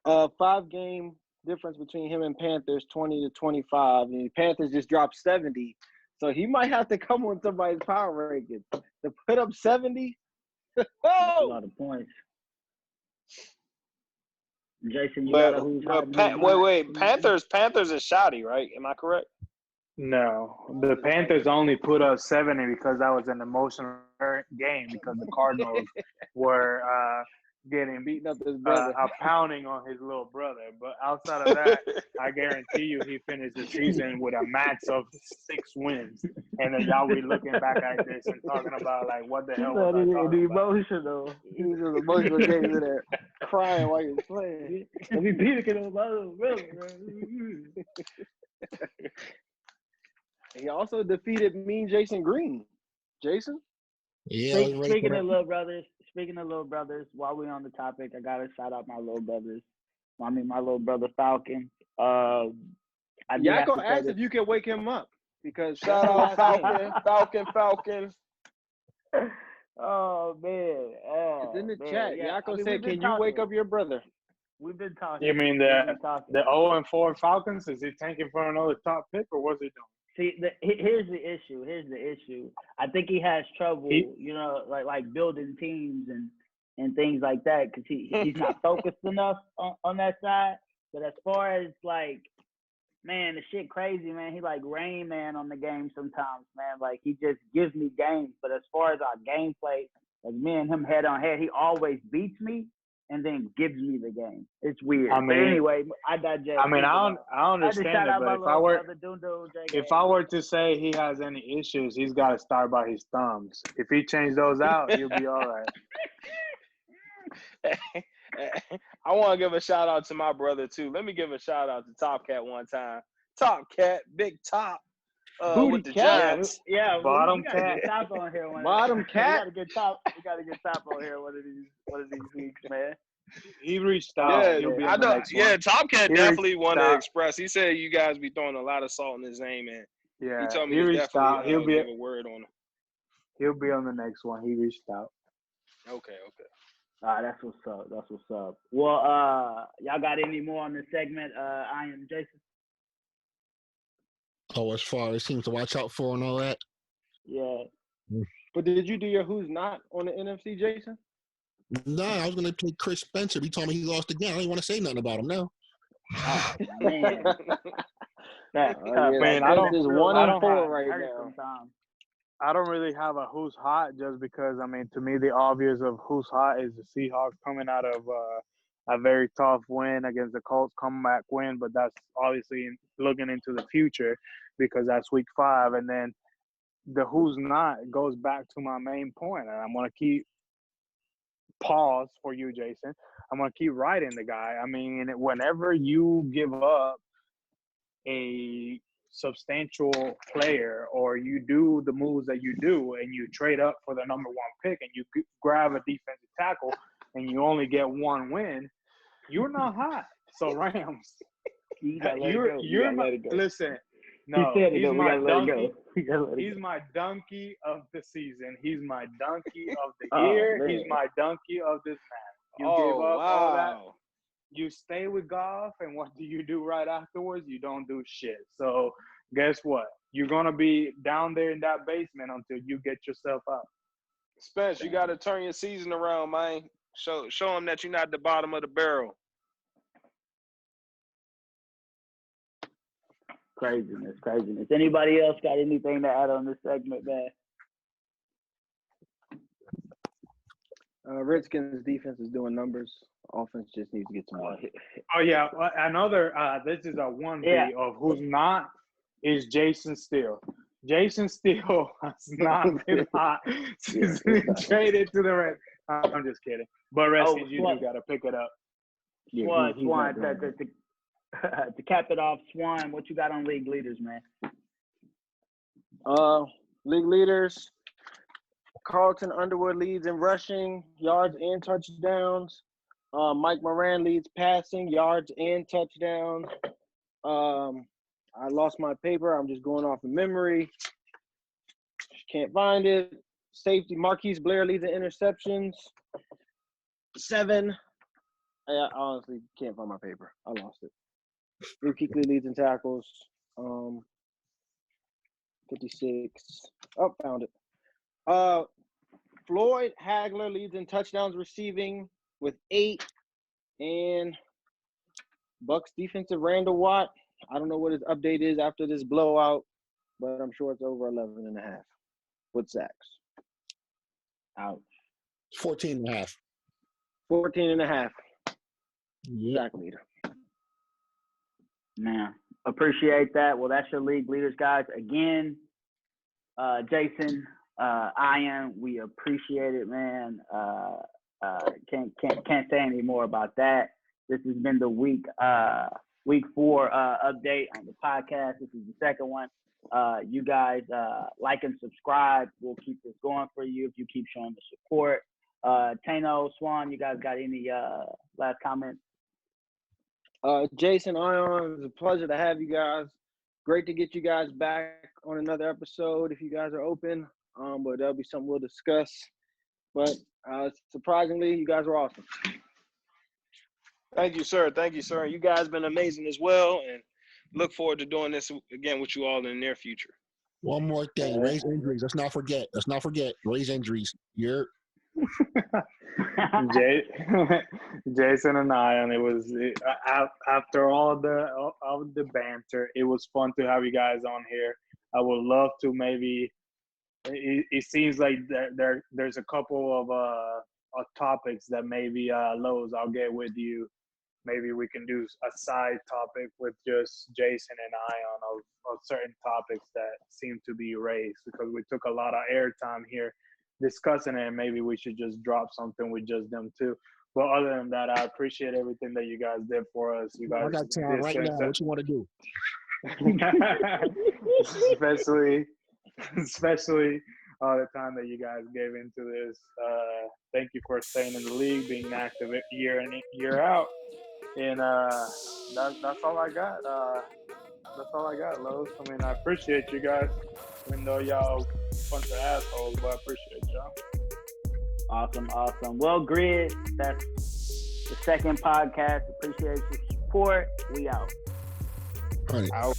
5-game difference between him and Panthers, 20-25. And the Panthers just dropped 70. So he might have to come on somebody's power rankings to put up 70. That's a lot of points. Jason, you got a who's hot? Wait. Panthers is shoddy, right? Am I correct? No, the Panthers only put up 70 because that was an emotional game because the Cardinals were beating up his brother, a pounding on his little brother. But outside of that, I guarantee you he finished the season with a max of 6 wins. And then y'all be looking back at this and talking about like, what the hell was I talking about? Emotional. He was just emotional games in there, crying while he was playing. Let me peek on my little brother. He also defeated Mean Jason Green. Jason? Yeah. Speaking of little brothers, while we're on the topic, I gotta shout out my little brothers. I mean, my little brother Falcon. Yaco asked if you can wake him up because shout out Falcon. Oh man! It's in the chat. Yeah. Yaco said, "Can you wake up your brother?" We've been talking. You mean the 0-4 Falcons? Is he tanking for another top pick, or what's he doing? See, here's the issue. I think he has trouble, like building teams and things like that because he's not focused enough on that side. But as far as like, man, the shit crazy, man. He like Rain Man on the game sometimes, man. Like he just gives me games. But as far as our gameplay, like me and him head on head, he always beats me and then gives me the game. It's weird. I mean, but anyway, I digest. I mean, I understand it, but if I were to say he has any issues, he's got to start by his thumbs. If he changed those out, he'll be all right. I want to give a shout out to my brother too. Let me give a shout out to Top Cat one time. Top Cat, Big Top. With the Giants. Yeah, Bottom we Cat. Get top on here Bottom Cat. We gotta get top on here one of these weeks, man. He reached out. Yeah, I know. Yeah, Top Cat definitely wanted to express. He said you guys be throwing a lot of salt in his name, and he told me he reached out. He'll be give a word on him. He'll be on the next one. He reached out. Okay. All right, that's what's up. Well, y'all got any more on this segment? I am Jason. Oh, as far as teams to watch out for and all that. Yeah. But did you do your who's not on the NFC, Jason? No, I was going to take Chris Spencer. He told me he lost again. I don't want to say nothing about him now. Oh, man. Man, I don't. There's 1-4 right now. Sometimes. I don't really have a who's hot just because, I mean, to me, the obvious of who's hot is the Seahawks coming out of a very tough win against the Colts, comeback win, but that's obviously looking into the future because that's week 5. And then the who's not goes back to my main point, and I'm going to keep pause for you, Jason. I'm going to keep riding the guy. I mean, whenever you give up a substantial player or you do the moves that you do and you trade up for the number 1 pick and you grab a defensive tackle and you only get 1 win, you're not hot. So Rams, listen. No, he's my donkey. He's my donkey of the season. He's my donkey of the year. Man. He's my donkey of this match. You gave up all that. You stay with Goff, and what do you do right afterwards? You don't do shit. So guess what? You're going to be down there in that basement until you get yourself up. Spence, you got to turn your season around, man. Show them that you're not at the bottom of the barrel. Craziness. Anybody else got anything to add on this segment, man? Redskins defense is doing numbers. Offense just needs to get some work. Oh, yeah. Another, this is a 1B of who's not is Jason Steele. Jason Steele has not been hot since he traded to the Reds. I'm just kidding. But Redskins, you do got to pick it up. Swan, to cap it off, Swan, what you got on league leaders, man? League leaders, Carlton Underwood leads in rushing, yards, and touchdowns. Mike Moran leads passing, yards, and touchdowns. I lost my paper. I'm just going off of memory. Can't find it. Safety, Marquise Blair leads in interceptions. 7. I honestly can't find my paper. I lost it. Drew Kuechly leads in tackles. 56. Oh, found it. Floyd Hagler leads in touchdowns receiving with 8. And Bucs defensive Randall Watt. I don't know what his update is after this blowout, but I'm sure it's over 11.5 with sacks. Ouch. 14.5. 14.5. Yeah. Sack leader. Man, appreciate that. Well, that's your league leaders, guys. Again, Jason, Ian, we appreciate it, man. Can't say any more about that. This has been the week 4 update on the podcast. This is the second one. You guys like and subscribe. We'll keep this going for you if you keep showing the support. Tano, Swan, you guys got any last comments? Jason, Ion, it was a pleasure to have you guys. Great to get you guys back on another episode if you guys are open. But that'll be something we'll discuss. But surprisingly, you guys were awesome. Thank you, sir. Thank you, sir. You guys been amazing as well, and look forward to doing this again with you all in the near future. One more thing. Raise injuries. Let's not forget. Raise injuries. You're Jason and Ion, it was after all the banter, it was fun to have you guys on here. I would love to maybe. It seems like there's a couple of topics that maybe Lowe's, I'll get with you. Maybe we can do a side topic with just Jason and Ion of certain topics that seem to be raised, because we took a lot of airtime here discussing it, and maybe we should just drop something with just them too. But other than that, I appreciate everything that you guys did for us. You guys I got time right now. What you want to do? especially all the time that you guys gave into this. Thank you for staying in the league, being active year in year out. And that's all I got. That's all I got, Lowe's. I mean, I appreciate you guys, even though y'all a bunch of assholes, but I appreciate y'all. Awesome. Well, Grid, that's the second podcast. Appreciate your support. We out. All right. Out.